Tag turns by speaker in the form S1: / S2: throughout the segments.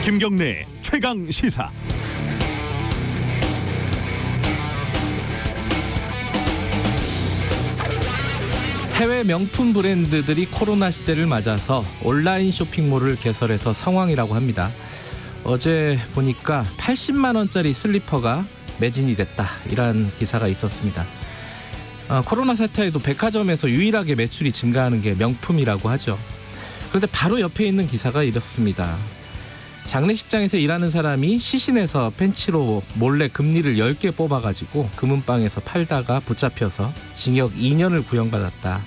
S1: 김경래 최강 시사.
S2: 해외 명품 브랜드들이 코로나 시대를 맞아서 온라인 쇼핑몰을 개설해서 성황이라고 합니다. 어제 보니까 80만 원짜리 슬리퍼가 매진이 됐다, 이런 기사가 있었습니다. 코로나 사태에도 백화점에서 유일하게 매출이 증가하는 게 명품이라고 하죠. 그런데 바로 옆에 있는 기사가 이렇습니다. 장례식장에서 일하는 사람이 시신에서 펜치로 몰래 금리를 10개 뽑아가지고 금은방에서 팔다가 붙잡혀서 징역 2년을 구형받았다.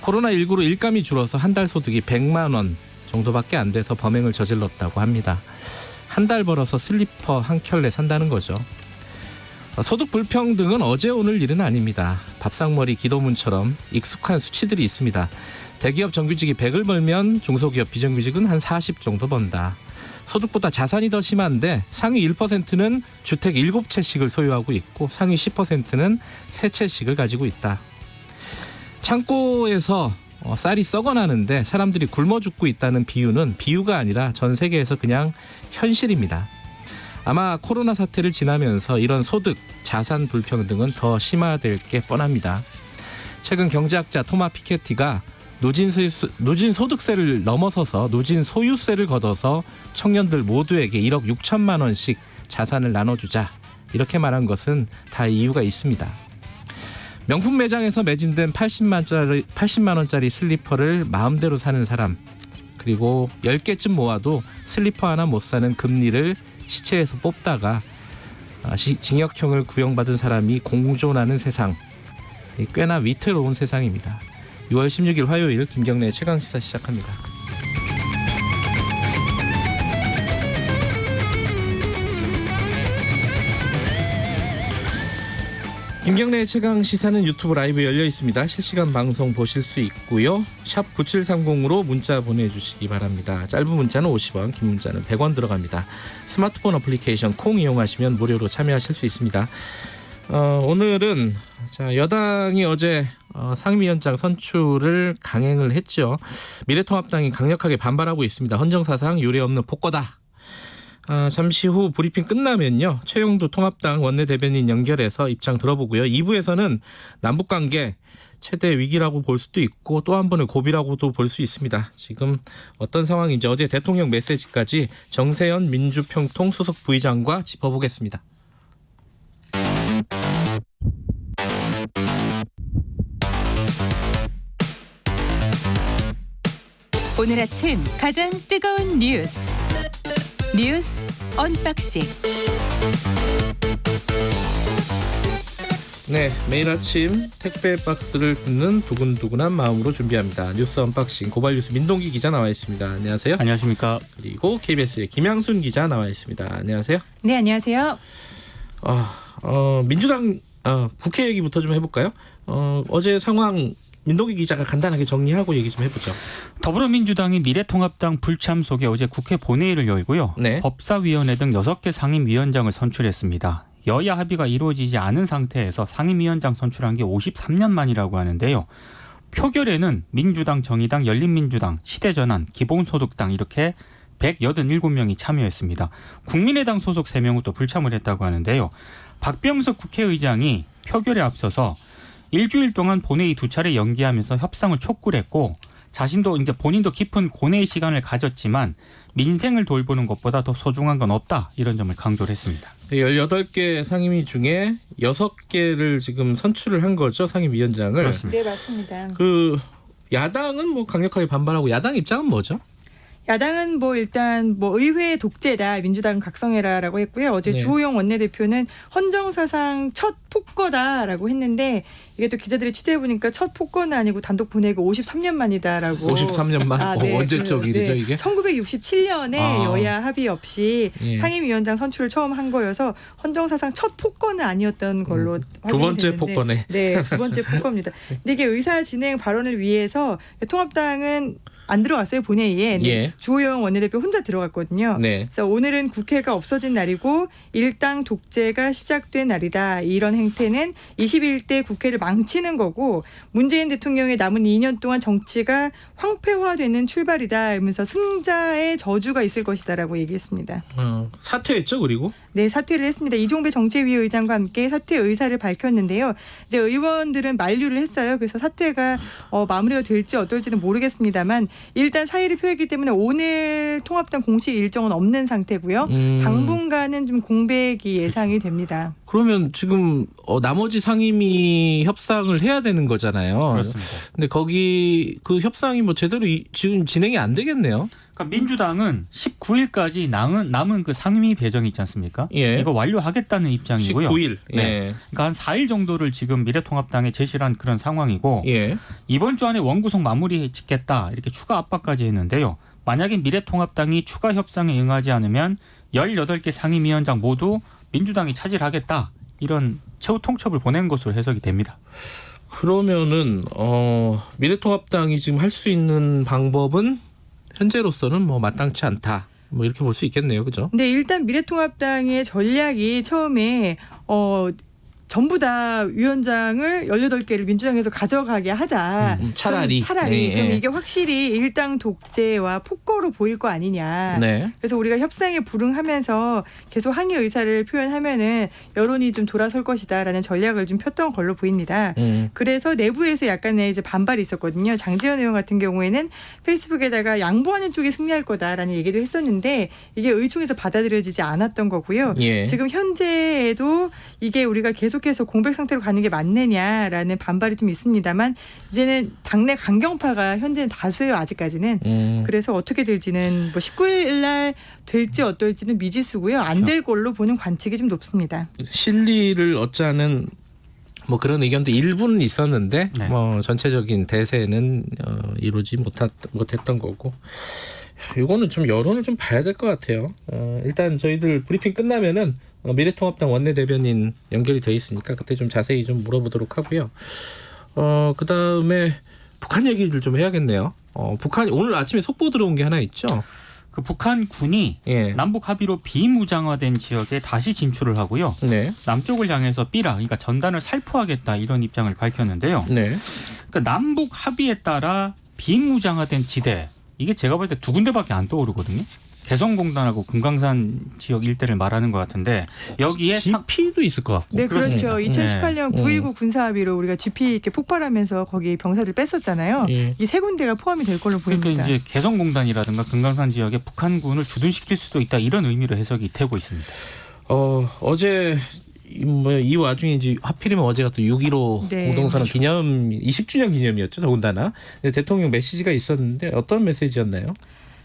S2: 코로나19로 일감이 줄어서 한 달 소득이 100만 원 정도밖에 안 돼서 범행을 저질렀다고 합니다. 한 달 벌어서 슬리퍼 한 켤레 산다는 거죠. 소득 불평등은 어제 오늘 일은 아닙니다. 밥상머리 기도문처럼 익숙한 수치들이 있습니다. 대기업 정규직이 100을 벌면 중소기업 비정규직은 한 40 정도 번다. 소득보다 자산이 더 심한데 상위 1%는 주택 7채씩을 소유하고 있고 상위 10%는 3채씩을 가지고 있다. 창고에서 쌀이 썩어나는데 사람들이 굶어 죽고 있다는 비유는 비유가 아니라 전 세계에서 그냥 현실입니다. 아마 코로나 사태를 지나면서 이런 소득, 자산 불평등은 더 심화될 게 뻔합니다. 최근 경제학자 토마 피케티가 누진 소득세를 넘어서서 누진 소유세를 걷어서 청년들 모두에게 1억 6천만 원씩 자산을 나눠주자, 이렇게 말한 것은 다 이유가 있습니다. 명품 매장에서 매진된 80만 원짜리 슬리퍼를 마음대로 사는 사람, 그리고 10개쯤 모아도 슬리퍼 하나 못 사는 금리를 시체에서 뽑다가 징역형을 구형받은 사람이 공존하는 세상, 꽤나 위태로운 세상입니다. 6월 16일 화요일 김경래의 최강시사 시작합니다. 김경래의 최강시사는 유튜브 라이브 열려 있습니다. 실시간 방송 보실 수 있고요. 샵 9730으로 문자 보내주시기 바랍니다. 짧은 문자는 50원, 긴 문자는 100원 들어갑니다. 스마트폰 어플리케이션 콩 이용하시면 무료로 참여하실 수 있습니다. 오늘은 여당이 어제 상임위원장 선출을 강행을 했죠. 미래통합당이 강력하게 반발하고 있습니다. 헌정사상 유례없는 폭거다. 잠시 후 브리핑 끝나면요, 최영두 통합당 원내대변인 연결해서 입장 들어보고요. 2부에서는 남북관계 최대 위기라고 볼 수도 있고 또 한 번의 고비라고도 볼 수 있습니다. 지금 어떤 상황인지 어제 대통령 메시지까지 정세현 민주평통 수석 부의장과 짚어보겠습니다.
S3: 오늘 아침 가장 뜨거운 뉴스 언박싱.
S2: 네, 매일 아침 택배 박스를 뜯는 두근두근한 마음으로 준비합니다. 뉴스 언박싱 고발뉴스 민동기 기자 나와 있습니다. 안녕하세요.
S4: 안녕하십니까.
S2: 그리고 KBS의 김양순 기자 나와 있습니다. 안녕하세요.
S5: 네, 안녕하세요.
S2: 민주당 국회 얘기부터 좀 해볼까요? 어제 상황 민동기 기자가 간단하게 정리하고 얘기 좀 해보죠.
S4: 더불어민주당이 미래통합당 불참 속에 어제 국회 본회의를 열고요.
S2: 네.
S4: 법사위원회 등 6개 상임위원장을 선출했습니다. 여야 합의가 이루어지지 않은 상태에서 상임위원장 선출한 게 53년 만이라고 하는데요. 표결에는 민주당, 정의당, 열린민주당, 시대전환, 기본소득당 이렇게 187명이 참여했습니다. 국민의당 소속 3명은 또 불참을 했다고 하는데요. 박병석 국회의장이 표결에 앞서서 일주일 동안 본회의 2차례 연기하면서 협상을 촉구를 했고, 자신도 이제 본인도 깊은 고뇌의 시간을 가졌지만 민생을 돌보는 것보다 더 소중한 건 없다, 이런 점을 강조를 했습니다.
S2: 18개 상임위 중에 6개를 지금 선출을 한 거죠, 상임위원장을.
S4: 그렇습니다.
S5: 네, 맞습니다.
S2: 야당은 뭐 강력하게 반발하고, 야당 입장은 뭐죠?
S5: 야당은 일단 의회 독재다, 민주당 각성해라라고 했고요. 어제
S2: 네.
S5: 주호영 원내대표는 헌정사상 첫 폭거다라고 했는데, 이게 또 기자들이 취재해보니까 첫 폭거는 아니고 단독 본회의가 53년 만이다라고.
S2: 53년 만?
S5: 네.
S2: 언제적 일이죠, 이게?
S5: 1967년에 여야 합의 없이 상임위원장 선출을 처음 한 거여서 헌정사상 첫 폭거는 아니었던 걸로
S2: 두 번째
S5: 확인이 되는데,
S2: 폭거네.
S5: 네, 두 번째 폭거입니다. 근데 이게 의사 진행 발언을 위해서 통합당은 안 들어갔어요 본회의에.
S2: 예.
S5: 주호영 원내대표 혼자 들어갔거든요.
S2: 네.
S5: 그래서 오늘은 국회가 없어진 날이고 일당 독재가 시작된 날이다. 이런 행태는 21대 국회를 망치는 거고 문재인 대통령의 남은 2년 동안 정치가 황폐화되는 출발이다. 이러면서 승자의 저주가 있을 것이다라고 얘기했습니다.
S2: 사퇴했죠, 그리고?
S5: 네, 사퇴를 했습니다. 이종배 정책위 의장과 함께 사퇴 의사를 밝혔는데요. 이제 의원들은 만류를 했어요. 그래서 사퇴가 마무리가 될지 어떨지는 모르겠습니다만 일단 사의를 표했기 때문에 오늘 통합당 공식 일정은 없는 상태고요. 당분간은 좀 공백이 예상이 됩니다.
S2: 그러면 지금 나머지 상임위 협상을 해야 되는 거잖아요.
S4: 그렇습니다.
S2: 근데 거기 그 협상이 뭐 제대로 지금 진행이 안 되겠네요.
S4: 그러니까 민주당은 19일까지 남은 그 상임위 배정 있지 않습니까?
S2: 예.
S4: 이거 완료하겠다는 입장이고요.
S2: 19일.
S4: 네.
S2: 예.
S4: 그러니까 한 4일 정도를 지금 미래통합당에 제시를 한 그런 상황이고
S2: 예.
S4: 이번 주 안에 원구성 마무리 짓겠다 이렇게 추가 압박까지 했는데요. 만약에 미래통합당이 추가 협상에 응하지 않으면 18개 상임위원장 모두 민주당이 차지하겠다 이런 최후 통첩을 보낸 것으로 해석이 됩니다.
S2: 그러면은 미래통합당이 지금 할 수 있는 방법은 현재로서는 뭐 마땅치 않다. 뭐 이렇게 볼 수 있겠네요, 그죠?
S5: 근데 일단 미래통합당의 전략이 처음에 전부 다 위원장을 18개를 민주당에서 가져가게 하자.
S2: 차라리.
S5: 그럼
S2: 예.
S5: 이게 확실히 일당 독재와 폭거로 보일 거 아니냐.
S2: 네.
S5: 그래서 우리가 협상에 불응하면서 계속 항의 의사를 표현하면은 여론이 좀 돌아설 것이다라는 전략을 좀 폈던 걸로 보입니다. 그래서 내부에서 약간의 이제 반발이 있었거든요. 장지현 의원 같은 경우에는 페이스북에다가 양보하는 쪽이 승리할 거다라는 얘기도 했었는데 이게 의총에서 받아들여지지 않았던 거고요.
S2: 예.
S5: 지금 현재에도 이게 우리가 계속해서 공백 상태로 가는 게 맞느냐라는 반발이 좀 있습니다만 이제는 당내 강경파가 현재는 다수예요. 아직까지는. 그래서 어떻게 될지는 뭐 19일 날 될지 어떨지는 미지수고요. 안 될 걸로 보는 관측이 좀 높습니다.
S2: 실리를 얻자는 뭐 그런 의견도 일부는 있었는데
S4: 네.
S2: 뭐 전체적인 대세는 이루지 못했던 거고. 이거는 좀 여론을 좀 봐야 될 것 같아요. 일단 저희들 브리핑 끝나면은 미래통합당 원내대변인 연결이 돼 있으니까 그때 좀 자세히 좀 물어보도록 하고요. 그 다음에 북한 얘기를 좀 해야겠네요. 북한이 오늘 아침에 속보 들어온 게 하나 있죠.
S4: 그 북한군이
S2: 예.
S4: 남북 합의로 비무장화된 지역에 다시 진출을 하고요.
S2: 네.
S4: 남쪽을 향해서 삐라, 그러니까 전단을 살포하겠다 이런 입장을 밝혔는데요.
S2: 네.
S4: 그러니까 남북 합의에 따라 비무장화된 지대 이게 제가 볼 때 두 군데밖에 안 떠오르거든요. 개성공단하고 금강산 지역 일대를 말하는 것 같은데 여기에
S2: GP도 있을 것 같고.
S5: 네, 그렇죠.
S4: 그렇습니다.
S5: 2018년 9.19 군사합의로 우리가 GP 이렇게 폭발하면서 거기 병사들 뺐었잖아요.
S2: 예.
S5: 이 세 군데가 포함이 될 걸로 보입니다.
S4: 그러니까 이제 개성공단이라든가 금강산 지역에 북한군을 주둔시킬 수도 있다 이런 의미로 해석이 되고 있습니다.
S2: 어제 이 와중에 이제 하필이면 어제가 또 6.15
S5: 네,
S2: 공동선언
S5: 그렇죠.
S2: 기념 20주년 기념이었죠. 더군다나 대통령 메시지가 있었는데 어떤 메시지였나요?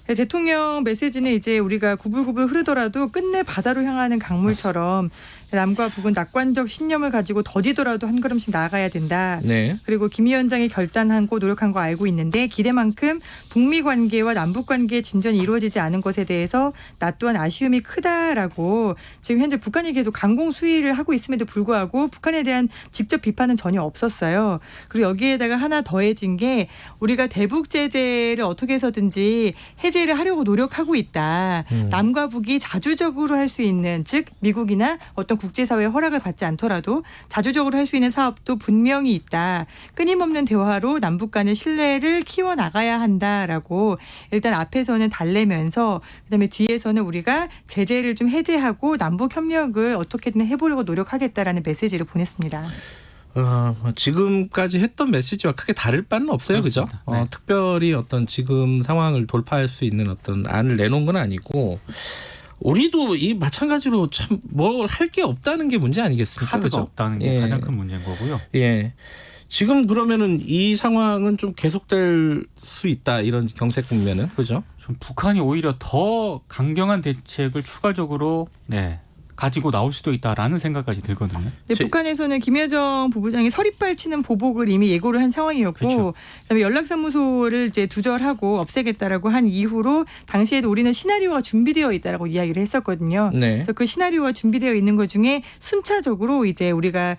S5: 네, 대통령 메시지는 이제 우리가 구불구불 흐르더라도 끝내 바다로 향하는 강물처럼 남과 북은 낙관적 신념을 가지고 더디더라도 한 걸음씩 나아가야 된다.
S2: 네.
S5: 그리고 김 위원장이 결단하고 노력한 거 알고 있는데 기대만큼 북미 관계와 남북 관계의 진전이 이루어지지 않은 것에 대해서 나 또한 아쉬움이 크다라고 지금 현재 북한이 계속 강공 수위를 하고 있음에도 불구하고 북한에 대한 직접 비판은 전혀 없었어요. 그리고 여기에다가 하나 더해진 게 우리가 대북 제재를 어떻게 해서든지 해제를 하려고 노력하고 있다. 남과 북이 자주적으로 할 수 있는 즉 미국이나 어떤 국제사회의 허락을 받지 않더라도 자주적으로 할 수 있는 사업도 분명히 있다. 끊임없는 대화로 남북 간의 신뢰를 키워나가야 한다라고 일단 앞에서는 달래면서 그다음에 뒤에서는 우리가 제재를 좀 해제하고 남북 협력을 어떻게든 해보려고 노력하겠다라는 메시지를 보냈습니다.
S2: 지금까지 했던 메시지와 크게 다를 바는 없어요. 그죠?
S4: 그렇습니다. 네.
S2: 특별히 어떤 지금 상황을 돌파할 수 있는 어떤 안을 내놓은 건 아니고 우리도 이 마찬가지로 참 뭘 할 게 없다는 게 문제 아니겠습니까?
S4: 카드가
S2: 그죠?
S4: 없다는 게
S2: 예.
S4: 가장 큰 문제인 거고요.
S2: 예. 지금 그러면은 이 상황은 좀 계속될 수 있다 이런 경색 국면은 그죠?
S4: 좀 북한이 오히려 더 강경한 대책을 추가적으로 가지고 나올 수도 있다라는 생각까지 들거든요.
S5: 네, 북한에서는 김여정 부부장이 서리빨 치는 보복을 이미 예고를 한 상황이었고,
S4: 그렇죠.
S5: 그다음에 연락사무소를 이제 두절하고 없애겠다라고 한 이후로 당시에도 우리는 시나리오가 준비되어 있다라고 이야기를 했었거든요.
S2: 네.
S5: 그래서 그 시나리오가 준비되어 있는 것 중에 순차적으로 이제 우리가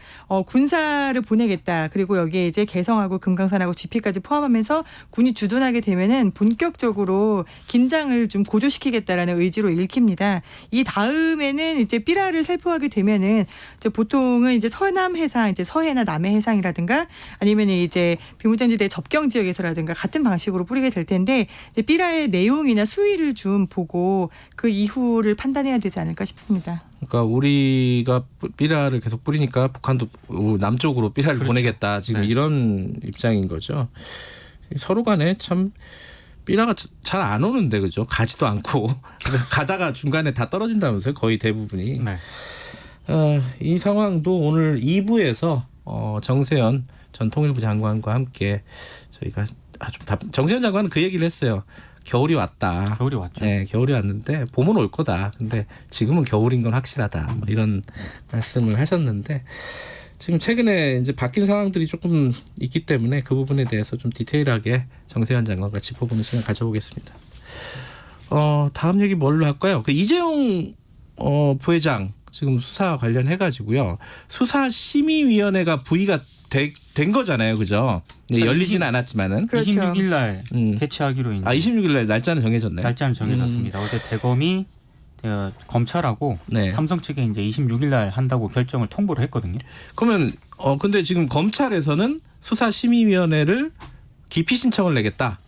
S5: 군사를 보내겠다. 그리고 여기에 이제 개성하고 금강산하고 GP까지 포함하면서 군이 주둔하게 되면은 본격적으로 긴장을 좀 고조시키겠다라는 의지로 읽힙니다. 이 다음에는 이제 삐라를 살포하게 되면은 이제 보통은 이제 서남 해상, 이제 서해나 남해 해상이라든가 아니면 이제 비무장지대 접경 지역에서라든가 같은 방식으로 뿌리게 될 텐데 이제 삐라의 내용이나 수위를 좀 보고 그 이후를 판단해야 되지 않을까 싶습니다.
S2: 그러니까 우리가 삐라를 계속 뿌리니까 북한도 남쪽으로 삐라를
S4: 그렇죠.
S2: 보내겠다. 지금
S4: 네.
S2: 이런 입장인 거죠. 서로 간에 참 삐라가 잘 안 오는데 그죠? 가지도 않고 가다가 중간에 다 떨어진다면서요. 거의 대부분이.
S4: 네.
S2: 이 상황도 오늘 2부에서 정세현 전 통일부 장관과 함께 저희가 정세현 장관은 그 얘기를 했어요. 겨울이 왔다.
S4: 겨울이 왔죠.
S2: 네, 겨울이 왔는데 봄은 올 거다. 근데 지금은 겨울인 건 확실하다. 뭐 이런 말씀을 하셨는데 지금 최근에 이제 바뀐 상황들이 조금 있기 때문에 그 부분에 대해서 좀 디테일하게 정세현 장관과 짚어보는 시간 가져보겠습니다. 다음 얘기 뭘로 할까요? 그 이재용 부회장 지금 수사 관련해 가지고요. 수사심의위원회가 부의가 된 거잖아요, 그죠? 네, 열리지는 않았지만은.
S5: 그렇죠.
S4: 26일 날 개최하기로 있는
S2: 26일 날 날짜는 정해졌나요?
S4: 날짜는 정해졌습니다. 어제 대검이 검찰하고
S2: 네.
S4: 삼성 측에 이제 26일 날 한다고 결정을 통보를 했거든요.
S2: 그러면 근데 지금 검찰에서는 수사심의위원회를 기피 신청을 내겠다.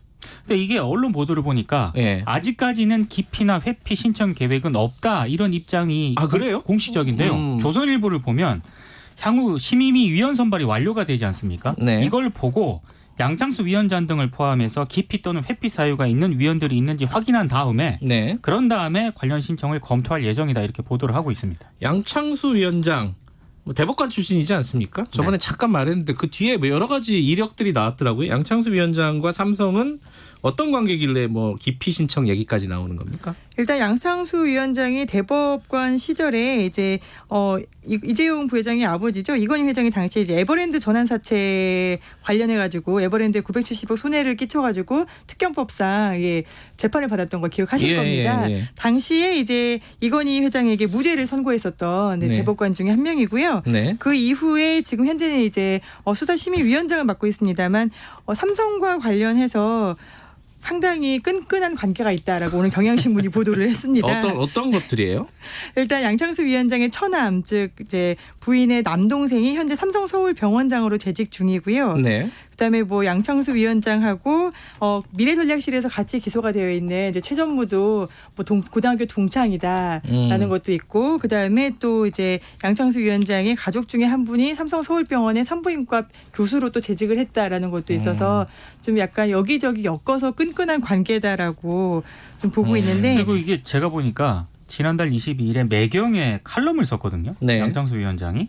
S4: 근데 이게 언론 보도를 보니까
S2: 예.
S4: 아직까지는 기피나 회피 신청 계획은 없다 이런 입장이
S2: 그래요?
S4: 공식적인데요. 조선일보를 보면 향후 심의위 위원 선발이 완료가 되지 않습니까?
S2: 네.
S4: 이걸 보고 양창수 위원장 등을 포함해서 기피 또는 회피 사유가 있는 위원들이 있는지 확인한 다음에
S2: 네.
S4: 그런 다음에 관련 신청을 검토할 예정이다 이렇게 보도를 하고 있습니다.
S2: 양창수 위원장 대법관 출신이지 않습니까? 저번에 잠깐 말했는데 그 뒤에 뭐 여러 가지 이력들이 나왔더라고요. 양창수 위원장과 삼성은 어떤 관계길래 뭐 기피 신청 얘기까지 나오는 겁니까?
S5: 일단 양창수 위원장이 대법관 시절에 이제 이재용 부회장의 아버지죠. 이건희 회장이 당시에 이제 에버랜드 전환 사채 관련해 가지고 에버랜드에 970억 손해를 끼쳐 가지고 특경법상 재판을 받았던 걸 기억하실 겁니다.
S2: 예.
S5: 당시에 이제 이건희 회장에게 무죄를 선고했었던
S2: 네.
S5: 대법관 중에 한 명이고요.
S2: 네.
S5: 그 이후에 지금 현재는 이제 수사심의위원장을 맡고 있습니다만 삼성과 관련해서 상당히 끈끈한 관계가 있다라고 오늘 경향신문이 보도를 했습니다.
S2: 어떤 것들이에요?
S5: 일단 양창수 위원장의 처남, 즉 이제 부인의 남동생이 현재 삼성 서울병원장으로 재직 중이고요.
S2: 네.
S5: 그다음에 뭐 양창수 위원장하고 미래전략실에서 같이 기소가 되어 있는 이제 최전무도 뭐 고등학교 동창이다라는 것도 있고, 그다음에 또 이제 양창수 위원장의 가족 중에 한 분이 삼성 서울병원의 산부인과 교수로 또 재직을 했다라는 것도 있어서 좀 약간 여기저기 엮어서 끈끈한 관계다라고 좀 보고 있는데.
S4: 그리고 이게 제가 보니까 지난달 22일에 매경에 칼럼을 썼거든요.
S2: 네.
S4: 양창수 위원장이.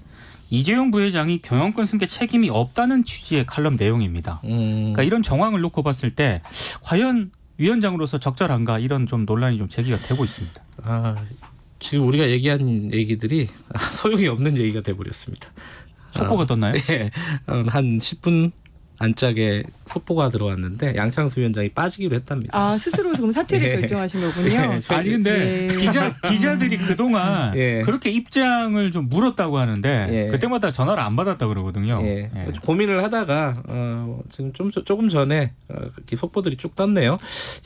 S4: 이재용 부회장이 경영권 승계 책임이 없다는 취지의 칼럼 내용입니다. 그러니까 이런 정황을 놓고 봤을 때 과연 위원장으로서 적절한가 이런 좀 논란이 좀 제기가 되고 있습니다.
S2: 지금 우리가 얘기한 얘기들이 소용이 없는 얘기가 돼버렸습니다.
S4: 속보가 떴나요?
S2: 네. 한 10분 안짝에 속보가 들어왔는데 양창수 위원장이 빠지기로 했답니다.
S5: 스스로 지금 사퇴를
S2: 예.
S5: 결정하신 거군요.
S2: 예.
S4: 아니 근데 기자들이 그동안
S2: 예.
S4: 그렇게 입장을 좀 물었다고 하는데
S2: 예.
S4: 그때마다 전화를 안 받았다 그러거든요.
S2: 예.
S4: 예.
S2: 고민을 하다가 지금 조금 전에 이렇게 속보들이 쭉 떴네요.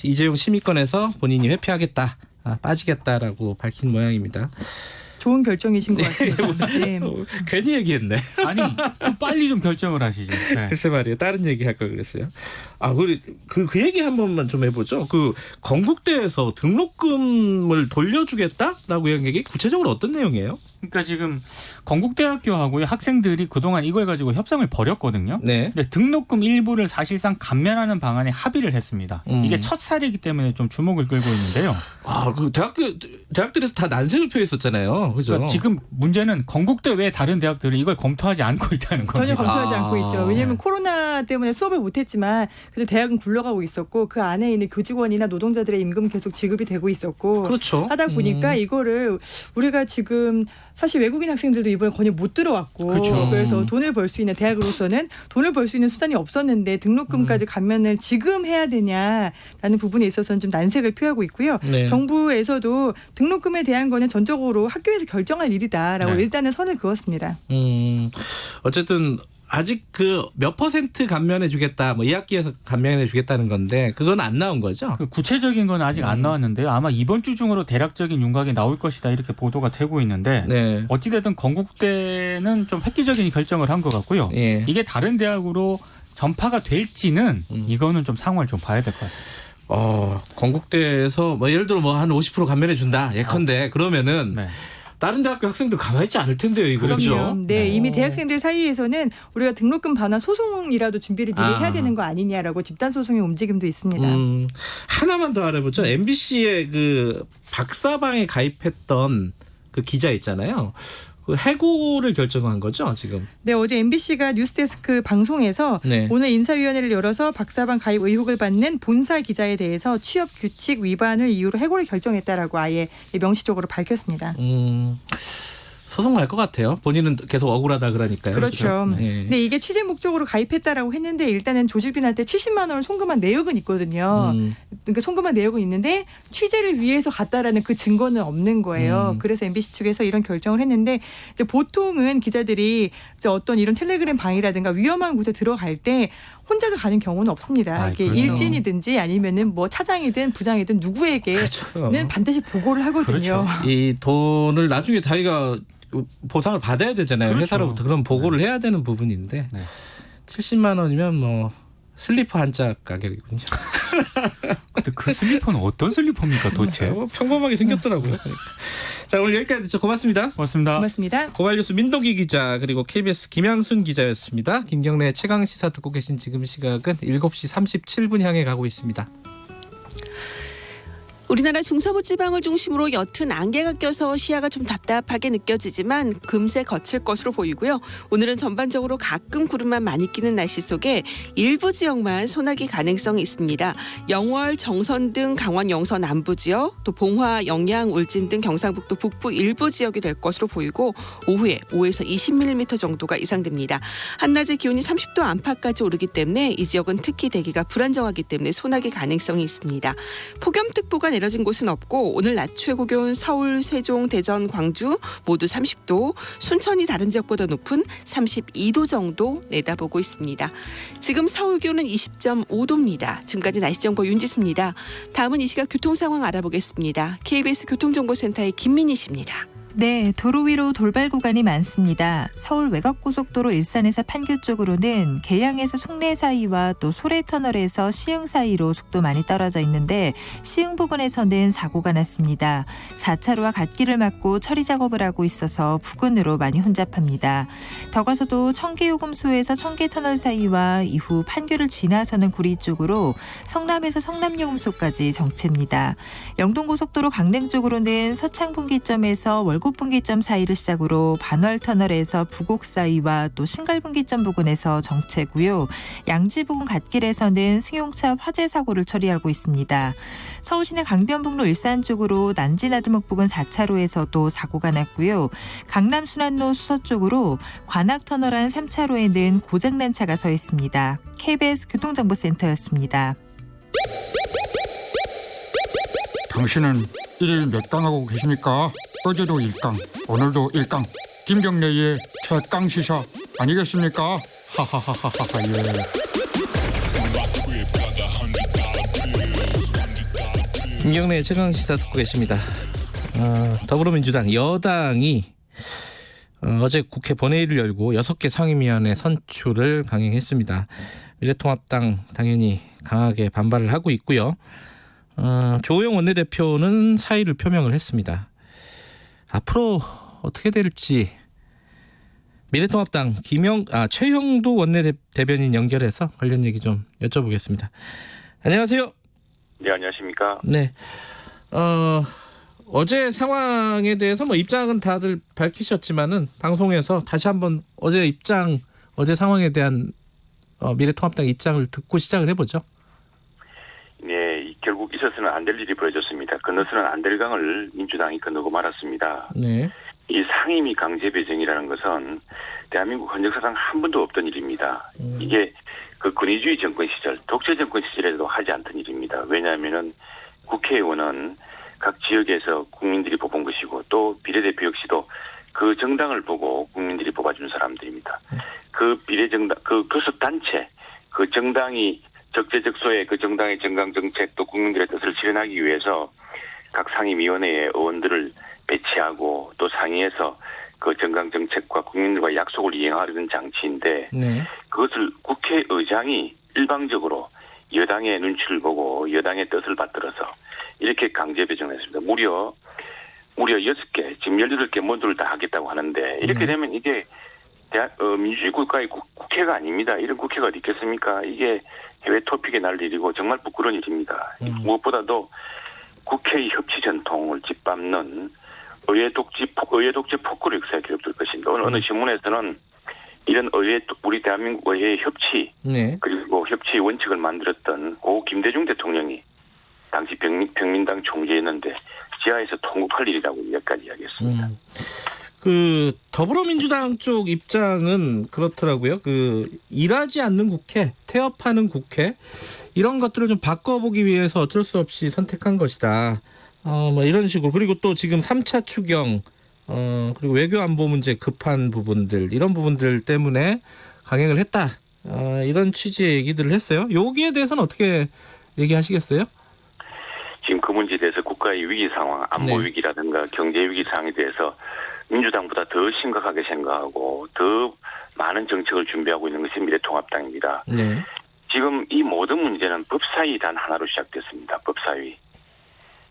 S2: 이재용 심의권에서 본인이 회피하겠다, 빠지겠다라고 밝힌 모양입니다.
S5: 좋은 결정이신 것 같습니다. 네.
S2: 괜히 얘기했네.
S4: 아니 좀 빨리 좀 결정을 하시죠. 네.
S2: 글쎄 말이에요. 다른 얘기 할 걸 그랬어요. 그 얘기 한 번만 좀 해보죠. 그 건국대에서 등록금을 돌려주겠다라고 한 얘기 구체적으로 어떤 내용이에요?
S4: 그러니까 지금 건국대학교하고의 학생들이 그동안 이걸 가지고 협상을 벌였거든요.
S2: 네.
S4: 근데 등록금 일부를 사실상 감면하는 방안에 합의를 했습니다. 이게 첫 사례이기 때문에 좀 주목을 끌고 있는데요.
S2: 그 대학들에서 다 난색을 표했었잖아요. 그죠?
S4: 그러니까 지금 문제는 건국대 외 다른 대학들은 이걸 검토하지 않고 있다는 겁니다.
S5: 전혀 검토하지 않고 있죠. 왜냐하면 코로나 코로나 때문에 수업을 못했지만 그래도 대학은 굴러가고 있었고 그 안에 있는 교직원이나 노동자들의 임금 계속 지급이 되고 있었고
S2: 그렇죠.
S5: 하다 보니까 이거를 우리가 지금 사실 외국인 학생들도 이번에 거의 못 들어왔고
S2: 그렇죠.
S5: 그래서 돈을 벌 수 있는 대학으로서는 돈을 벌 수 있는 수단이 없었는데 등록금까지 감면을 지금 해야 되냐라는 부분에 있어서는 좀 난색을 표하고 있고요.
S2: 네.
S5: 정부에서도 등록금에 대한 거는 전적으로 학교에서 결정할 일이다라고
S4: 네.
S5: 일단은 선을 그었습니다.
S2: 어쨌든 아직 그 몇 퍼센트 감면해 주겠다, 뭐 2학기에서 감면해 주겠다는 건데 그건 안 나온 거죠?
S4: 그 구체적인 건 아직 안 나왔는데요. 아마 이번 주 중으로 대략적인 윤곽이 나올 것이다 이렇게 보도가 되고 있는데
S2: 네.
S4: 어찌됐든 건국대는 좀 획기적인 결정을 한 것 같고요.
S2: 예.
S4: 이게 다른 대학으로 전파가 될지는 이거는 좀 상황을 좀 봐야 될 것 같습니다.
S2: 건국대에서 뭐 예를 들어 뭐 한 50% 감면해 준다. 예컨대 그러면은
S4: 네.
S2: 다른 대학교 학생들 가만히 있지 않을 텐데요, 이거.
S5: 그럼요.
S2: 그렇죠?
S5: 네, 이미 대학생들 사이에서는 우리가 등록금 반환 소송이라도 준비를 미리 해야 되는 거 아니냐라고 집단 소송의 움직임도 있습니다.
S2: 하나만 더 알아보죠. MBC의 그 박사방에 가입했던 그 기자 있잖아요. 그 해고를 결정한 거죠, 지금.
S5: 네, 어제 MBC가 뉴스데스크 방송에서
S2: 네.
S5: 오늘 인사위원회를 열어서 박사방 가입 의혹을 받는 본사 기자에 대해서 취업 규칙 위반을 이유로 해고를 결정했다라고 아예 명시적으로 밝혔습니다.
S2: 소송 날 것 같아요. 본인은 계속 억울하다 그러니까요.
S5: 그렇죠.
S2: 네.
S5: 근데 이게 취재 목적으로 가입했다라고 했는데 일단은 조직빈한테 70만 원을 송금한 내역은 있거든요. 그러니까 송금한 내역은 있는데 취재를 위해서 갔다라는 그 증거는 없는 거예요. 그래서 MBC 측에서 이런 결정을 했는데 이제 보통은 기자들이 이제 어떤 이런 텔레그램 방이라든가 위험한 곳에 들어갈 때 혼자서 가는 경우는 없습니다. 이게
S4: 그렇죠.
S5: 일진이든지 아니면은 뭐 차장이든 부장이든 누구에게는
S2: 그렇죠.
S5: 반드시 보고를 하거든요.
S2: 이 돈을 나중에 자기가 보상을 받아야 되잖아요.
S4: 그렇죠.
S2: 회사로부터. 그럼 보고를 해야 되는 부분인데
S4: 네.
S2: 70만 원이면 뭐 슬리퍼 한 짝 가격이군요.
S4: 근데 그 슬리퍼는 어떤 슬리퍼입니까 도대체?
S2: 뭐 평범하게 생겼더라고요. 그러니까. 자, 오늘 여기까지 듣죠. 고맙습니다.
S4: 고맙습니다.
S5: 고맙습니다.
S2: 고발뉴스 민동기 기자 그리고 KBS 김양순 기자였습니다. 김경래 최강시사 듣고 계신 지금 시각은 7시 37분 향해 가고 있습니다.
S6: 우리나라 중서부 지방을 중심으로 옅은 안개가 껴서 시야가 좀 답답하게 느껴지지만 금세 거칠 것으로 보이고요. 오늘은 전반적으로 가끔 구름만 많이 끼는 날씨 속에 일부 지역만 소나기 가능성이 있습니다. 영월, 정선 등 강원 영서 남부 지역, 또 봉화, 영양, 울진 등 경상북도 북부 일부 지역이 될 것으로 보이고 오후에 5에서 20mm 정도가 예상됩니다. 한낮에 기온이 30도 안팎까지 오르기 때문에 이 지역은 특히 대기가 불안정하기 때문에 소나기 가능성이 있습니다. 폭염특보가 내려진 곳은 없고 오늘 낮 최고 기온 서울, 세종, 대전, 광주 모두 30도, 순천이 다른 지역보다 높은 32도 정도 내다보고 있습니다. 지금 서울 기온은 20.5도입니다. 지금까지 날씨 정보 윤지수입니다. 다음은 이 시각 교통 상황 알아보겠습니다. KBS 교통정보센터의 김민희 씨입니다.
S3: 네, 도로 위로 돌발 구간이 많습니다. 서울 외곽고속도로 일산에서 판교 쪽으로는 계양에서 송내 사이와 또 소래터널에서 시흥 사이로 속도 많이 떨어져 있는데 시흥 부근에서는 사고가 났습니다. 4차로와 갓길을 막고 처리 작업을 하고 있어서 부근으로 많이 혼잡합니다. 더 가서도 청계요금소에서 청계터널 사이와 이후 판교를 지나서는 구리 쪽으로 성남에서 성남요금소까지 정체입니다. 영동고속도로 강릉 쪽으로는 서창분기점에서 월곡분기점 사이를 시작으로 반월터널에서 부곡 사이와 또 신갈분기점 부근에서 정체고요. 양지 부근 갓길에서는 승용차 화재 사고를 처리하고 있습니다. 서울시내 강변북로 일산 쪽으로 난지나들목 부근 4차로에서도 사고가 났고요. 강남 순환로 수서 쪽으로 관악터널 안 3차로에는 고장난 차가 서 있습니다. KBS 교통정보센터였습니다.
S7: 당신은 일일 몇 강 하고 계십니까? 어제도 1강, 오늘도 1강. 김경래의 최강 시사 아니겠습니까? 하하하하하 예.
S2: 김경래 최강시사 듣고 계십니다. 더불어민주당 여당이 어제 국회 본회의를 열고 6개 상임위원회 선출을 강행했습니다. 미래통합당 당연히 강하게 반발을 하고 있고요. 조호영 원내대표는 사의를 표명을 했습니다. 앞으로 어떻게 될지 미래통합당 최형두 원내대변인 연결해서 관련 얘기 좀 여쭤보겠습니다. 안녕하세요.
S8: 네, 안녕하십니까.
S2: 네. 어제 상황에 대해서 뭐 입장은 다들 밝히셨지만은 방송에서 다시 한번 어제 상황에 대한 미래통합당 입장을 듣고 시작을 해보죠.
S8: 네, 결국 있어서는 안 될 일이 벌어졌습니다. 건너서는 안 될 강을 민주당이 건너고 말았습니다.
S2: 네.
S8: 이 상임위 강제 배정이라는 것은 대한민국 헌정사상 한 번도 없던 일입니다. 이게 그 권위주의 정권 시절, 독재 정권 시절에도 하지 않던 일입니다. 왜냐하면은 국회의원은 각 지역에서 국민들이 뽑은 것이고 또 비례대표 역시도 그 정당을 보고 국민들이 뽑아준 사람들입니다. 그 비례정당, 그 교섭단체, 그 정당이 적재적소에 그 정당의 정강 정책 또 국민들의 뜻을 실현하기 위해서 각 상임위원회의 의원들을 배치하고 또 상의해서 그 정강 정책과 국민들과 약속을 이행하려는 장치인데
S2: 네.
S8: 그것을 국회의장이 일방적으로 여당의 눈치를 보고 여당의 뜻을 받들어서 이렇게 강제 배정했습니다. 무려 6개, 지금 18개 모두를 다 하겠다고 하는데 이렇게 되면 이게 민주주의 국가의 국회가 아닙니다. 이런 국회가 어디 있겠습니까? 이게 해외 토픽에 날 일이고 정말 부끄러운 일입니다. 무엇보다도 국회의 협치 전통을 짓밟는 의회 독재 폭거로 역사에 기록될 것입니다. 오늘 어느 신문에서는 이런 우리 대한민국 의회의 협치
S2: 네.
S8: 그리고 협치의 원칙을 만들었던 고 김대중 대통령이 당시 평민당 총재였는데 지하에서 통곡할 일이라고 여기까지 이야기했습니다.
S2: 그 더불어민주당 쪽 입장은 그렇더라고요. 그 일하지 않는 국회, 태업하는 국회 이런 것들을 좀 바꿔보기 위해서 어쩔 수 없이 선택한 것이다. 뭐 이런 식으로 그리고 또 지금 3차 추경 그리고 외교 안보 문제 급한 부분들 이런 부분들 때문에 강행을 했다. 이런 취지의 얘기들을 했어요. 여기에 대해서는 어떻게 얘기하시겠어요?
S8: 지금 그 문제에 대해서 국가의 위기 상황, 안보
S2: 네.
S8: 위기라든가 경제 위기 상황에 대해서 민주당보다 더 심각하게 생각하고 더 많은 정책을 준비하고 있는 것이 미래통합당입니다.
S2: 네.
S8: 지금 이 모든 문제는 법사위 단 하나로 시작됐습니다. 법사위.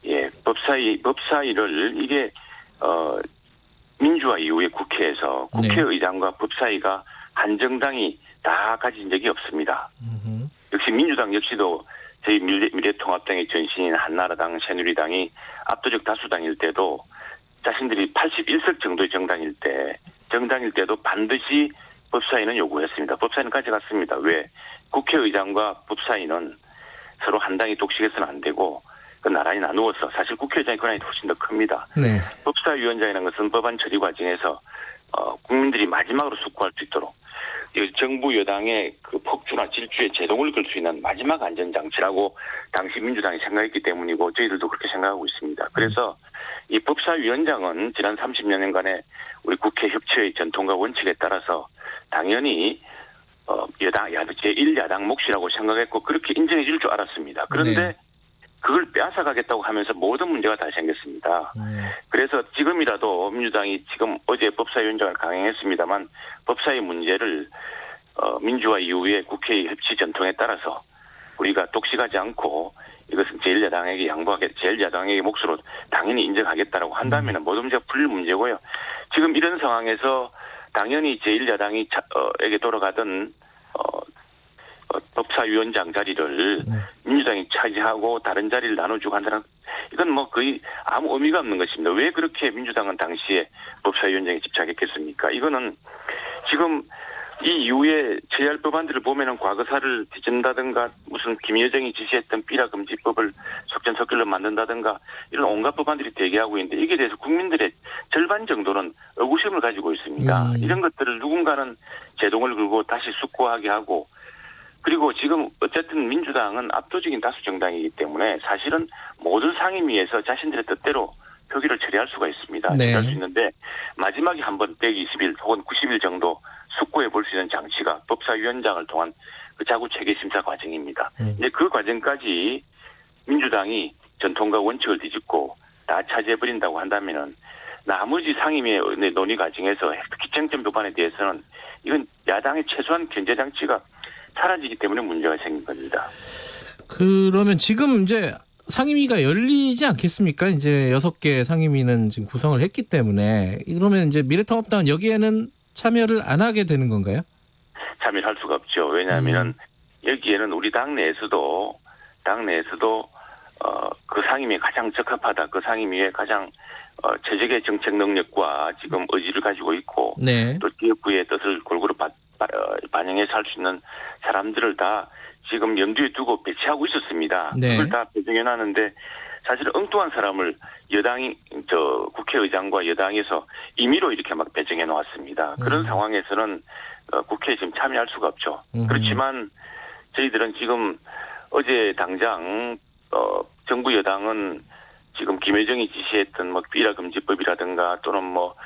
S8: 예, 법사위를 이게 민주화 이후에 국회에서 국회의장과 법사위가 한 정당이 다 가진 적이 없습니다. 역시 민주당 역시도 저희 미래통합당의 전신인 한나라당, 새누리당이 압도적 다수당일 때도 자신들이 81석 정도의 정당일 때도 반드시 법사위는 요구했습니다. 법사위는 가져갔습니다. 왜? 국회의장과 법사위는 서로 한 당이 독식해서는 안 되고 그 나란히 나누어서 사실 국회의장의 권한이 훨씬 더 큽니다.
S2: 네.
S8: 법사위원장이라는 것은 법안 처리 과정에서 국민들이 마지막으로 숙고할 수 있도록 정부 여당의 그 폭주나 질주에 제동을 걸 수 있는 마지막 안전장치라고 당시 민주당이 생각했기 때문이고 저희들도 그렇게 생각하고 있습니다. 그래서 이 법사위원장은 지난 30년간의 우리 국회 협치의 전통과 원칙에 따라서 당연히 제1야당 몫이라고 생각했고 그렇게 인정해 줄 줄 알았습니다. 그런데 그걸 빼앗아가겠다고 하면서 모든 문제가 다 생겼습니다. 그래서 지금이라도 민주당이 지금 어제 법사위원장을 강행했습니다만 법사위 문제를 민주화 이후에 국회의 협치 전통에 따라서 우리가 독식하지 않고 이것은 제1야당에게 몫으로 당연히 인정하겠다라고 한다면 모든 문제가 풀릴 문제고요. 지금 이런 상황에서 당연히 제1야당이 에게 돌아가던 법사위원장 자리를 민주당이 차지하고 다른 자리를 나눠주고 한다는 이건 뭐 거의 아무 의미가 없는 것입니다. 왜 그렇게 민주당은 당시에 법사위원장에 집착했겠습니까? 이거는 지금 이 이후에 처리할 법안들을 보면은 과거사를 뒤진다든가 무슨 김여정이 지시했던 비라금지법을 속전속결로 만든다든가 이런 온갖 법안들이 대기하고 있는데 이게 대해서 국민들의 절반 정도는 의구심을 가지고 있습니다. 이런 것들을 누군가는 제동을 걸고 다시 숙고하게 하고 그리고 지금 어쨌든 민주당은 압도적인 다수 정당이기 때문에 사실은 모든 상임위에서 자신들의 뜻대로 표기를 처리할 수가 있습니다.
S2: 네.
S8: 처리할 수 있는데 마지막에 한번 120일 혹은 90일 정도 숙고해 볼 수 있는 장치가 법사위원장을 통한 그 자구 체계 심사 과정입니다. 이제 그 과정까지 민주당이 전통과 원칙을 뒤집고 다 차지해 버린다고 한다면은 나머지 상임위의 논의 과정에서 특히 쟁점 법안에 대해서는 이건 야당의 최소한 견제 장치가 사라지기 때문에 문제가 생긴 겁니다.
S2: 그러면 지금 이제 상임위가 열리지 않겠습니까? 이제 6개 상임위는 지금 구성을 했기 때문에 그러면 이제 미래통합당은 여기에는 참여를 안 하게 되는 건가요?
S8: 참여를 할 수가 없죠. 왜냐하면 여기에는 우리 당 내에서도 그 상임위에 가장 적합하다. 그 상임위에 가장 최적의 정책 능력과 지금 의지를 가지고 있고
S2: 네.
S8: 또 지역구의 뜻을 골고루 반영해서 할 수 있는 사람들을 다 지금 염두에 두고 배치하고 있었습니다.
S2: 네.
S8: 그걸 다 배정해 놨는데 사실 엉뚱한 사람을 여당이 국회의장과 여당에서 임의로 이렇게 막 배정해 놓았습니다. 그런 상황에서는 국회에 지금 참여할 수가 없죠. 그렇지만 저희들은 지금 어제 당장 정부 여당은 지금 김여정이 지시했던 뭐 비라금지법이라든가 또는 뭐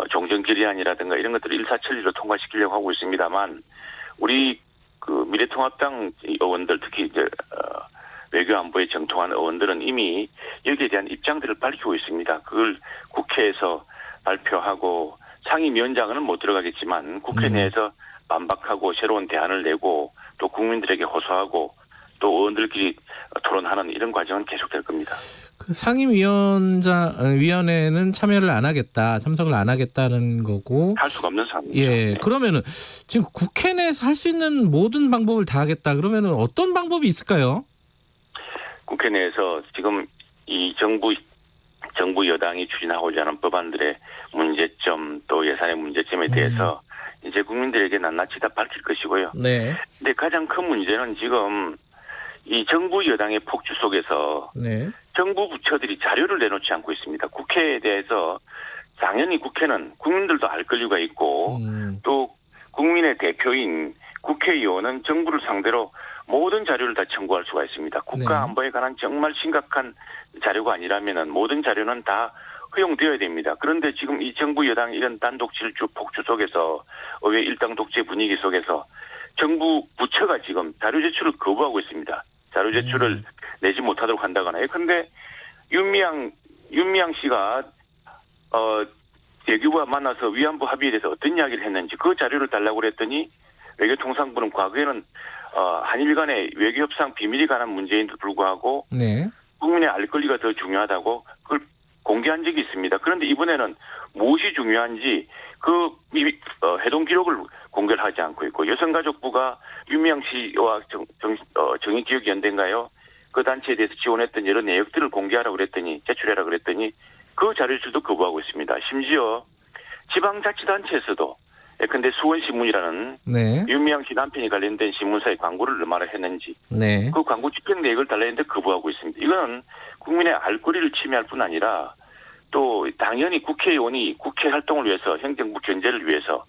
S8: 종전결의안이라든가 이런 것들을 일사천리로 통과시키려고 하고 있습니다만 우리 그 미래통합당 의원들 특히 이제 외교안보에 정통한 의원들은 이미 여기에 대한 입장들을 밝히고 있습니다. 그걸 국회에서 발표하고 상임위원장은 못 들어가겠지만 국회 내에서 반박하고 새로운 대안을 내고 또 국민들에게 호소하고 또 의원들끼리 토론하는 이런 과정은 계속될 겁니다.
S2: 그 상임위원회는 참여를 안 하겠다, 참석을 안 하겠다는 거고.
S8: 할 수가 없는 상황이죠.
S2: 예,
S8: 네.
S2: 그러면은 지금 국회 내에서 할 수 있는 모든 방법을 다 하겠다. 그러면은 어떤 방법이 있을까요?
S8: 국회 내에서 지금 이 정부 여당이 추진하고자 하는 법안들의 문제점 또 예산의 문제점에 대해서 이제 국민들에게 낱낱이 다 밝힐 것이고요.
S2: 네.
S8: 근데 가장 큰 문제는 지금 이 정부 여당의 폭주 속에서
S2: 네.
S8: 정부 부처들이 자료를 내놓지 않고 있습니다. 국회에 대해서 당연히 국회는 국민들도 알 권리가 있고 또 국민의 대표인 국회의원은 정부를 상대로 모든 자료를 다 청구할 수가 있습니다. 국가 안보에 관한 정말 심각한 자료가 아니라면은 모든 자료는 다 허용되어야 됩니다. 그런데 지금 이 정부 여당 이런 단독 질주 폭주 속에서 의회 일당 독재 분위기 속에서 정부 부처가 지금 자료 제출을 거부하고 있습니다. 자료 제출을 내지 못하도록 한다거나. 그런데 윤미향 씨가 외교부와 만나서 위안부 합의에 대해서 어떤 이야기를 했는지 그 자료를 달라고 그랬더니 외교통상부는 과거에는 한일 간의 외교협상 비밀에 관한 문제인데도 불구하고
S2: 네.
S8: 국민의 알 권리가 더 중요하다고 그걸 공개한 적이 있습니다. 그런데 이번에는 무엇이 중요한지 그 회동 기록을 공개를 하지 않고 있고 여성가족부가 윤미향 씨와 정의기억연대인가요? 그 단체에 대해서 지원했던 여러 내역들을 공개하라고 그랬더니 제출하라고 그랬더니 그 자료실도 거부하고 있습니다. 심지어 지방자치단체에서도 예컨대 수원신문이라는
S2: 네.
S8: 윤미향 씨 남편이 관련된 신문사에 광고를 얼마나 했는지
S2: 네.
S8: 그 광고 집행 내역을 달라 했는데 거부하고 있습니다. 이거는 국민의 알 권리를 침해할 뿐 아니라 또 당연히 국회의원이 국회 활동을 위해서 행정부 견제를 위해서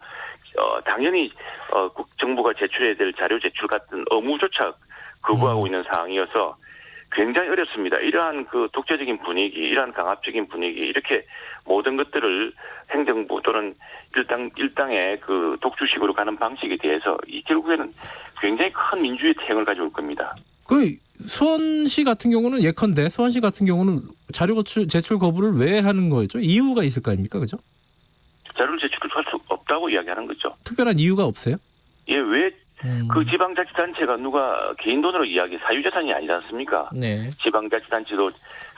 S8: 당연히 정부가 제출해야 될 자료 제출 같은 의무조차 거부하고 있는 상황이어서 굉장히 어렵습니다. 이러한 그 독재적인 분위기, 이러한 강압적인 분위기, 이렇게 모든 것들을 행정부 또는 일당의 그 독주식으로 가는 방식에 대해서 이 결국에는 굉장히 큰 민주의 태형을 가져올 겁니다.
S2: 그 수원시 같은 경우는 예컨대 수원시 같은 경우는 자료 제출 거부를 왜 하는 거죠? 이유가 있을 거 아닙니까, 그죠?
S8: 자료를 제출할 수 없다고 이야기하는 거죠.
S2: 특별한 이유가 없어요?
S8: 예, 왜 그 지방자치단체가 누가 개인 돈으로 사유재산이 아니지 않습니까?
S2: 네.
S8: 지방자치단체도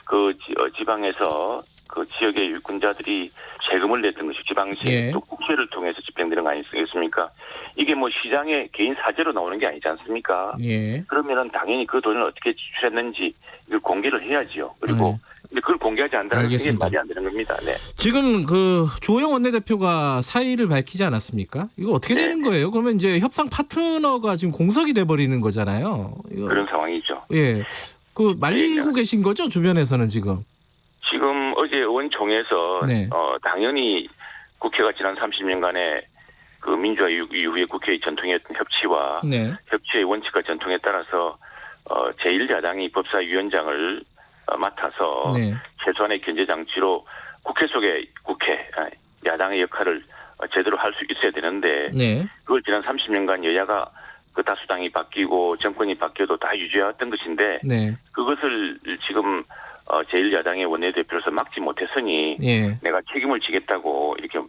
S8: 그 지방에서 그 지역의 유권자들이 세금을 냈던 것이 지방시
S2: 예.
S8: 또 국회를 통해서 집행되는 거 아니겠습니까? 이게 뭐 시장의 개인 사재로 나오는 게 아니지 않습니까?
S2: 예.
S8: 그러면은 당연히 그 돈을 어떻게 지출했는지 이걸 공개를 해야지요. 그리고 근데 그걸 공개하지 않는다는 게 말이 안 되는 겁니다. 네.
S2: 지금 그 조영 원내대표가 사의를 밝히지 않았습니까? 이거 어떻게 되는 거예요? 그러면 이제 협상 파트너가 지금 공석이 돼 버리는 거잖아요. 이거.
S8: 그런 상황이죠.
S2: 예. 그 말리고 계신 거죠, 주변에서는 지금.
S8: 지금 어제 의원총회에서
S2: 네.
S8: 당연히 국회가 지난 30년간의 그 민주화 이후에 국회의 전통이었던 협치와
S2: 네.
S8: 협치의 원칙과 전통에 따라서 제1야당이 법사위원장을 맡아서
S2: 네.
S8: 최소한의 견제 장치로 국회 속의 야당의 역할을 제대로 할 수 있어야 되는데
S2: 네.
S8: 그걸 지난 30년간 여야가 그 다수당이 바뀌고 정권이 바뀌어도 다 유지해왔던 것인데
S2: 네.
S8: 그것을 지금 제1야당의 원내대표로서 막지 못했으니
S2: 예.
S8: 내가 책임을 지겠다고 이렇게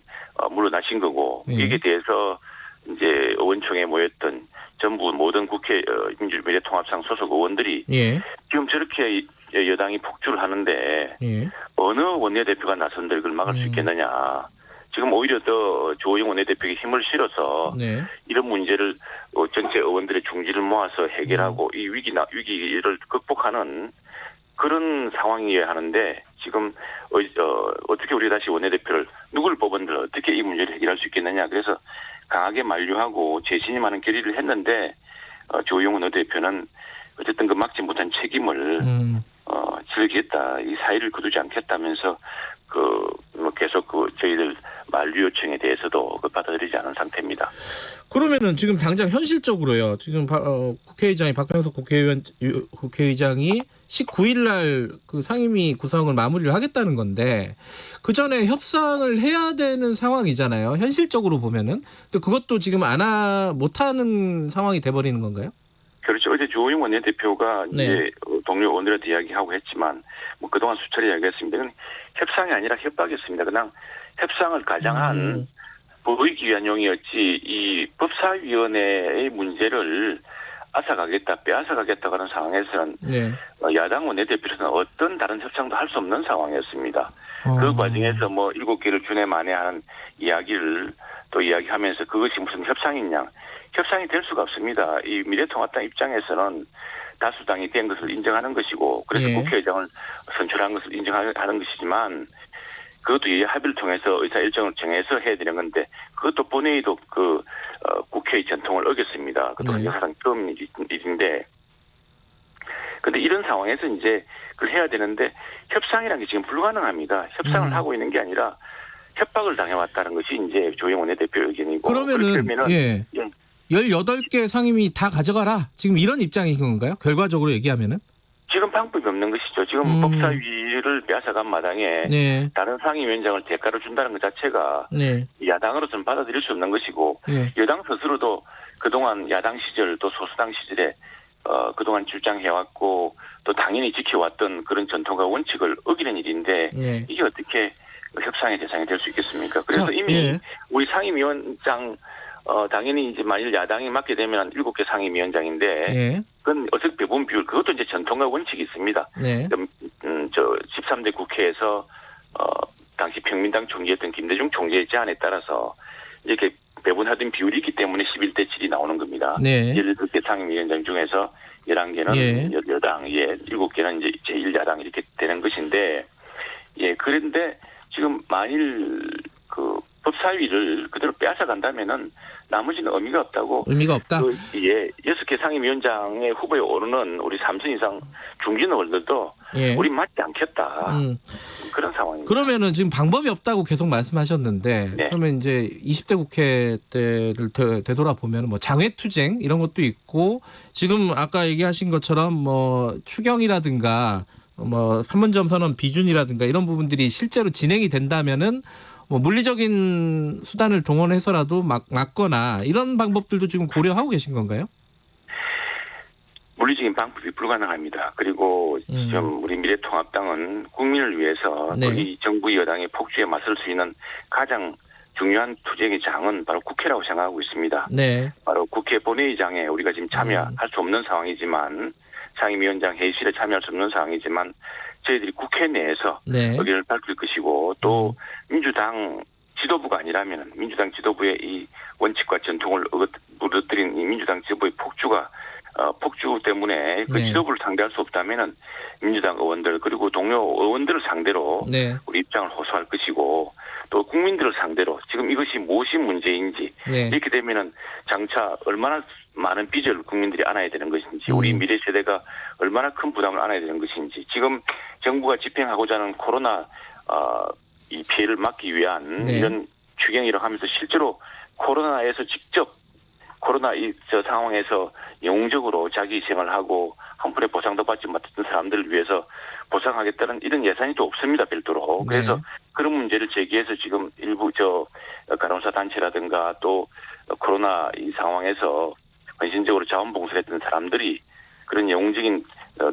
S8: 물러나신 거고
S2: 예.
S8: 여기에 대해서 이제 의원총회에 모였던 전부 모든 국회 민주미래통합당 소속 의원들이
S2: 예.
S8: 지금 저렇게 여당이 폭주를 하는데
S2: 예.
S8: 어느 원내대표가 나선들 그걸 막을 수 있겠느냐. 지금 오히려 더 조호영 원내대표에게 힘을 실어서
S2: 네.
S8: 이런 문제를 전체 의원들의 중지를 모아서 해결하고 이 위기를 극복하는 그런 상황이어야 하는데 지금 어떻게 우리가 다시 원내대표를 누굴 뽑은들 어떻게 이 문제를 해결할 수 있겠느냐. 그래서 강하게 만류하고 재신임하는 결의를 했는데 조용원 원내대표는 어쨌든 그 막지 못한 책임을 즐기겠다, 이 사의를 거두지 않겠다면서 계속 저희들 만류 요청에 대해서도 받아들이지 않은 상태입니다.
S2: 그러면은 지금 당장 현실적으로요. 지금 국회의장이 박병석 국회의장이 19일 날 그 상임위 구성을 마무리를 하겠다는 건데 그 전에 협상을 해야 되는 상황이잖아요. 현실적으로 보면은. 근데 그것도 지금 못하는 상황이 돼버리는 건가요?
S8: 그렇죠. 어제 조호영 원내대표가
S2: 네.
S8: 이제 동료 의원들한테 이야기하고 했지만 그동안 수차례 이야기했습니다. 이건 협상이 아니라 협박이었습니다. 그냥 협상을 가장한 보이기 위한 용이었지 이 법사위원회의 문제를 빼앗아가겠다고 하는 상황에서는
S2: 네.
S8: 야당 원내대표로서는 어떤 다른 협상도 할 수 없는 상황이었습니다. 그 과정에서 7개를 준해 만회하는 이야기를 또 이야기하면서 그것이 무슨 협상이냐. 협상이 될 수가 없습니다. 이 미래통합당 입장에서는 다수당이 된 것을 인정하는 것이고 그래서
S2: 예.
S8: 국회의장을 선출한 것을 인정하는 것이지만 그것도 이 합의를 통해서 의사 일정을 정해서 해야 되는 건데 그것도 본회의도 국회의 전통을 어겼습니다. 그것도
S2: 네.
S8: 역사상 처음 일인데 근데 이런 상황에서 이제 그걸 해야 되는데 협상이라는 게 지금 불가능합니다. 협상을 하고 있는 게 아니라 협박을 당해왔다는 것이 이제 조영 원내대표 의견이고
S2: 그러면은 18개 상임위 다 가져가라. 지금 이런 입장인 건가요? 결과적으로 얘기하면은?
S8: 지금 방법이 없는 것이죠. 지금 법사위를 빼앗아간 마당에
S2: 네.
S8: 다른 상임위원장을 대가로 준다는 것 자체가
S2: 네.
S8: 야당으로서는 받아들일 수 없는 것이고
S2: 네.
S8: 여당 스스로도 그동안 야당 시절 또 소수당 시절에 그동안 주장해왔고 또 당연히 지켜왔던 그런 전통과 원칙을 어기는 일인데
S2: 네.
S8: 이게 어떻게 협상의 대상이 될 수 있겠습니까? 그래서 이미 우리 상임위원장 당연히 이제 만일 야당이 맡게 되면 7개 상임위원장인데 그건 어차피 배분 비율 그것도 이제 전통과 원칙이 있습니다.
S2: 네.
S8: 13대 국회에서 당시 평민당 총재였던 김대중 총재의 제안에 따라서 이렇게 배분하던 비율이 있기 때문에 11대 7이 나오는 겁니다.
S2: 네.
S8: 17개 상임위원장 중에서 11개는 여당, 7개는 이제 제1야당 이렇게 되는 것인데 그런데 지금 만일 법사위를 그대로 빼앗아간다면은 나머지는 의미가 없다고.
S2: 의미가 없다.
S8: 6개 상임위원장의 후보에 오르는 우리 3선 이상 중진 의원들도 우리 맞지 않겠다. 그런 상황입니다.
S2: 그러면은 지금 방법이 없다고 계속 말씀하셨는데 그러면 이제 20대 국회 때를 되돌아보면 장외투쟁 이런 것도 있고 지금 아까 얘기하신 것처럼 추경이라든가 판문점 선언 비준이라든가 이런 부분들이 실제로 진행이 된다면은 물리적인 수단을 동원해서라도 막거나 이런 방법들도 지금 고려하고 계신 건가요?
S8: 물리적인 방법이 불가능합니다. 그리고 지금 우리 미래통합당은 국민을 위해서 또 이 정부 여당의 폭주에 맞설 수 있는 가장 중요한 투쟁의 장은 바로 국회라고 생각하고 있습니다. 네. 바로 국회 본회의장에 우리가 지금 참여할 수 없는 상황이지만 상임위원장 회의실에 참여할 수 없는 상황이지만 저희들이 국회 내에서 의견을 밝힐 것이고 또 민주당 지도부가 아니라면 민주당 지도부의 이 원칙과 전통을 무너뜨린 이 민주당 지도부의 폭주 때문에 그 지도부를 상대할 수 없다면은 민주당 의원들 그리고 동료 의원들을 상대로 우리 입장을 호소할 것이고 또 국민들을 상대로 지금 이것이 무엇이 문제인지 이렇게 되면은 장차 얼마나 많은 빚을 국민들이 안아야 되는 것인지 우리 미래 세대가 얼마나 큰 부담을 안아야 되는 것인지 지금 정부가 집행하고자 하는 코로나 이 피해를 막기 위한 이런 추경이라고 하면서 실제로 코로나에서 직접 코로나 저 상황에서 영웅적으로 자기 희생을 하고 한 푼의 보상도 받지 못했던 사람들을 위해서 보상하겠다는 이런 예산이 또 없습니다. 별도로. 그래서 그런 문제를 제기해서 지금 일부 간호사 단체라든가 또 코로나 이 상황에서 헌신적으로 자원봉사를 했던 사람들이 그런 영웅적인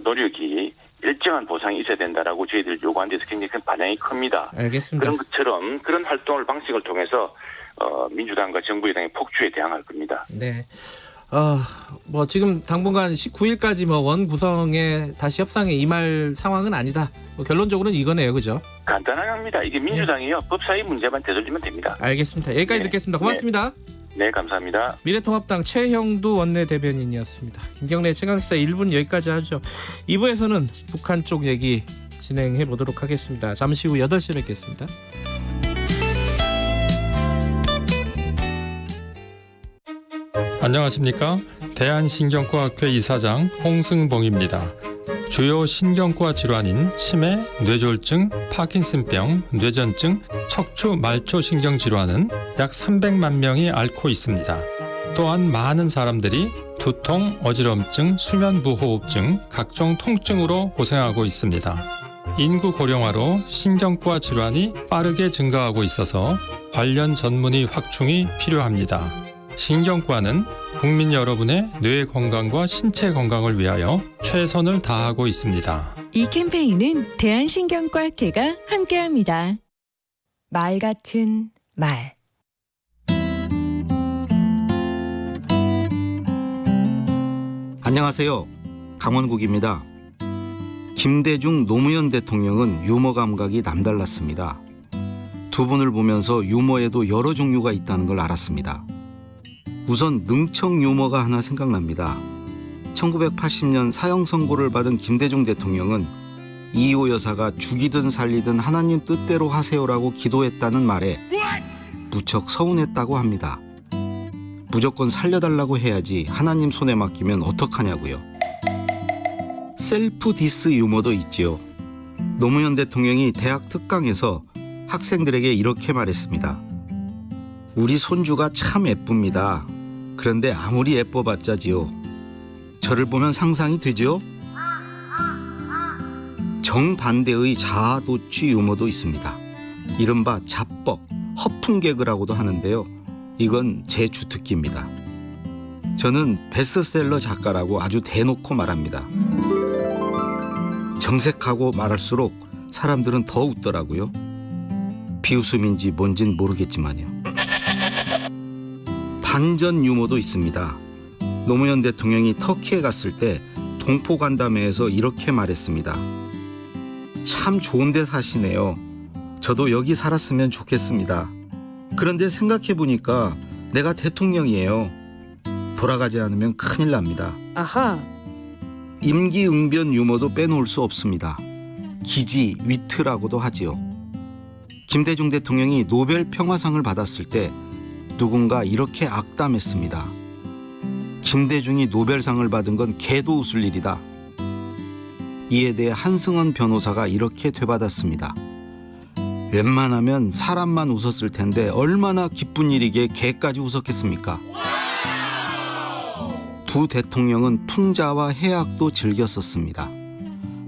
S8: 노력이 일정한 보상이 있어야 된다라고 저희들 요구한 데서 굉장히 큰 반향이 큽니다.
S2: 알겠습니다.
S8: 그런 것처럼 그런 활동을 방식을 통해서 민주당과 정부 여당의 폭주에 대항할 겁니다.
S2: 네. 지금 당분간 19일까지 원 구성에 다시 협상에 임할 상황은 아니다. 결론적으로는 이거네요, 그죠?
S8: 간단하게 합니다. 이게 민주당이요 법사위 문제만 되돌리면 됩니다.
S2: 알겠습니다. 여기까지 듣겠습니다. 고맙습니다.
S8: 네, 감사합니다.
S2: 미래통합당 최형두 원내대변인이었습니다. 김경래 최강시사 1분 여기까지 하죠. 2부에서는 북한 쪽 얘기 진행해 보도록 하겠습니다. 잠시 후 8시에 뵙겠습니다.
S9: 안녕하십니까? 대한신경과학회 이사장 홍승봉입니다. 주요 신경과 질환인 치매, 뇌졸중, 파킨슨병, 뇌전증, 척추 말초 신경 질환은 약 300만 명이 앓고 있습니다. 또한 많은 사람들이 두통, 어지럼증, 수면무호흡증, 각종 통증으로 고생하고 있습니다. 인구 고령화로 신경과 질환이 빠르게 증가하고 있어서 관련 전문의 확충이 필요합니다. 신경과는 국민 여러분의 뇌 건강과 신체 건강을 위하여 최선을 다하고 있습니다.
S10: 이 캠페인은 대한신경과학회가 함께합니다. 말 같은 말.
S11: 안녕하세요. 강원국입니다. 김대중 노무현 대통령은 유머 감각이 남달랐습니다. 두 분을 보면서 유머에도 여러 종류가 있다는 걸 알았습니다. 우선 능청 유머가 하나 생각납니다. 1980년 사형 선고를 받은 김대중 대통령은 이호 여사가 죽이든 살리든 하나님 뜻대로 하세요라고 기도했다는 말에 무척 서운했다고 합니다. 무조건 살려달라고 해야지 하나님 손에 맡기면 어떡하냐고요. 셀프 디스 유머도 있지요. 노무현 대통령이 대학 특강에서 학생들에게 이렇게 말했습니다. 우리 손주가 참 예쁩니다. 그런데 아무리 예뻐봤자지요. 저를 보면 상상이 되죠? 정반대의 자아도취 유머도 있습니다. 이른바 자뻑, 허풍 개그라고도 하는데요. 이건 제 주특기입니다. 저는 베스트셀러 작가라고 아주 대놓고 말합니다. 정색하고 말할수록 사람들은 더 웃더라고요. 비웃음인지 뭔진 모르겠지만요. 반전 유머도 있습니다. 노무현 대통령이 터키에 갔을 때 동포간담회에서 이렇게 말했습니다. 참 좋은 데 사시네요. 저도 여기 살았으면 좋겠습니다. 그런데 생각해보니까 내가 대통령이에요. 돌아가지 않으면 큰일 납니다.
S6: 아하.
S11: 임기응변 유머도 빼놓을 수 없습니다. 기지, 위트라고도 하지요. 김대중 대통령이 노벨 평화상을 받았을 때 누군가 이렇게 악담했습니다. 김대중이 노벨상을 받은 건 개도 웃을 일이다. 이에 대해 한승원 변호사가 이렇게 되받았습니다. 웬만하면 사람만 웃었을 텐데 얼마나 기쁜 일이기에 개까지 웃었겠습니까? 두 대통령은 풍자와 해악도 즐겼었습니다.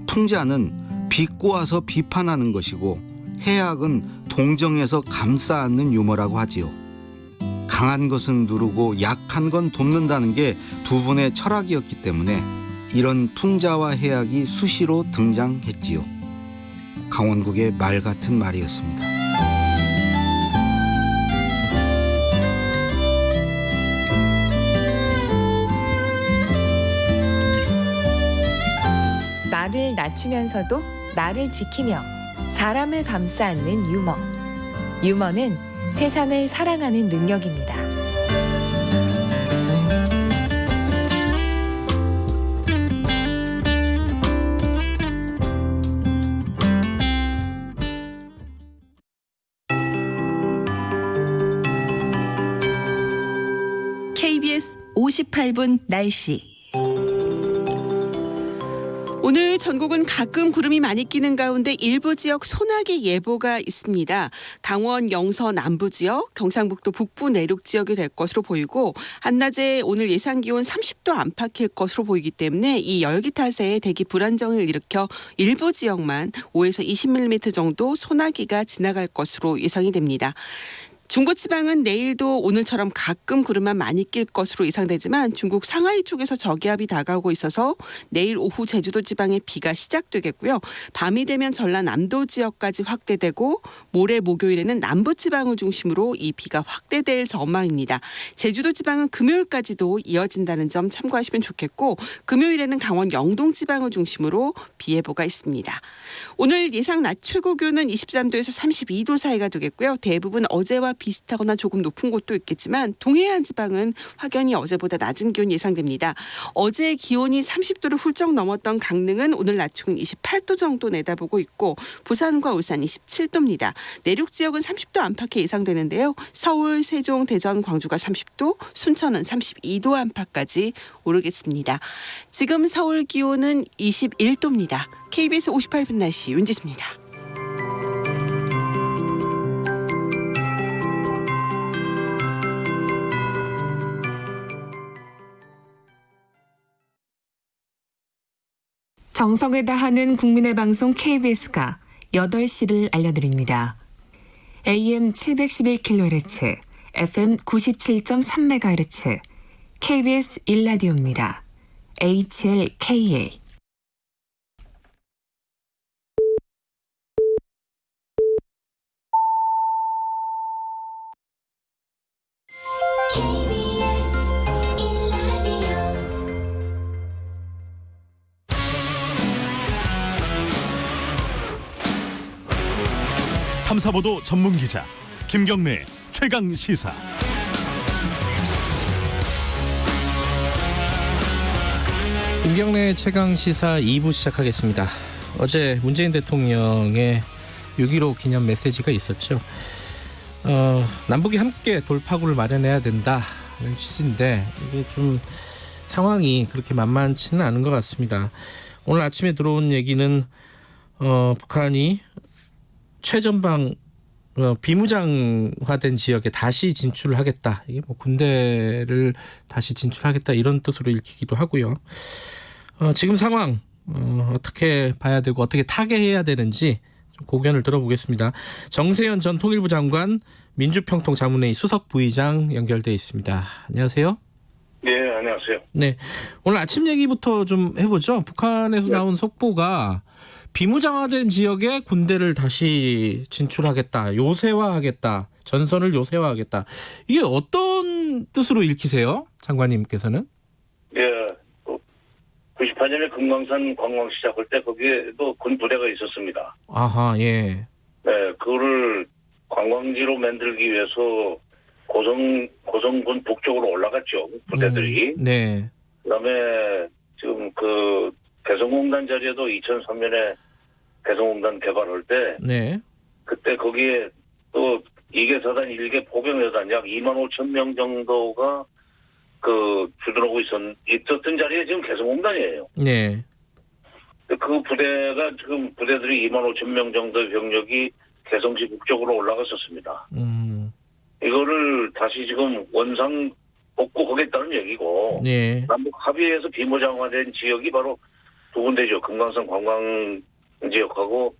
S11: 풍자는 비꼬아서 비판하는 것이고 해악은 동정해서 감싸 안는 유머라고 하지요. 강한 것은 누르고 약한 건 돕는다는 게 두 분의 철학이었기 때문에 이런 풍자와 해악이 수시로 등장했지요. 강원국의 말 같은 말이었습니다.
S10: 나를 낮추면서도 나를 지키며 사람을 감싸 안는 유머. 유머는 세상을 사랑하는 능력입니다.
S12: KBS 58분 날씨.
S6: 오늘 전국은 가끔 구름이 많이 끼는 가운데 일부 지역 소나기 예보가 있습니다. 강원 영서 남부 지역, 경상북도 북부 내륙 지역이 될 것으로 보이고 한낮에 오늘 예상 기온 30도 안팎일 것으로 보이기 때문에 이 열기 탓에 대기 불안정을 일으켜 일부 지역만 5에서 20mm 정도 소나기가 지나갈 것으로 예상이 됩니다. 중부지방은 내일도 오늘처럼 가끔 구름만 많이 낄 것으로 예상되지만 중국 상하이 쪽에서 저기압이 다가오고 있어서 내일 오후 제주도 지방에 비가 시작되겠고요. 밤이 되면 전라남도 지역까지 확대되고 모레 목요일에는 남부지방을 중심으로 이 비가 확대될 전망입니다. 제주도 지방은 금요일까지도 이어진다는 점 참고하시면 좋겠고 금요일에는 강원 영동 지방을 중심으로 비 예보가 있습니다. 오늘 예상 낮 최고 기온은 23도에서 32도 사이가 되겠고요. 대부분 어제와 비슷하거나 조금 높은 곳도 있겠지만 동해안 지방은 확연히 어제보다 낮은 기온 예상됩니다. 어제 기온이 30도를 훌쩍 넘었던 강릉은 오늘 낮 기온 28도 정도 내다보고 있고 부산과 울산 27도입니다. 내륙 지역은 30도 안팎이 예상되는데요. 서울, 세종, 대전, 광주가 30도, 순천은 32도 안팎까지 오르겠습니다. 지금 서울 기온은 21도입니다. KBS 58분 날씨 윤지수입니다.
S10: 정성을 다하는 국민의 방송 KBS가 8시를 알려드립니다. AM 711kHz, FM 97.3MHz, KBS 1라디오입니다. HLKA.
S1: 탐사보도 전문 기자 김경래 최강 시사.
S2: 김경래 최강 시사 2부 시작하겠습니다. 어제 문재인 대통령의 6.15 기념 메시지가 있었죠. 남북이 함께 돌파구를 마련해야 된다 이런 취지인데 이게 좀 상황이 그렇게 만만치는 않은 것 같습니다. 오늘 아침에 들어온 얘기는 북한이 최전방 비무장화된 지역에 다시 진출하겠다. 이게 뭐 군대를 다시 진출하겠다 이런 뜻으로 읽히기도 하고요. 지금 상황 어떻게 봐야 되고 어떻게 타개해야 되는지 좀 고견을 들어보겠습니다. 정세현 전 통일부 장관 민주평통자문회의 수석 부의장 연결돼 있습니다. 안녕하세요.
S13: 네, 안녕하세요.
S2: 네, 오늘 아침 얘기부터 좀 해보죠. 북한에서 나온 속보가 비무장화된 지역에 군대를 다시 진출하겠다, 요새화하겠다, 전선을 요새화하겠다. 이게 어떤 뜻으로 읽히세요, 장관님께서는?
S13: 예, 98년에 금강산 관광 시작할 때 거기에도 군 부대가 있었습니다.
S2: 아하, 예.
S13: 네, 그거를 관광지로 만들기 위해서 고성군 북쪽으로 올라갔죠, 부대들이.
S2: 네.
S13: 그다음에 지금 그 개성공단 자리에도 2003년에 개성공단 개발할 때,
S2: 네.
S13: 그때 거기에 또 2개 사단, 1개 포병여단 약 2만 5천 명 정도가 그 주둔하고 있었던 자리에 지금 개성공단이에요.
S2: 네.
S13: 그 부대가 지금 부대들이 2만 5천 명 정도의 병력이 개성시 북쪽으로 올라갔었습니다. 이거를 다시 지금 원상 복구하겠다는 얘기고,
S2: 네.
S13: 남북 합의해서 비무장화된 지역이 바로 두 군데죠. 금강산 관광 지역하고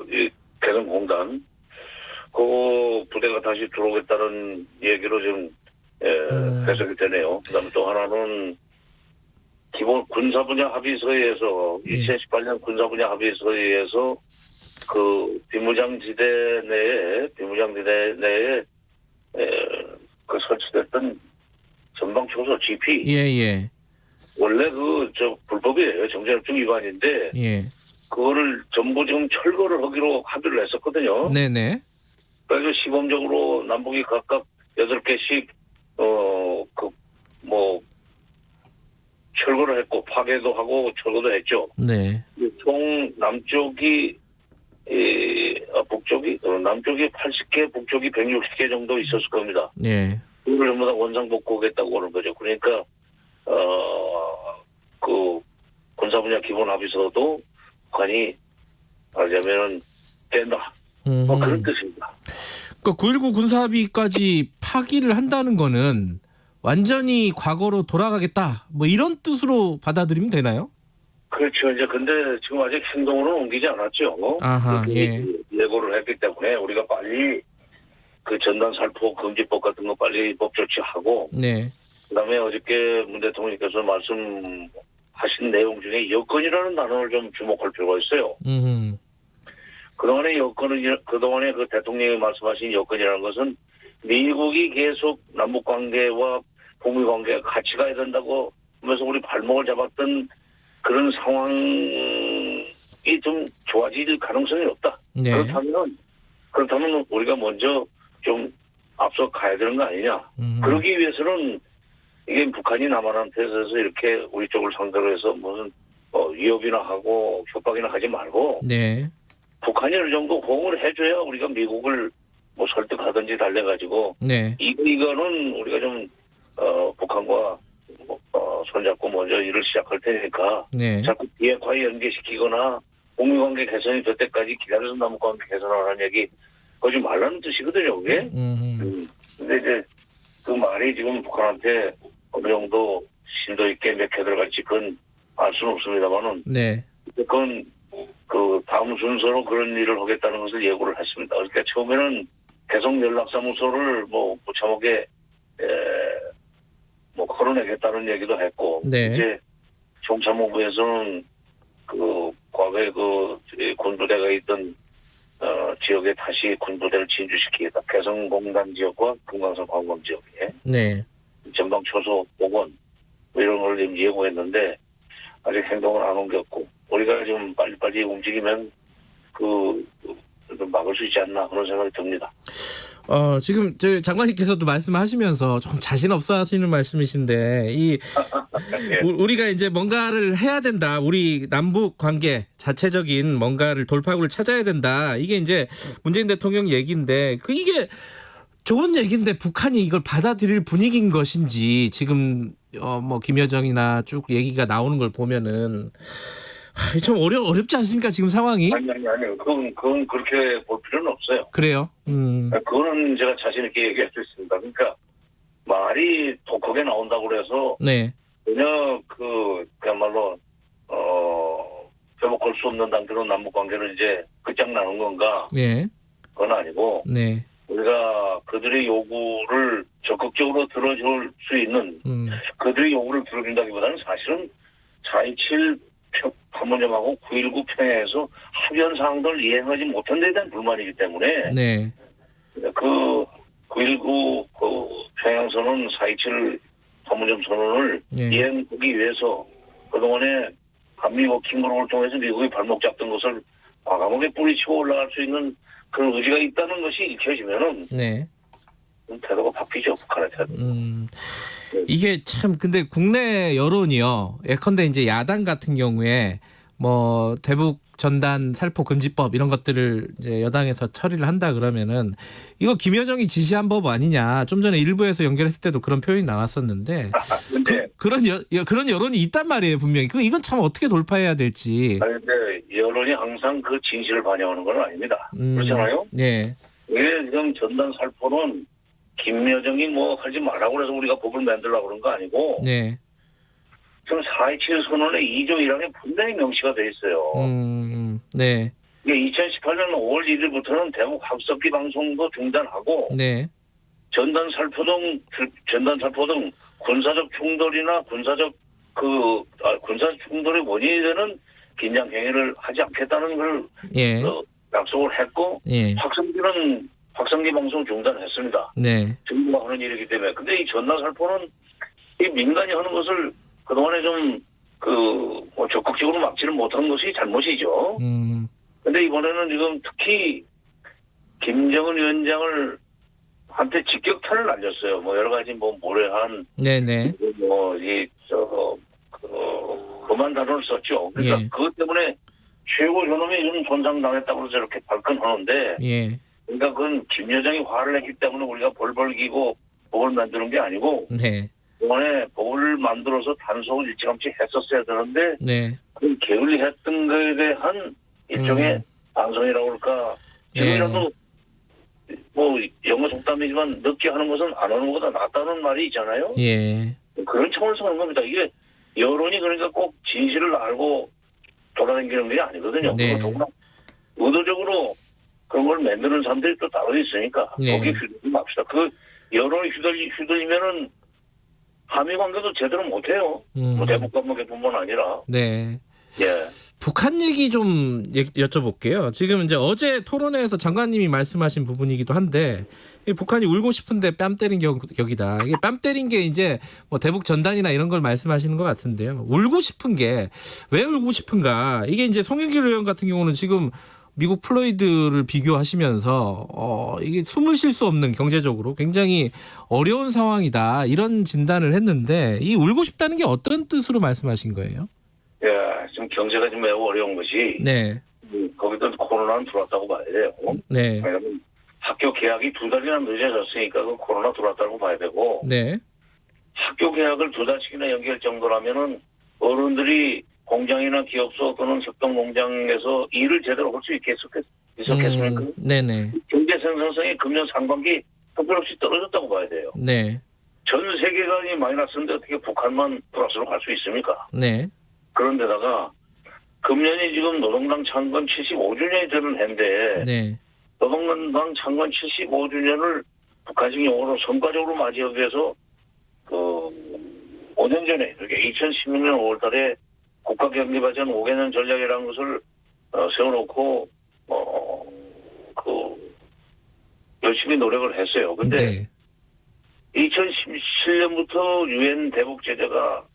S13: 이 개성공단. 그 부대가 다시 들어오겠다는 얘기로 지금 해석이 되네요. 그다음에 또 하나는 기본 군사 분야 합의서에서 2018년 군사 분야 합의서에서 그 비무장지대 내에 그 설치됐던 전방초소 GP.
S2: 예.
S13: 원래 불법이에요. 정전협정 위반인데.
S2: 예.
S13: 그거를 전부 지금 철거를 하기로 합의를 했었거든요.
S2: 네네.
S13: 그래서 시범적으로 남북이 각각 8개씩 철거를 했고 파괴도 하고 철거도 했죠.
S2: 네.
S13: 총 남쪽이 남쪽이 80개, 북쪽이 160개 정도 있었을 겁니다.
S2: 네.
S13: 그걸 전부 다 원상 복구하겠다고 하는 거죠. 그러니까 그 군사 분야 기본 합의서도 북한이 말하자면은 깬다. 그런 뜻입니다.
S2: 그 9.19 군사합의까지 파기를 한다는 거는 완전히 과거로 돌아가겠다. 뭐 이런 뜻으로 받아들이면 되나요?
S13: 그렇죠. 이제 근데 지금 아직 행동으로 옮기지 않았죠.
S2: 아하, 예.
S13: 예고를 했기 때문에 우리가 빨리 그 전단 살포 금지법 같은 거 빨리 법 조치하고.
S2: 네. 그다음에
S13: 어저께 문 대통령께서 말씀하신 내용 중에 여건이라는 단어를 좀 주목할 필요가 있어요. 그동안에 그 대통령이 말씀하신 여건이라는 것은 미국이 계속 남북 관계와 북미 관계가 같이 가야 된다고 하면서 우리 발목을 잡았던 그런 상황이 좀 좋아질 가능성이 없다.
S2: 네.
S13: 그렇다면 우리가 먼저 좀 앞서 가야 되는 거 아니냐. 그러기 위해서는 이게 북한이 남한한테 있어서 이렇게 우리 쪽을 상대로 해서 무슨 위협이나 하고 협박이나 하지 말고
S2: 네.
S13: 북한이 어느 정도 호응을 해줘야 우리가 미국을 뭐 설득하든지 달래가지고
S2: 네.
S13: 이거는 우리가 좀 북한과 손잡고 먼저 일을 시작할 테니까
S2: 네.
S13: 자꾸 비핵화에 연계시키거나 북미관계 개선이 될 때까지 기다려서 남북관계 개선하라는 얘기 하지 말라는 뜻이거든요, 그게. 근데 이제 그 말이 지금 북한한테 어느 정도 심도 있게 몇 개 들어갈지 그건 알 수는 없습니다만은.
S2: 네.
S13: 그건 그 다음 순서로 그런 일을 하겠다는 것을 예고를 했습니다. 그러니까 처음에는 계속 연락사무소를 뭐 무참하게 뭐 걸어내겠다는 얘기도 했고.
S2: 네.
S13: 이제 총참모부에서는 그 과거에 그 군부대가 있던 지역에 다시 군부대를 진주시키겠다. 개성공단 지역과 금강산 관광 지역에.
S2: 네.
S13: 전방 초소 복원 뭐 이런 걸 지금 예고했는데 아직 행동을 안 옮겼고 우리가 좀 빨리빨리 움직이면 막을 수 있지 않나 그런 생각이 듭니다.
S2: 지금 저 장관님께서도 말씀하시면서 좀 자신 없어 하시는 말씀이신데
S13: 예.
S2: 우리가 이제 뭔가를 해야 된다. 우리 남북 관계 자체적인 뭔가를 돌파구를 찾아야 된다. 이게 이제 문재인 대통령 얘기인데 이게 좋은 얘기인데 북한이 이걸 받아들일 분위기인 것인지 지금 뭐 김여정이나 쭉 얘기가 나오는 걸 보면은 좀 어렵지 않습니까 지금 상황이?
S13: 아니 그건 그렇게 볼 필요는 없어요.
S2: 그래요?
S13: 그거는 제가 자신 있게 얘기할 수 있습니다. 그러니까 말이 독하게 나온다고 그래서
S2: 네.
S13: 전혀 그야말로 회복할 수 없는 단계로 남북 관계를 이제 끝장나는 건가?
S2: 네.
S13: 그건 아니고.
S2: 네.
S13: 우리가 그들의 요구를 적극적으로 들어줄 수 있는 그들의 요구를 들어준다기보다는 사실은 4.27 판문점하고 9.19 평양에서 합의한 사항들을 이행하지 못한 데에 대한 불만이기 때문에
S2: 네.
S13: 그 9.19 평양선언 4.27 판문점 선언을
S2: 네.
S13: 이행하기 위해서 그동안에 한미 워킹 그룹을 통해서 미국이 발목 잡던 것을 과감하게 뿌리치고 올라갈 수 있는 그런 의지가 있다는 것이 읽혀지면은
S2: 네.
S13: 태도가 바뀌죠, 북한의 태도.
S2: 이게 참 근데 국내 여론이요. 예컨대 이제 야당 같은 경우에 뭐 대북 전단 살포 금지법 이런 것들을 이제 여당에서 처리를 한다 그러면은 이거 김여정이 지시한 법 아니냐. 좀 전에 일부에서 연결했을 때도 그런 표현이 나왔었는데 그런 여론이 있단 말이에요, 분명히. 이건 참 어떻게 돌파해야 될지.
S13: 아니, 근데 여론이 항상 그 진실을 반영하는 건 아닙니다. 그렇잖아요?
S2: 네.
S13: 이게 지금 전단 살포는 김여정이 뭐 하지 말라고 해서 우리가 법을 만들려고 그런 거 아니고
S2: 네.
S13: 지금 4.27 선언의 2조 1항에 분명히 명시가 돼 있어요.
S2: 네.
S13: 이게 2018년 5월 1일부터는 대북 학습기 방송도 중단하고
S2: 네.
S13: 전단 살포 등 군사적 충돌이나 군사적 충돌의 원인이 되는 긴장 행위를 하지 않겠다는 걸
S2: 예.
S13: 약속을 했고
S2: 예.
S13: 확성기 방송 중단했습니다.
S2: 네.
S13: 정부가 하는 일이기 때문에. 근데 이 전단 살포는 이 민간이 하는 것을 그동안에 좀 적극적으로 막지를 못한 것이 잘못이죠. 근데 이번에는 지금 특히 김정은 위원장을 한테 직격탄을 날렸어요. 뭐 여러 가지 모래한
S2: 네네.
S13: 그만 단어를 썼죠. 그러니까
S2: 예.
S13: 그것 때문에 최고 저놈이 좀 손상당했다고 해서 저렇게 발끈하는데
S2: 예.
S13: 그러니까 그건 김여정이 화를 냈기 때문에 우리가 벌벌 기고 법을 만드는 게 아니고
S2: 네.
S13: 그동안에 법을 만들어서 단속을 일찌감치 했었어야 되는데
S2: 네.
S13: 그 게을리했던 것에 대한 일종의 반성이라고 그럴까. 지금이라도 뭐 영어 속담이지만 늦게 하는 것은 안 하는 것보다 낫다는 말이 있잖아요.
S2: 예.
S13: 그런 차원에서 하는 겁니다. 이게 여론이 그러니까 꼭 진실을 알고 돌아다니는 게 아니거든요.
S2: 네.
S13: 정말 의도적으로 그런 걸 만드는 사람들이 또 따로 있으니까
S2: 네.
S13: 거기에 휘둘리지 맙시다. 그 여론이 휘둘리면은 한미 관계도 제대로 못해요. 뭐 대북 관계뿐만 아니라.
S2: 네.
S13: 예.
S2: 북한 얘기 좀 여쭤볼게요. 지금 이제 어제 토론회에서 장관님이 말씀하신 부분이기도 한데 북한이 울고 싶은데 뺨 때린 격이다. 이게 뺨 때린 게 이제 뭐 대북 전단이나 이런 걸 말씀하시는 것 같은데요. 울고 싶은 게 왜 울고 싶은가? 이게 이제 송영길 의원 같은 경우는 지금 미국 플로이드를 비교하시면서 이게 숨을 쉴 수 없는 경제적으로 굉장히 어려운 상황이다 이런 진단을 했는데 이 울고 싶다는 게 어떤 뜻으로 말씀하신 거예요?
S13: 예, 지금 경제가 좀 매우 어려운 것이
S2: 네.
S13: 거기도 코로나는 들어왔다고 봐야 돼요.
S2: 네.
S13: 왜냐하면 학교 개학이 2달이나 늦어졌으니까 그 코로나 들어왔다고 봐야 되고
S2: 네.
S13: 학교 개학을 2달씩이나 연기할 정도라면은 어른들이 공장이나 기업소 또는 협동공장에서 일을 제대로 할 수 있었겠습니까?
S2: 네네.
S13: 경제 생산성이 금년 상반기 특별없이 떨어졌다고 봐야 돼요.
S2: 네.
S13: 전 세계가 마이너스인데 어떻게 북한만 플러스로 갈 수 있습니까?
S2: 네.
S13: 그런데다가 금년이 지금 노동당 창건 75주년이 되는 해인데
S2: 네.
S13: 노동당 창건 75주년을 북한식 용어로 성과적으로 맞이하기 위해서 5년 전에 그러니까 2016년 5월달에 국가경제발전 5개년 전략이라는 것을 세워놓고 열심히 노력을 했어요. 근데
S2: 네.
S13: 2017년부터 유엔 대북 제재가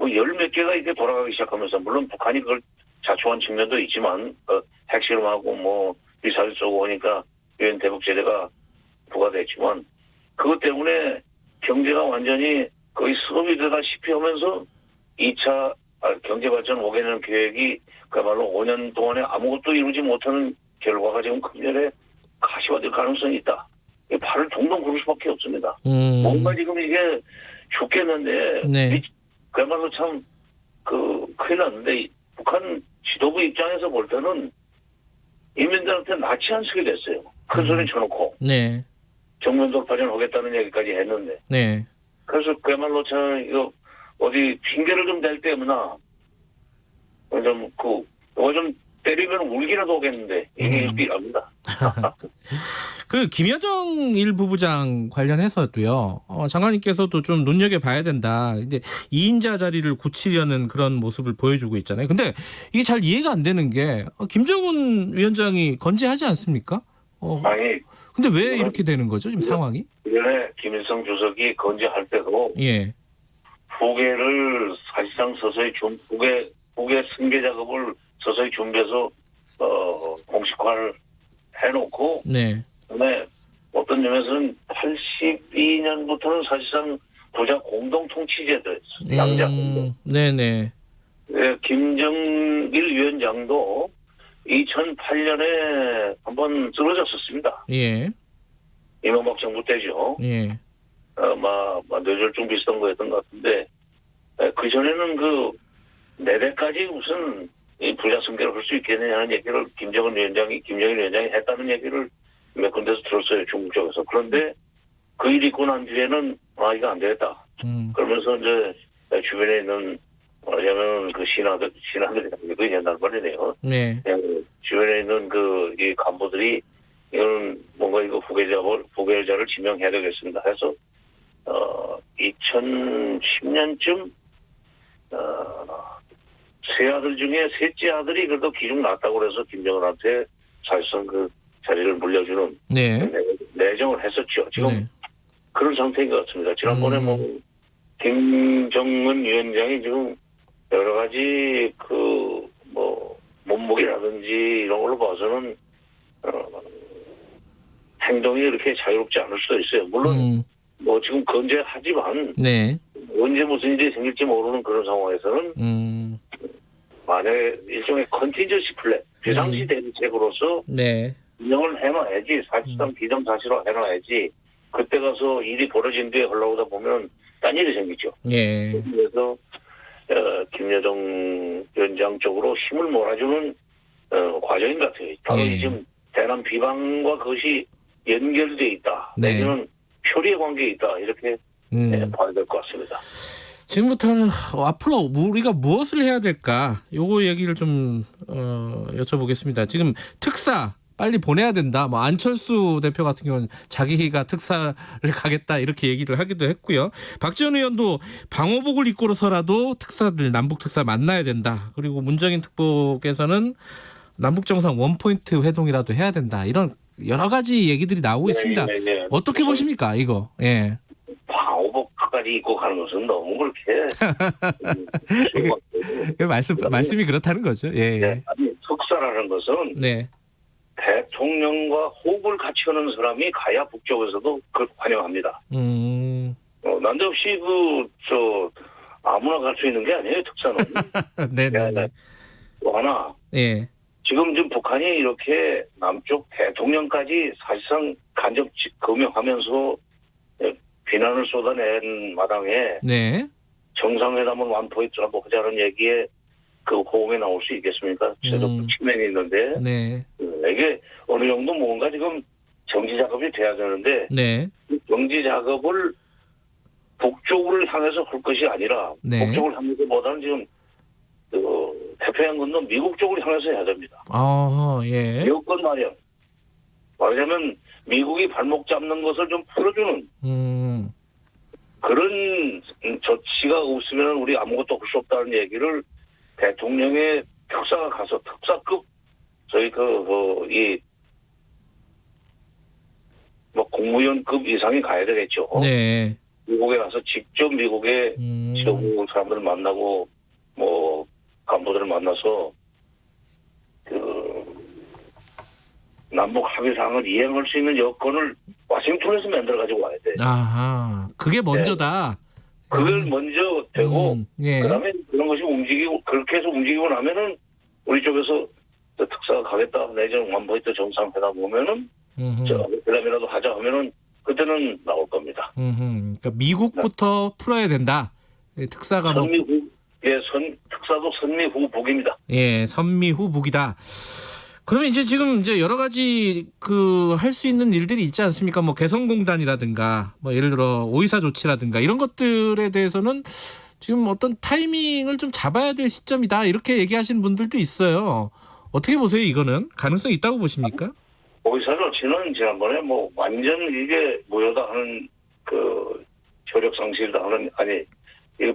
S13: 열 몇 개가 이렇게 돌아가기 시작하면서 물론 북한이 그걸 자초한 측면도 있지만 핵실험하고 미사일 쏘고 하니까 유엔 대북 제재가 부과됐지만 그것 때문에 경제가 완전히 거의 수업이 되다시피 하면서 2차 경제발전 5개년 계획이 그야말로 5년 동안에 아무것도 이루지 못하는 결과가 지금 금년에 가시화될 가능성이 있다. 발을 동동 구를 수밖에 없습니다. 뭔가 지금 이게 죽겠는데
S2: 네.
S13: 그야말로 참 큰일 났는데 북한 지도부 입장에서 볼 때는 인민들한테 낯이 안 쓰게 됐어요. 큰 소리 쳐놓고
S2: 네.
S13: 정면 돌파전 하겠다는 얘기까지 했는데
S2: 네.
S13: 그래서 그야말로 참 이거 어디 핑계를 좀 댈 때문에 좀 때리면 울기라도 오겠는데 이게 필요합니다.
S2: 그 김여정 1부부장 관련해서도요. 장관님께서도 좀 눈여겨봐야 된다. 근데 2인자 자리를 굳히려는 그런 모습을 보여주고 있잖아요. 근데 이게 잘 이해가 안 되는 게 김정은 위원장이 건재하지 않습니까?
S13: 아니.
S2: 근데 왜 이렇게 되는 거죠? 지금 상황이?
S13: 이전에 김일성 주석이 건재할 때도
S2: 예.
S13: 후계를 사실상 서서히 후계 승계 작업을 서서히 준비해서 공식화를 해놓고
S2: 네.
S13: 그다음에 어떤 점에서는 82년부터는 사실상 부자 공동 통치제도였어요. 양자 공동.
S2: 네네.
S13: 네, 김정일 위원장도 2008년에 한번 쓰러졌었습니다.
S2: 예.
S13: 이명박 정부 때죠.
S2: 예.
S13: 뇌졸중 비슷한 거였던 것 같은데 그 전에는 내대까지 무슨 부자 승계를 할 수 있겠느냐는 얘기를 김정일 위원장이 했다는 얘기를 몇 군데서 들었어요. 중국 쪽에서. 그런데 그 일이 있고 난 뒤에는 이거 안 되겠다. 그러면서 이제 주변에 있는 말하자면 신하들이 그 옛날 말이네요.
S2: 네.
S13: 주변에 있는 이 간부들이 이건 뭔가 이거 후계자를 지명해야 되겠습니다. 해서 2010년쯤 세 아들 중에 셋째 아들이 그래도 기중 낮다고 그래서 김정은한테 사실상 그 자리를 물려주는
S2: 네.
S13: 내정을 했었죠. 지금
S2: 네.
S13: 그런 상태인 것 같습니다. 지난번에 김정은 위원장이 지금 여러 가지 몸무게라든지 이런 걸로 봐서는 행동이 이렇게 자유롭지 않을 수도 있어요. 물론 지금 건재하지만
S2: 네.
S13: 언제 무슨 일이 생길지 모르는 그런 상황에서는 만약에 일종의 컨틴전시 플랜, 비상시 대비책으로서
S2: 네.
S13: 운영을 해놔야지 사실상 비정사실화 해놔야지 그때 가서 일이 벌어진 뒤에 흘러오다 보면 딴 일이 생기죠.
S2: 예.
S13: 그래서 김여정 위원장 쪽으로 힘을 몰아주는 과정인 것 같아요. 바로 지금 대남 비방과 그것이 연결돼 있다.
S2: 네.
S13: 내지는 표리의 관계에 있다. 이렇게 봐야 될 것 같습니다.
S2: 지금부터는 앞으로 우리가 무엇을 해야 될까? 요거 얘기를 좀 여쭤보겠습니다. 지금 특사 빨리 보내야 된다. 안철수 대표 같은 경우는 자기가 특사를 가겠다 이렇게 얘기를 하기도 했고요. 박지원 의원도 방호복을 입고서라도 특사들 남북 특사 만나야 된다. 그리고 문정인 특보께서는 남북 정상 원포인트 회동이라도 해야 된다. 이런 여러 가지 얘기들이 나오고 있습니다.
S13: 네.
S2: 어떻게 보십니까 이거? 예.
S13: 방호복까지 입고 가는 것은 너무 그렇게
S2: 말씀이 그렇다는 거죠. 예.
S13: 네, 아니 특사라는 것은
S2: 네.
S13: 대통령과 호흡을 같이 하는 사람이 가야 북쪽에서도 그걸 환영합니다. 난데없이 아무나 갈 수 있는 게 아니에요, 특사는.
S2: 네네.
S13: 또 하나,
S2: 예.
S13: 지금 북한이 이렇게 남쪽 대통령까지 사실상 간접 금용하면서 비난을 쏟아낸 마당에
S2: 네.
S13: 정상회담은 완포했더라도 하자는 얘기에 그 호응에 나올 수 있겠습니까? 제도 측면이 있는데
S2: 네.
S13: 이게 어느 정도 뭔가 지금 정지 작업이 돼야 되는데
S2: 네.
S13: 정지 작업을 북쪽을 향해서 할 것이 아니라
S2: 네.
S13: 북쪽을 향해서보다는 지금 태평양 건너 미국 쪽을 향해서 해야 됩니다.
S2: 예.
S13: 여건 마련. 말하자면 미국이 발목 잡는 것을 좀 풀어주는 그런 조치가 없으면 우리 아무것도 할 수 없다는 얘기를 대통령의 특사가 가서 특사급 저희 국무위원급 이상이 가야 되겠죠.
S2: 네.
S13: 미국에 가서 직접 미국의 지도부 사람들을 만나고 간부들을 만나서 남북 합의사항을 이행할 수 있는 여건을 워싱턴에서 만들어 가지고 와야 돼.
S2: 아하. 그게 먼저다.
S13: 그걸 먼저 되고
S2: 예.
S13: 그다음에 그런 것이 움직이고 그렇게 해서 움직이고 나면은 우리 쪽에서 특사가 가겠다 내년 완포인트 정상회담 보면은 회담이라도 하자 하면은 그때는 나올 겁니다.
S2: 그러니까 미국부터 풀어야 된다. 특사가
S13: 선미후 특사도 선미후 북입니다.
S2: 예, 선미후 북이다. 그러면 지금 여러 가지 할 수 있는 일들이 있지 않습니까? 개성공단이라든가 예를 들어 오이사 조치라든가 이런 것들에 대해서는 지금 어떤 타이밍을 좀 잡아야 될 시점이다 이렇게 얘기하시는 분들도 있어요. 어떻게 보세요? 이거는 가능성이 있다고 보십니까?
S13: 오이사 조치는 지난번에 완전 이게 무효다 하는 효력 상실다 하는 이거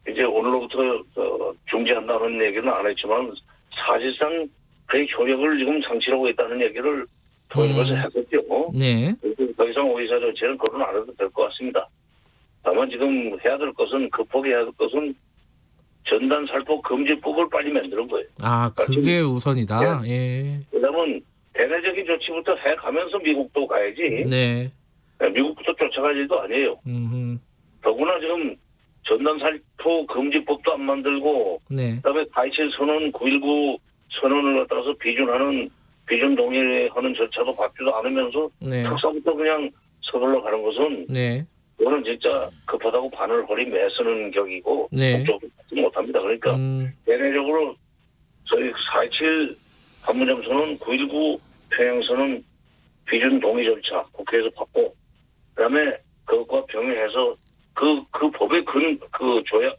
S13: 이제 오늘로부터 중지한다는 얘기는 안 했지만 사실상 그 효력을 지금 상실하고 있다는 얘기를 통일부에서 했었죠.
S2: 네.
S13: 더 이상 오이사 조치는 거론 안 해도 될 것 같습니다. 다만 지금 해야 될 것은 급하게 해야 될 것은 전단 살포 금지법을 빨리 만드는 거예요.
S2: 아, 그게 우선이다. 예.
S13: 왜냐하면 대내적인 조치부터 해가면서 미국도 가야지.
S2: 네.
S13: 미국부터 쫓아갈 일도 아니에요. 더구나 지금 전단 살포 금지법도 안 만들고,
S2: 네.
S13: 그다음에 4.27 선언, 9.19 선언을 갖다서 비준 동의하는 절차도 밟지도 않으면서
S2: 네.
S13: 특사부터 그냥 서둘러 가는 것은
S2: 네.
S13: 그거는 진짜 급하다고 바늘 허리 매쓰는 격이고
S2: 네.
S13: 목적을 받지 못합니다. 그러니까 대내적으로 저희 4.27 판문점 선언, 9.19 평양선언 비준 동의 절차 국회에서 받고 그다음에 그것과 병행해서 그 법의 조약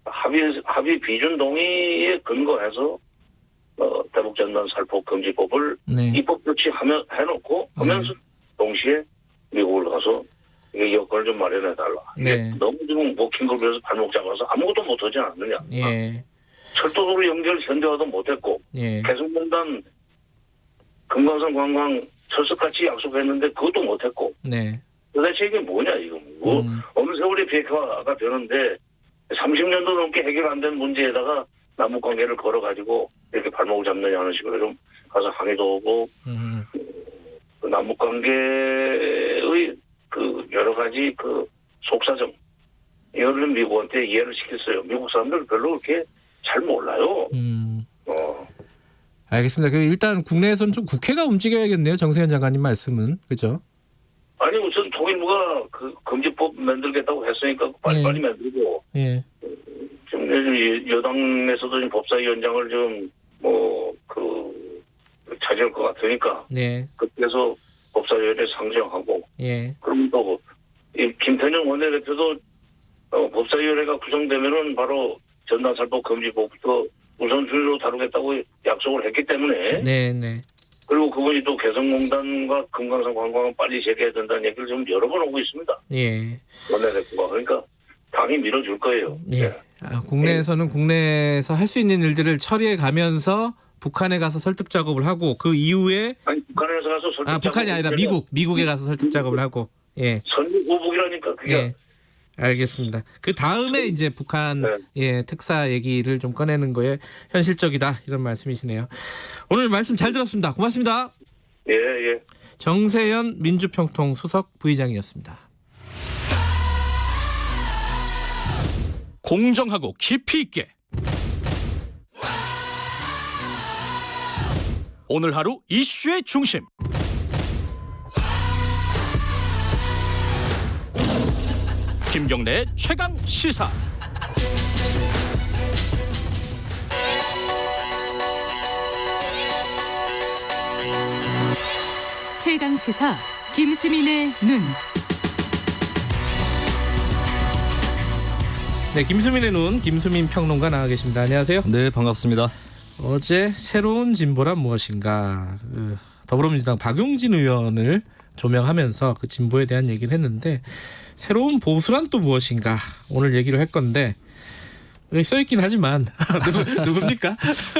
S13: 합의 비준 동의에 근거해서 대북 전단 살포 금지법을
S2: 네.
S13: 입법 조치해놓고 하면서 동시에 미국을 가서 이게 여건을 좀 마련해 달라.
S2: 네.
S13: 너무 지금 먹힌 걸 위해서 발목 잡아서 아무것도 못하지 않느냐.
S2: 예.
S13: 철도로 연결 현대화도 못했고
S2: 예.
S13: 개성공단 금강산 관광 철석같이 약속했는데 그것도 못했고
S2: 네.
S13: 도대체 이게 뭐냐 이거. 어느 세월이 비핵화가 되는데 30년도 넘게 해결 안 된 문제에다가 남북관계를 걸어가지고 이렇게 발목을 잡느냐는 식으로 좀 가서 항의도 오고 남북관계의 여러 가지 속사정 이거를 미국한테 이해를 시켰어요. 미국 사람들 별로 그렇게 잘 몰라요.
S2: 알겠습니다. 일단 국내에서는 좀 국회가 움직여야겠네요. 정세현 장관님 말씀은. 그죠?
S13: 아니 우선 통일부가 금지법 만들겠다고 했으니까 빨리빨리 만들고
S2: 예.
S13: 좀 여당에서도 지금 법사위원장을 좀 차지할 것 같으니까
S2: 네.
S13: 그래서 법사위원회 상정하고
S2: 예.
S13: 그럼 또 김태년 원내대표도 법사위원회가 구성되면은 바로 전단살포 금지법부터 우선순위로 다루겠다고 약속을 했기 때문에
S2: 네. 네.
S13: 그리고 그분이 또 개성공단과 금강산 관광은 빨리 재개해야 된다는 얘기를 좀 여러 번 하고 있습니다.
S2: 예.
S13: 원내대표가. 그러니까 당이 밀어줄 거예요.
S2: 예. 국내에서는 국내에서 할 수 있는 일들을 처리해 가면서 북한에 가서 설득 작업을 하고 그 이후에
S13: 북한에서 가서 설득
S2: 북한이 아니라 미국에 가서 설득 작업을 하고. 예.
S13: 선미후북이라니까 그게.
S2: 예. 알겠습니다. 그 다음에 이제 북한 예, 특사 얘기를 좀 꺼내는 거에 현실적이다 이런 말씀이시네요. 오늘 말씀 잘 들었습니다. 고맙습니다.
S13: 예, 예.
S2: 정세현 민주평통 수석 부의장이었습니다.
S1: 공정하고 깊이 있게 오늘 하루 이슈의 중심 김경래의 최강 시사.
S12: 최강 시사 김수민의 눈.
S2: 네, 김수민의 눈 김수민 평론가 나와 계십니다. 안녕하세요.
S14: 네, 반갑습니다.
S2: 어제 새로운 진보란 무엇인가 더불어민주당 박용진 의원을 조명하면서 그 진보에 대한 얘기를 했는데 새로운 보수란 또 무엇인가 오늘 얘기를 할 건데 여기 써있긴 하지만 누굽니까?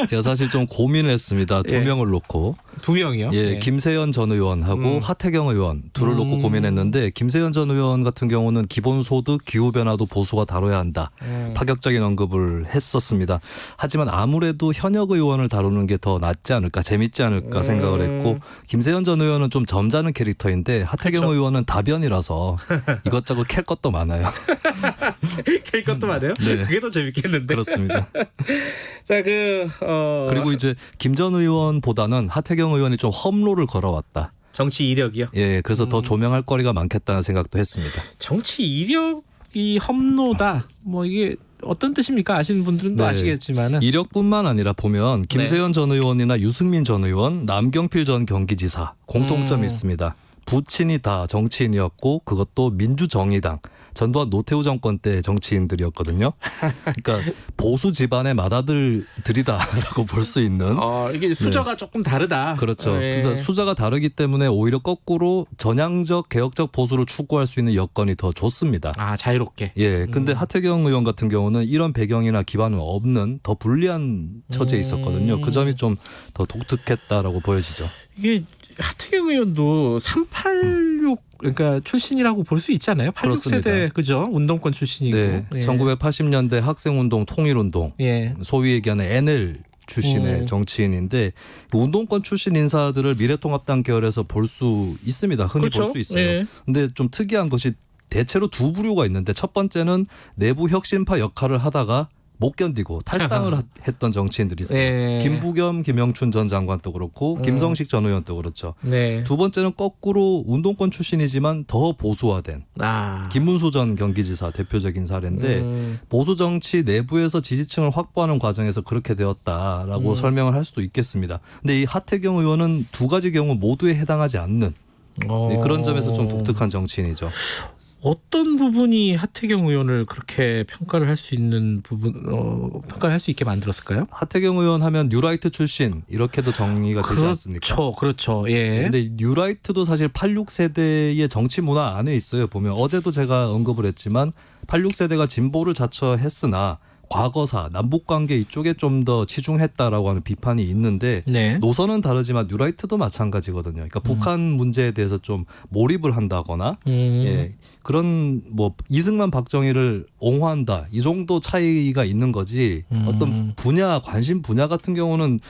S14: 제가 사실 좀 고민을 했습니다. 두 명을 놓고.
S2: 두 명이요?
S14: 예, 김세현 전 의원하고 하태경 의원 둘을 놓고 고민했는데 김세현 전 의원 같은 경우는 기본소득, 기후변화도 보수가 다뤄야 한다. 파격적인 언급을 했었습니다. 하지만 아무래도 현역 의원을 다루는 게 더 낫지 않을까, 재밌지 않을까 생각을 했고 김세현 전 의원은 좀 점잖은 캐릭터인데 하태경
S2: 그렇죠.
S14: 의원은 다변이라서 이것저것 캘 것도 많아요.
S2: 캘 것도 많아요?
S14: 네.
S2: 그게 더 재밌겠는데.
S14: 그렇습니다.
S2: 자,
S14: 그리고 이제 김 전 의원보다는 하태경 의원이 좀 험로를 걸어왔다.
S2: 정치 이력이요?
S14: 예, 그래서 더 조명할 거리가 많겠다는 생각도 했습니다.
S2: 정치 이력이 험로다. 뭐 이게 어떤 뜻입니까? 아시는 분들은 또 아시겠지만은
S14: 이력뿐만 아니라 보면 김세현 전 의원이나 유승민 전 의원, 남경필 전 경기지사 공통점이 있습니다. 부친이 다 정치인이었고 그것도 민주정의당 전두환 노태우 정권 때 정치인들이었거든요. 그러니까 보수 집안의 맏아들들이다라고 볼 수 있는.
S2: 이게 수저가 조금 다르다.
S14: 그렇죠. 그래서 수저가 다르기 때문에 오히려 거꾸로 전향적 개혁적 보수를 추구할 수 있는 여건이 더 좋습니다.
S2: 자유롭게.
S14: 예. 근데 하태경 의원 같은 경우는 이런 배경이나 기반은 없는 더 불리한 처지에 있었거든요. 그 점이 좀 더 독특했다라고 보여지죠.
S2: 이게 하태경 의원도 386 그러니까 출신이라고 볼 수 있잖아요. 86세대 그죠? 운동권 출신이고.
S14: 네.
S2: 예.
S14: 1980년대 학생운동, 통일운동, 소위 얘기하는 NL 출신의 정치인인데 운동권 출신 인사들을 미래통합당 계열에서 볼 수 있습니다. 흔히
S2: 그렇죠?
S14: 볼 수 있어요.
S2: 예.
S14: 근데 좀 특이한 것이 대체로 두 부류가 있는데 첫 번째는 내부 혁신파 역할을 하다가 못 견디고 탈당을 했던 정치인들이 있어요.
S2: 네.
S14: 김부겸, 김영춘 전 장관도 그렇고 김성식 전 의원도 그렇죠.
S2: 네.
S14: 두 번째는 거꾸로 운동권 출신이지만 더 보수화된 김문수 전 경기지사 대표적인 사례인데 보수 정치 내부에서 지지층을 확보하는 과정에서 그렇게 되었다라고 설명을 할 수도 있겠습니다. 근데 이 하태경 의원은 두 가지 경우 모두에 해당하지 않는 그런 점에서 좀 독특한 정치인이죠.
S2: 어떤 부분이 하태경 의원을 그렇게 평가를 할 수 있는 부분, 평가를 할 수 있게 만들었을까요?
S14: 하태경 의원 하면 뉴라이트 출신 이렇게도 정의가 되지 않습니까?
S2: 그렇죠. 예.
S14: 근데 뉴라이트도 사실 86세대의 정치 문화 안에 있어요. 보면 어제도 제가 언급을 했지만 86세대가 진보를 자처했으나 과거사, 남북관계 이쪽에 좀 더 치중했다라고 하는 비판이 있는데 노선은 다르지만 뉴라이트도 마찬가지거든요. 그러니까 북한 문제에 대해서 좀 몰입을 한다거나 예, 그런 뭐 이승만 박정희를 옹호한다 이 정도 차이가 있는 거지 어떤 분야 관심 분야 같은 경우는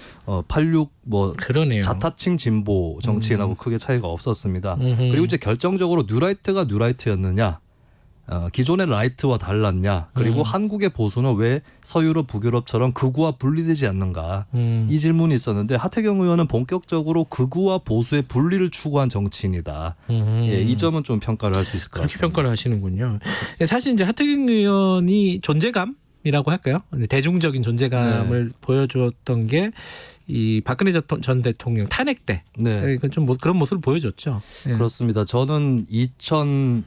S14: 86 뭐
S2: 그러네요.
S14: 자타층 진보 정치인하고 크게 차이가 없었습니다. 그리고 이제 결정적으로 뉴라이트가 뉴라이트였느냐 기존의 라이트와 달랐냐 그리고 한국의 보수는 왜 서유럽 북유럽처럼 극우와 분리되지 않는가 이 질문이 있었는데 하태경 의원은 본격적으로 극우와 보수의 분리를 추구한 정치인이다. 예, 이 점은 좀 평가를 할 수 있을 것 같습니다.
S2: 그렇게 평가를 하시는군요. 사실 이제 하태경 의원이 존재감이라고 할까요? 대중적인 존재감을 보여주었던 게 이 박근혜 전 대통령 탄핵 때 좀 그런 모습을 보여줬죠.
S14: 그렇습니다. 저는 2016년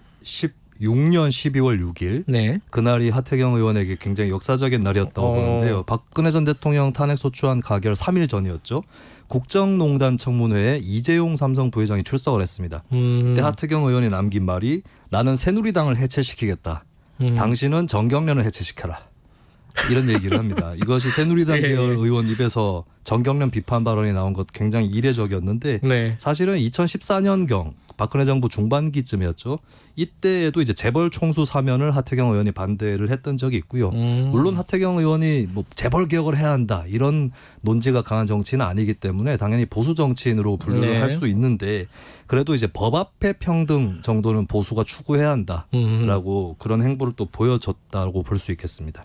S14: 12월 6일 그날이 하태경 의원에게 굉장히 역사적인 날이었다고 보는데요. 박근혜 전 대통령 탄핵 소추안 가결 3일 전이었죠. 국정농단 청문회에 이재용 삼성 부회장이 출석을 했습니다. 그때 하태경 의원이 남긴 말이 나는 새누리당을 해체시키겠다. 당신은 정경련을 해체시켜라. 이런 얘기를 합니다. 이것이 새누리당 계열 의원 입에서 정경련 비판 발언이 나온 것 굉장히 이례적이었는데 사실은 2014년경 박근혜 정부 중반기쯤이었죠. 이때에도 이제 재벌 총수 사면을 하태경 의원이 반대를 했던 적이 있고요. 물론 하태경 의원이 뭐 재벌 개혁을 해야 한다 이런 논지가 강한 정치는 아니기 때문에 당연히 보수 정치인으로 분류를
S2: 네.
S14: 할 수 있는데 그래도 이제 법 앞에 평등 정도는 보수가 추구해야 한다라고 그런 행보를 또 보여줬다고 볼 수 있겠습니다.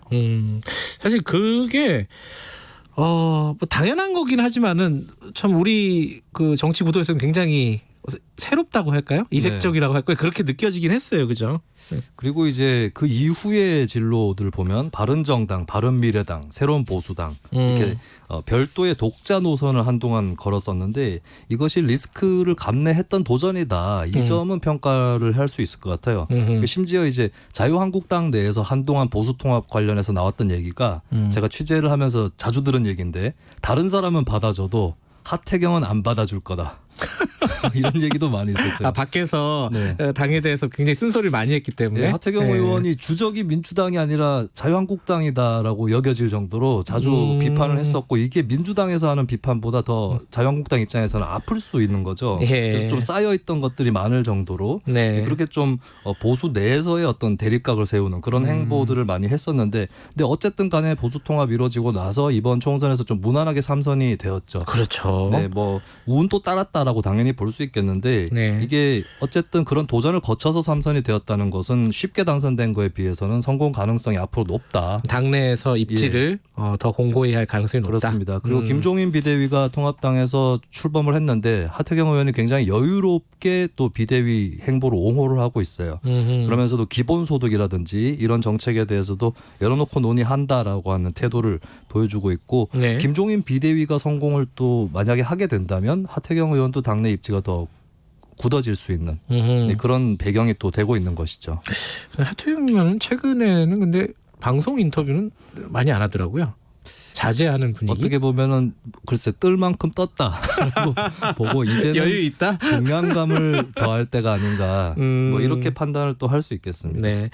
S2: 사실 그게 뭐 당연한 거긴 하지만은 참 우리 그 정치 구도에서는 굉장히 새롭다고 할까요? 이색적이라고 할까요? 그렇게 느껴지긴 했어요, 그죠?
S14: 그리고 이제 그 이후의 진로들 보면 바른정당, 바른미래당, 새로운 보수당 이렇게 별도의 독자 노선을 한동안 걸었었는데 이것이 리스크를 감내했던 도전이다. 이 점은 평가를 할 수 있을 것 같아요. 심지어 이제 자유한국당 내에서 한동안 보수통합 관련해서 나왔던 얘기가 제가 취재를 하면서 자주 들은 얘기인데 다른 사람은 받아줘도 하태경은 안 받아줄 거다. 이런 얘기도 많이 있었어요.
S2: 밖에서 당에 대해서 굉장히 쓴소리를 많이 했기 때문에.
S14: 네, 하태경 의원이 주적이 민주당이 아니라 자유한국당이다라고 여겨질 정도로 자주 비판을 했었고 이게 민주당에서 하는 비판보다 더 자유한국당 입장에서는 아플 수 있는 거죠. 그래서 좀 쌓여있던 것들이 많을 정도로 그렇게 좀 보수 내에서의 어떤 대립각을 세우는 그런 행보들을 많이 했었는데 근데 어쨌든 간에 보수통합 이루어지고 나서 이번 총선에서 좀 무난하게 3선이 되었죠.
S2: 그렇죠.
S14: 네, 뭐 운도 따랐다라고 당연히 볼 수 있겠는데 이게 어쨌든 그런 도전을 거쳐서 3선이 되었다는 것은 쉽게 당선된 거에 비해서는 성공 가능성이 앞으로 높다.
S2: 당내에서 입지를 더 공고히 할 가능성이 높다.
S14: 그렇습니다. 그리고 김종인 비대위가 통합당에서 출범을 했는데 하태경 의원이 굉장히 여유롭게 또 비대위 행보를 옹호를 하고 있어요. 그러면서도 기본소득이라든지 이런 정책에 대해서도 열어놓고 논의한다라고 하는 태도를 보여주고 있고 김종인 비대위가 성공을 또 만약에 하게 된다면 하태경 의원도 당내 입지가 더 굳어질 수 있는 그런 배경이 또 되고 있는 것이죠.
S2: 하태경 의원은 최근에는 근데 방송 인터뷰는 많이 안 하더라고요. 자제하는 분위기.
S14: 어떻게 보면은 글쎄 뜰 만큼 떴다 보고 이제는
S2: 여유 있다.
S14: 중량감을 더할 때가 아닌가 뭐 이렇게 판단을 또 할 수 있겠습니다.
S2: 네.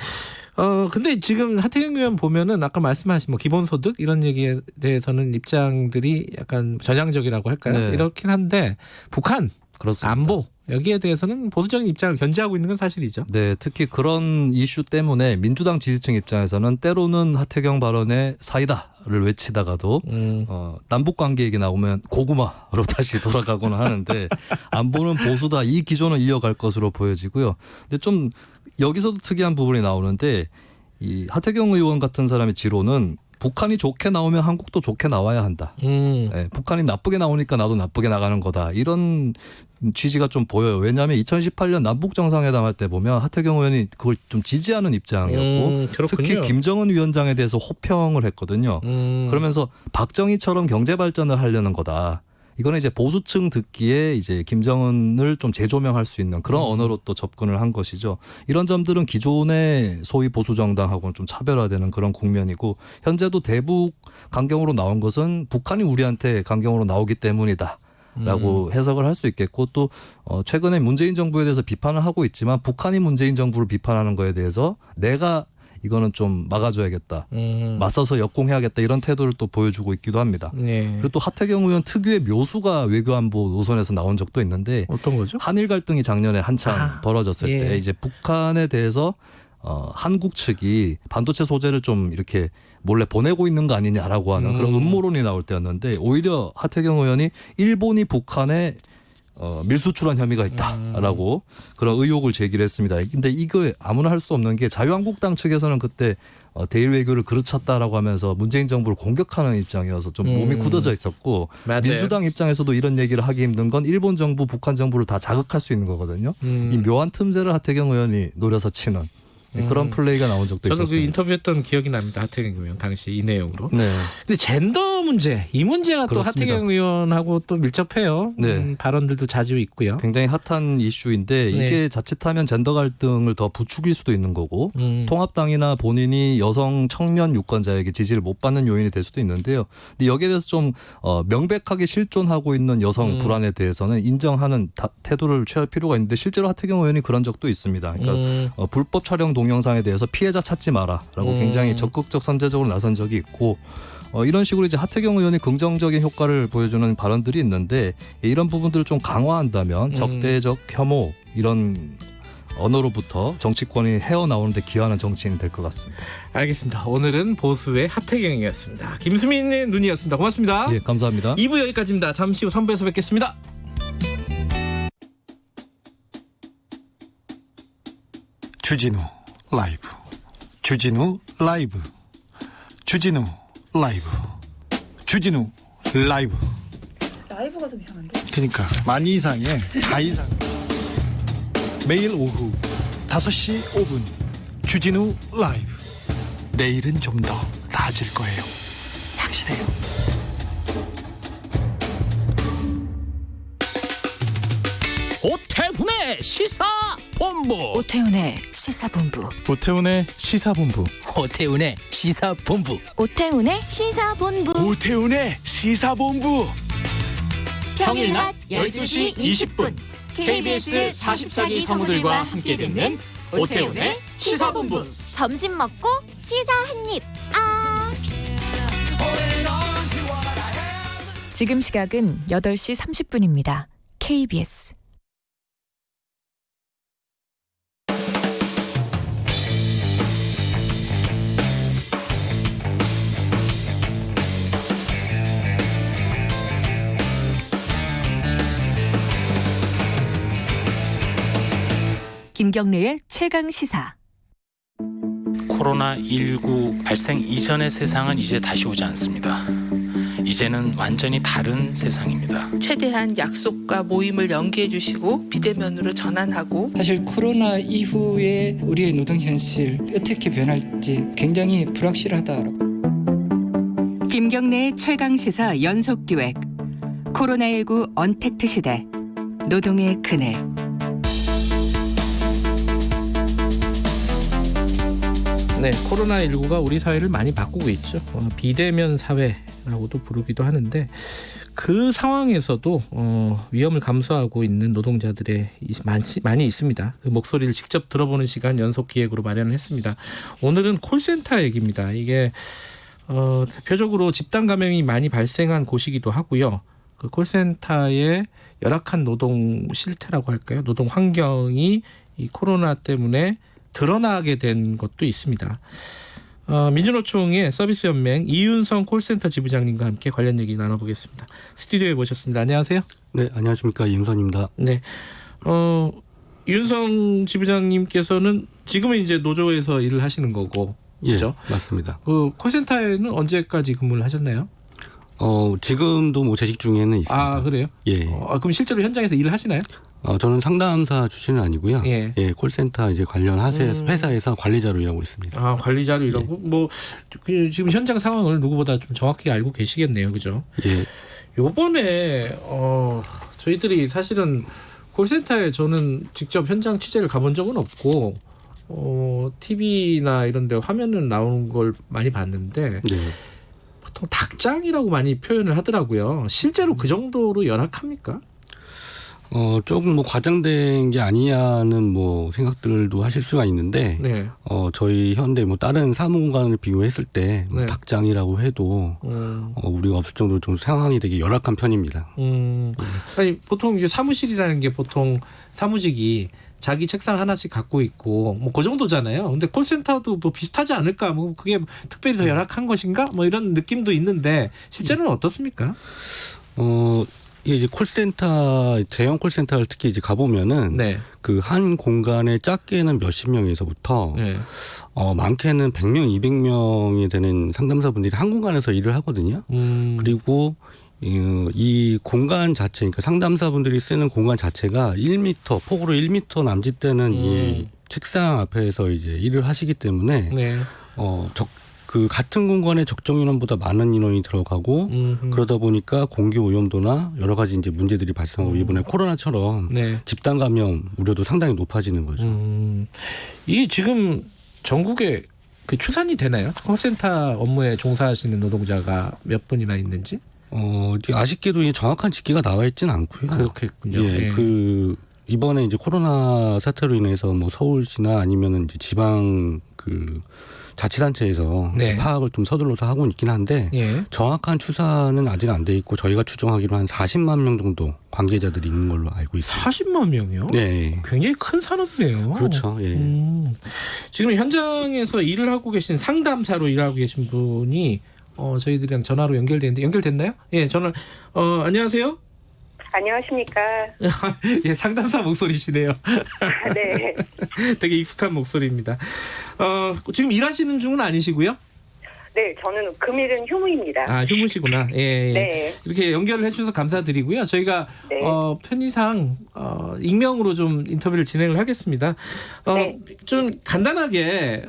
S2: 근데 지금 하태경 의원 보면은 아까 말씀하신 뭐 기본소득 이런 얘기에 대해서는 입장들이 약간 전향적이라고 할까요?
S14: 네.
S2: 이렇긴 한데 북한,
S14: 그렇습니다.
S2: 안보 여기에 대해서는 보수적인 입장을 견지하고 있는 건 사실이죠.
S14: 네, 특히 그런 이슈 때문에 민주당 지지층 입장에서는 때로는 하태경 발언에 사이다를 외치다가도 남북관계 얘기 나오면 고구마로 다시 돌아가거나 하는데 안보는 보수다 이 기조는 이어갈 것으로 보여지고요. 근데 좀 여기서도 특이한 부분이 나오는데 이 하태경 의원 같은 사람의 지로는 북한이 좋게 나오면 한국도 좋게 나와야 한다. 네, 북한이 나쁘게 나오니까 나도 나쁘게 나가는 거다. 이런 취지가 좀 보여요. 왜냐하면 2018년 남북 정상회담 할 때 보면 하태경 의원이 그걸 좀 지지하는 입장이었고 특히 김정은 위원장에 대해서 호평을 했거든요. 그러면서 박정희처럼 경제 발전을 하려는 거다. 이거는 이제 보수층 듣기에 이제 김정은을 좀 재조명할 수 있는 그런 언어로 또 접근을 한 것이죠. 이런 점들은 기존의 소위 보수 정당하고는 좀 차별화되는 그런 국면이고 현재도 대북 강경으로 나온 것은 북한이 우리한테 강경으로 나오기 때문이다. 라고 해석을 할 수 있겠고 또 최근에 문재인 정부에 대해서 비판을 하고 있지만 북한이 문재인 정부를 비판하는 거에 대해서 내가 이거는 좀 막아줘야겠다. 맞서서 역공해야겠다. 이런 태도를 또 보여주고 있기도 합니다. 그리고 또 하태경 의원 특유의 묘수가 외교안보 노선에서 나온 적도 있는데
S2: 어떤 거죠?
S14: 한일 갈등이 작년에 한참 벌어졌을 때 이제 북한에 대해서 한국 측이 반도체 소재를 좀 이렇게 몰래 보내고 있는 거 아니냐라고 하는 그런 음모론이 나올 때였는데 오히려 하태경 의원이 일본이 북한에 밀수출한 혐의가 있다라고 그런 의혹을 제기를 했습니다. 근데 이거 아무나 할 수 없는 게 자유한국당 측에서는 그때 대일 외교를 그르쳤다라고 하면서 문재인 정부를 공격하는 입장이어서 좀 몸이 굳어져 있었고
S2: 맞아요.
S14: 민주당 입장에서도 이런 얘기를 하기 힘든 건 일본 정부, 북한 정부를 다 자극할 수 있는 거거든요. 이 묘한 틈새를 하태경 의원이 노려서 치는 그런 플레이가 나온 적도
S2: 저는
S14: 있었습니다.
S2: 그 인터뷰했던 기억이 납니다. 하태경 의원 당시 이 내용으로.
S14: 네.
S2: 근데 젠더 문제 이 문제가
S14: 그렇습니다.
S2: 또 하태경 의원하고 또 밀접해요.
S14: 네.
S2: 발언들도 자주 있고요.
S14: 굉장히 핫한 이슈인데 이게 자칫하면 젠더 갈등을 더 부추길 수도 있는 거고 통합당이나 본인이 여성 청년 유권자에게 지지를 못 받는 요인이 될 수도 있는데요. 근데 여기에 대해서 좀 명백하게 실존하고 있는 여성 불안에 대해서는 인정하는 태도를 취할 필요가 있는데 실제로 하태경 의원이 그런 적도 있습니다. 그러니까 불법 촬영 동영상에 대해서 피해자 찾지 마라라고 굉장히 적극적 선제적으로 나선 적이 있고 이런 식으로 이제 하태경 의원이 긍정적인 효과를 보여주는 발언들이 있는데 이런 부분들을 좀 강화한다면 적대적 혐오 이런 언어로부터 정치권이 헤어나오는데 기여하는 정치인이 될 것 같습니다.
S2: 알겠습니다. 오늘은 보수의 하태경이었습니다. 김수민의 눈이었습니다. 고맙습니다.
S14: 예, 감사합니다.
S2: 2부 여기까지입니다. 잠시 후 3부에서 뵙겠습니다.
S15: 주진우 라이브, 주진우 라이브, 주진우 라이브, 주진우 라이브.
S16: 라이브가 좀 이상한데?
S15: 그러니까 많이 이상해. 다 이상. 매일 오후 5시 5분 주진우 라이브. 내일은 좀 더 나아질 거예요. 확실해요.
S17: 오태훈의 시사본부.
S18: 오태훈의 시사본부.
S1: 오태훈의 시사본부.
S17: 오태훈의 시사본부.
S18: 오태훈의 시사본부.
S17: 오태훈의 시사본부.
S18: 평일 낮 12시 20분 KBS 44기 성우들과 함께 듣는 오태훈의 시사본부. 점심 먹고 시사 한입.
S19: 지금 시각은 8시 30분입니다. KBS 김경래의 최강 시사.
S20: 코로나19 발생 이전의 세상은 이제 다시 오지 않습니다. 이제는 완전히 다른 세상입니다.
S21: 최대한 약속과 모임을 연기해 주시고 비대면으로 전환하고.
S22: 사실 코로나 이후에 우리의 노동 현실 어떻게 변할지 굉장히 불확실하다.
S12: 김경래의 최강시사 연속기획 코로나19 언택트 시대 노동의 그늘.
S2: 네, 코로나19가 우리 사회를 많이 바꾸고 있죠. 비대면 사회라고도 부르기도 하는데 그 상황에서도 위험을 감수하고 있는 노동자들의 많이 있습니다. 그 목소리를 직접 들어보는 시간 연속 기획으로 마련을 했습니다. 오늘은 콜센터 얘기입니다. 이게 대표적으로 집단 감염이 많이 발생한 곳이기도 하고요. 그 콜센터의 열악한 노동 실태라고 할까요? 노동 환경이 이 코로나 때문에 드러나게 된 것도 있습니다. 민주노총의 서비스연맹 이윤성 콜센터 지부장님과 함께 관련 얘기 나눠보겠습니다. 스튜디오에 모셨습니다. 안녕하세요.
S23: 네, 안녕하십니까. 이윤성입니다.
S2: 네, 이윤성 지부장님께서는 지금은 이제 노조에서 일을 하시는 거고, 그렇죠?
S23: 예, 맞습니다.
S2: 그 콜센터에는 언제까지 근무를 하셨나요?
S23: 지금도 뭐 재직 중에는 있습니다.
S2: 아, 그래요?
S23: 예.
S2: 그럼 실제로 현장에서 일을 하시나요?
S23: 저는 상담사 출신은 아니고요. 예, 콜센터 이제 관련 회사에서 관리자로 일하고 있습니다.
S2: 아, 관리자로 일하고 지금 현장 상황을 누구보다 좀 정확히 알고 계시겠네요, 그죠?
S23: 예.
S2: 요번에 저희들이 사실은 콜센터에 저는 직접 현장 취재를 가본 적은 없고 TV나 이런 데 화면은 나오는 걸 많이 봤는데 보통 닭장이라고 많이 표현을 하더라고요. 실제로 그 정도로 열악합니까?
S23: 조금 뭐 과장된 게 아니냐는 뭐 생각들도 하실 수가 있는데, 저희 현대 뭐 다른 사무공간을 비교했을 때 닭장이라고 해도 우리가 없을 정도로 좀 상황이 되게 열악한 편입니다.
S2: 아니 보통 이제 사무실이라는 게 보통 사무직이 자기 책상 하나씩 갖고 있고 뭐 그 정도잖아요. 근데 콜센터도 뭐 비슷하지 않을까? 뭐 그게 특별히 더 열악한 것인가? 뭐 이런 느낌도 있는데 실제로는 어떻습니까?
S23: 이제 콜센터, 대형 콜센터를 특히 이제 가보면은 그 한 공간에 작게는 몇십 명에서부터 많게는 100명, 200명이 되는 상담사분들이 한 공간에서 일을 하거든요. 그리고 이 공간 자체, 그러니까 상담사분들이 쓰는 공간 자체가 1m, 폭으로 1m 남짓되는 이 책상 앞에서 이제 일을 하시기 때문에 그 같은 공간에 적정 인원보다 많은 인원이 들어가고 그러다 보니까 공기 오염도나 여러 가지 이제 문제들이 발생하고 이번에 코로나처럼 집단 감염 우려도 상당히 높아지는 거죠.
S2: 이게 지금 전국에 그 추산이 되나요? 콜센터 업무에 종사하시는 노동자가 몇 분이나 있는지?
S23: 아쉽게도 정확한 집계가 나와 있지는 않고요.
S2: 그렇겠군요.
S23: 예, 이번에 이제 코로나 사태로 인해서 뭐 서울시나 아니면은 이제 지방 그 자치단체에서
S2: 네.
S23: 파악을 좀 서둘러서 하고 있긴 한데
S2: 예.
S23: 정확한 추산은 아직 안 돼 있고 저희가 추정하기로 한 40만 명 정도 관계자들이 있는 걸로 알고 있습니다.
S2: 40만 명이요?
S23: 네.
S2: 굉장히 큰 산업이네요.
S23: 그렇죠. 예.
S2: 지금 현장에서 일을 하고 계신 상담사로 일하고 계신 분이 저희들이랑 전화로 연결되는데 연결됐나요? 예, 전화. 안녕하세요.
S3: 안녕하십니까.
S2: 예, 상담사 목소리시네요.
S3: 네.
S2: 되게 익숙한 목소리입니다. 지금 일하시는 중은 아니시고요?
S3: 네, 저는 금일은 휴무입니다.
S2: 아, 휴무시구나. 예, 예.
S3: 네.
S2: 이렇게 연결을 해주셔서 감사드리고요. 저희가
S3: 네.
S2: 편의상 익명으로 좀 인터뷰를 진행을 하겠습니다.
S3: 네.
S2: 좀 간단하게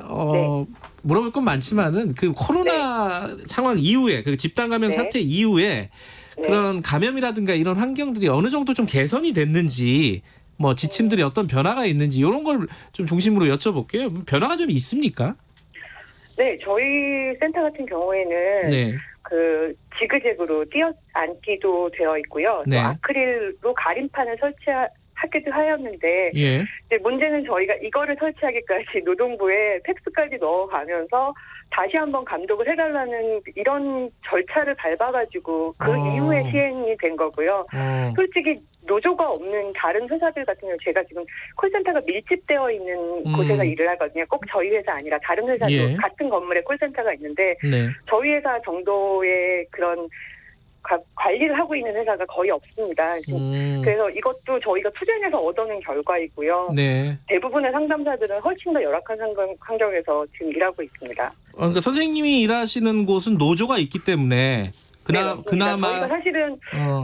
S2: 물어볼 건 많지만은 그 코로나 상황 이후에 그 집단 감염
S3: 네.
S2: 사태 이후에 그런 감염이라든가 이런 환경들이 어느 정도 좀 개선이 됐는지 뭐 지침들이 어떤 변화가 있는지 이런 걸 좀 중심으로 여쭤볼게요. 변화가 좀 있습니까?
S3: 네, 저희 센터 같은 경우에는
S2: 네.
S3: 그 지그재그로 뛰어앉기도 되어 있고요.
S2: 네.
S3: 또 아크릴로 가림판을 설치하기도 하였는데
S2: 예.
S3: 이제 문제는 저희가 이거를 설치하기까지 노동부에 팩스까지 넣어가면서 다시 한번 감독을 해달라는 이런 절차를 밟아가지고 그 이후에 시행이 된 거고요. 솔직히 노조가 없는 다른 회사들 같은 경우 제가 지금 콜센터가 밀집되어 있는 곳에서 일을 하거든요. 꼭 저희 회사 아니라 다른 회사도
S2: 예.
S3: 같은 건물에 콜센터가 있는데
S2: 네.
S3: 저희 회사 정도의 그런 관리를 하고 있는 회사가 거의 없습니다. 그래서 이것도 저희가 투쟁해서 얻어낸 결과이고요.
S2: 네.
S3: 대부분의 상담사들은 훨씬 더 열악한 환경에서 지금 일하고 있습니다.
S2: 그러니까 선생님이 일하시는 곳은 노조가 있기 때문에 그나마
S3: 저희가 사실은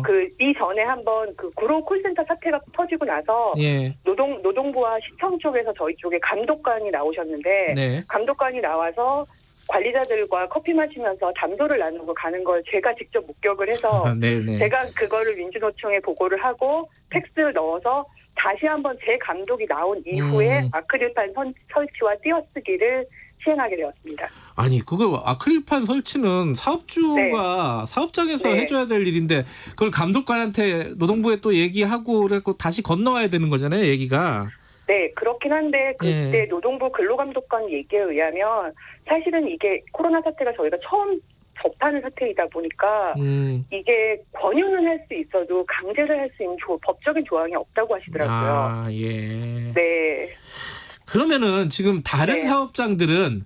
S3: 그 이전에 한번 그 구로 콜센터 사태가 터지고 나서
S2: 예.
S3: 노동부와 시청 쪽에서 저희 쪽에 감독관이 나오셨는데
S2: 네.
S3: 감독관이 나와서 관리자들과 커피 마시면서 담소를 나누고 가는 걸 제가 직접 목격을 해서
S2: 네네.
S3: 제가 그거를 민주노총에 보고를 하고 팩스를 넣어서 다시 한번 제 감독이 나온 이후에 아크릴판 설치와 띄어쓰기를 시행하게 되었습니다.
S2: 아니 그거 아크릴판 설치는 사업주가 사업장에서
S3: 네.
S2: 해줘야 될 일인데 그걸 감독관한테 노동부에 또 얘기하고 그래서 다시 건너와야 되는 거잖아요, 얘기가.
S3: 네, 그렇긴 한데 그때 노동부 근로감독관 얘기에 의하면 사실은 이게 코로나 사태가 저희가 처음 접하는 사태이다 보니까 이게 권유는 할 수 있어도 강제를 할 수 있는 법적인 조항이 없다고 하시더라고요.
S2: 아, 예.
S3: 네.
S2: 그러면은 지금 다른 사업장들은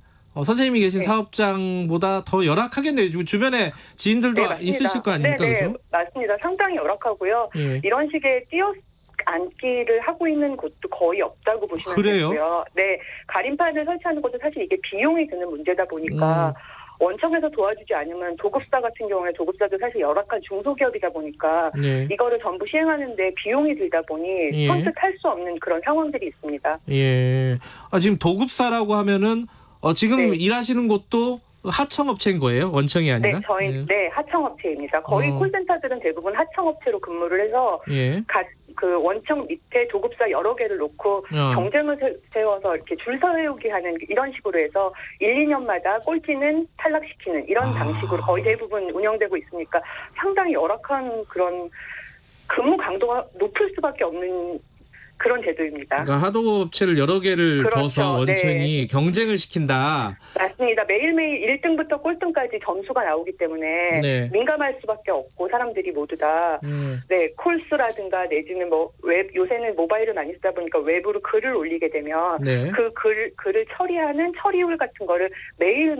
S2: 선생님이 계신 사업장보다 더 열악하겠네요. 주변에 지인들도 있으실 거 아닙니까?
S3: 네,
S2: 그죠?
S3: 맞습니다. 상당히 열악하고요.
S2: 예.
S3: 이런 식의 앉기를 하고 있는 곳도 거의 없다고 보시면
S2: 그래요?
S3: 되고요. 네, 가림판을 설치하는 것도 사실 이게 비용이 드는 문제다 보니까 원청에서 도와주지 않으면 도급사 같은 경우에 도급사도 사실 열악한 중소기업이다 보니까
S2: 네.
S3: 이거를 전부 시행하는데 비용이 들다 보니
S2: 예.
S3: 선뜻 할 수 없는 그런 상황들이 있습니다.
S2: 예. 지금 도급사라고 하면은 지금 일하시는 곳도 하청업체인 거예요? 원청이 아니라?
S3: 네, 저희 하청업체입니다. 거의 콜센터들은 대부분 하청업체로 근무를 해서
S2: 예.
S3: 그 원청 밑에 도급사 여러 개를 놓고 경쟁을 세워서 이렇게 줄 서세우기 하는 이런 식으로 해서 1, 2년마다 꼴찌는 탈락시키는 이런 방식으로 거의 대부분 운영되고 있으니까 상당히 열악한 그런 근무 강도가 높을 수밖에 없는 그런 제도입니다.
S2: 그러니까 하도업체를 여러 개를
S3: 그렇죠.
S2: 둬서 원청이 경쟁을 시킨다.
S3: 맞습니다. 매일매일 1등부터 꼴등까지 점수가 나오기 때문에 민감할 수밖에 없고 사람들이 모두 다 콜스라든가 내지는 요새는 모바일을 많이 쓰다 보니까 외부로 글을 올리게 되면 그 글을 처리하는 처리율 같은 거를 매일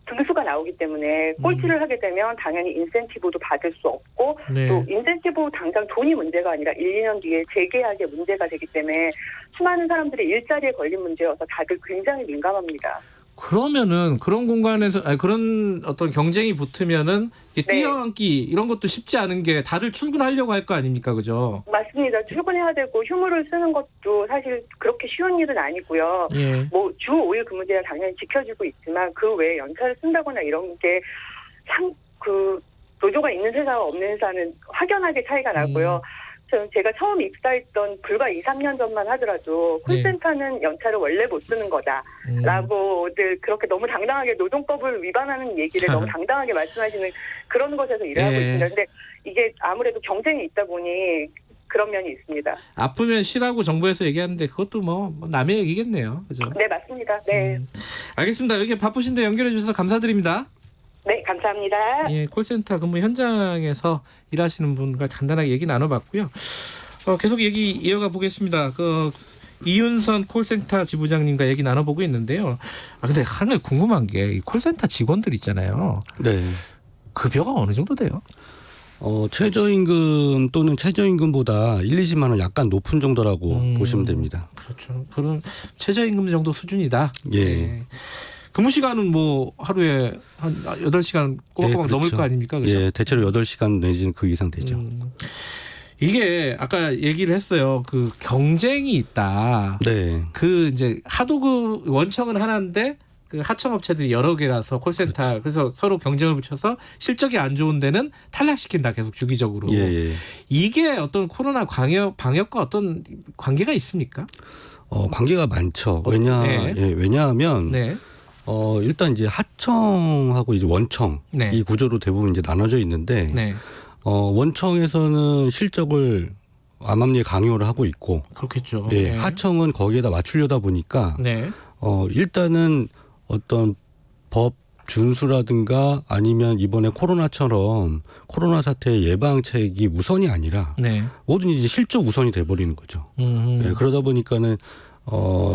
S3: 등수가 나오기 때문에 꼴찌를 하게 되면 당연히 인센티브도 받을 수 없고 또 인센티브 당장 돈이 문제가 아니라 1, 2년 뒤에 재계약에 문제가 되기 때문에 수많은 사람들이 일자리에 걸린 문제여서 다들 굉장히 민감합니다.
S2: 그러면은 그런 공간에서 그런 어떤 경쟁이 붙으면은 뛰어앉기 이런 것도 쉽지 않은 게 다들 출근하려고 할 거 아닙니까, 그죠?
S3: 맞습니다. 출근해야 되고 휴무를 쓰는 것도 사실 그렇게 쉬운 일은 아니고요. 뭐 주 5일 근무제가 당연히 지켜지고 있지만 그 외에 연차를 쓴다거나 이런 게 노조가 있는 회사와 없는 회사는 확연하게 차이가 나고요. 제가 처음 입사했던 불과 2, 3년 전만 하더라도 콜센터는 연차를 원래 못 쓰는 거다라고들 그렇게 너무 당당하게 노동법을 위반하는 얘기를 너무 당당하게 말씀하시는 그런 곳에서 일을 하고 있습니다. 근데 이게 아무래도 경쟁이 있다 보니 그런 면이 있습니다.
S2: 아프면 쉬라고 정부에서 얘기하는데 그것도 뭐 남의 얘기겠네요. 그죠?
S3: 네, 맞습니다. 네.
S2: 알겠습니다. 여기 바쁘신데 연결해 주셔서 감사드립니다.
S3: 네, 감사합니다.
S2: 예, 콜센터 근무 현장에서 일하시는 분과 간단하게 얘기 나눠봤고요. 계속 얘기 이어가 보겠습니다. 이윤선 콜센터 지부장님과 얘기 나눠보고 있는데요. 근데 하나 궁금한 게 이 콜센터 직원들 있잖아요.
S23: 네.
S2: 급여가 어느 정도 돼요?
S23: 최저임금 또는 최저임금보다 1-20만 원 약간 높은 정도라고 보시면 됩니다.
S2: 그렇죠. 그런 최저임금 정도 수준이다.
S23: 예.
S2: 네. 근무 시간은 뭐 하루에 한 8시간 꼬박꼬박
S23: 그렇죠.
S2: 넘을 거 아닙니까? 그렇죠?
S23: 예, 대체로 8시간 내지는 그 이상 되죠.
S2: 이게 아까 얘기를 했어요. 그 경쟁이 있다.
S23: 네.
S2: 그 이제 하도 그 원청은 하나인데 그 하청업체들이 여러 개라서 콜센터
S23: 그렇죠.
S2: 그래서 서로 경쟁을 붙여서 실적이 안 좋은 데는 탈락시킨다 계속 주기적으로.
S23: 예.
S2: 이게 어떤 코로나 방역과 어떤 관계가 있습니까?
S23: 관계가 많죠. 왜냐하면
S2: 네.
S23: 일단 이제 하청하고 이제 원청
S2: 네.
S23: 이 구조로 대부분 이제 나눠져 있는데
S2: 네.
S23: 원청에서는 실적을 암암리에 강요를 하고 있고
S2: 그렇겠죠.
S23: 예,
S2: 네.
S23: 하청은 거기에다 맞추려다 보니까
S2: 네.
S23: 일단은 어떤 법 준수라든가 아니면 이번에 코로나처럼 코로나 사태의 예방책이 우선이 아니라
S2: 네.
S23: 뭐든지 이제 실적 우선이 돼버리는 거죠. 예, 그러다 보니까는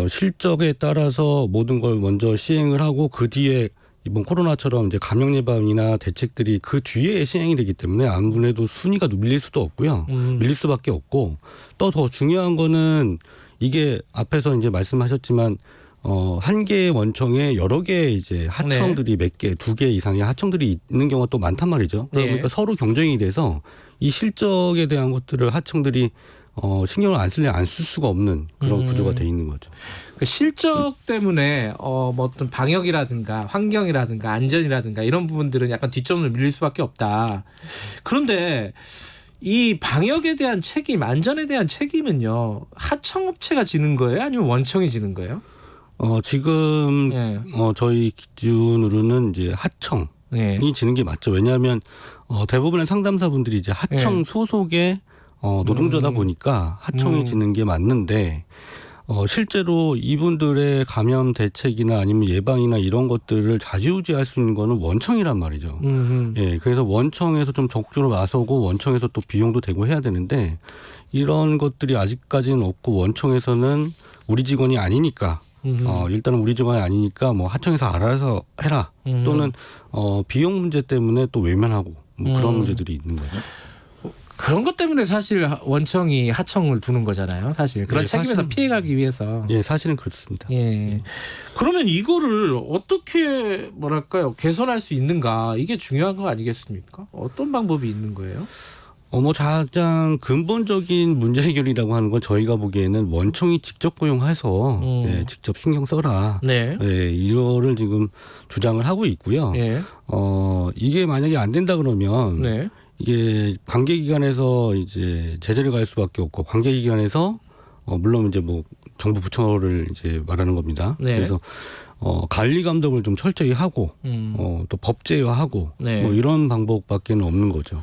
S23: 실적에 따라서 모든 걸 먼저 시행을 하고 그 뒤에 이번 코로나처럼 이제 감염 예방이나 대책들이 그 뒤에 시행이 되기 때문에 아무래도 순위가 밀릴 수도 없고요. 밀릴 수밖에 없고 또 더 중요한 거는 이게 앞에서 이제 말씀하셨지만 한 개의 원청에 여러 개의 이제 하청들이 몇 개, 2개 이상의 하청들이 있는 경우가 또 많단 말이죠. 그러니까 서로 경쟁이 돼서 이 실적에 대한 것들을 하청들이 신경을 안 쓸래 안 쓸 수가 없는 그런 구조가 돼 있는 거죠.
S2: 그 실적 때문에 뭐 어떤 방역이라든가 환경이라든가 안전이라든가 이런 부분들은 약간 뒷전으로 밀릴 수밖에 없다. 그런데 이 방역에 대한 책임, 안전에 대한 책임은요 하청업체가 지는 거예요, 아니면 원청이 지는 거예요?
S23: 지금 저희 기준으로는 이제 하청이 지는 게 맞죠. 왜냐하면 대부분의 상담사분들이 이제 하청 소속의 노동자다 보니까 하청이 지는 게 맞는데 실제로 이분들의 감염 대책이나 아니면 예방이나 이런 것들을 좌지우지할 수 있는 거는 원청이란 말이죠. 예, 그래서 원청에서 좀 적극적으로 나서고 원청에서 또 비용도 되고 해야 되는데 이런 것들이 아직까지는 없고 원청에서는 우리 직원이 아니니까 일단은 우리 직원이 아니니까 뭐 하청에서 알아서 해라 또는 비용 문제 때문에 또 외면하고 뭐 그런 문제들이 있는 거죠.
S2: 그런 것 때문에 사실 원청이 하청을 두는 거잖아요. 사실 그런 책임에서 피해가기 위해서.
S23: 예, 사실은 그렇습니다.
S2: 예. 그러면 이거를 어떻게 뭐랄까요 개선할 수 있는가, 이게 중요한 거 아니겠습니까? 어떤 방법이 있는 거예요?
S23: 뭐 가장 근본적인 문제 해결이라고 하는 건 저희가 보기에는 원청이 직접 고용해서 직접 신경 써라.
S2: 네.
S23: 예, 이거를 지금 주장을 하고 있고요.
S2: 예.
S23: 이게 만약에 안 된다 그러면.
S2: 네.
S23: 이게 관계기관에서 이제 제재를 가할 수밖에 없고 관계기관에서 물론 이제 뭐 정부 부처를 이제 말하는 겁니다.
S2: 네.
S23: 그래서 관리 감독을 좀 철저히 하고 또 법제화하고
S2: 네.
S23: 뭐 이런 방법밖에는 없는 거죠.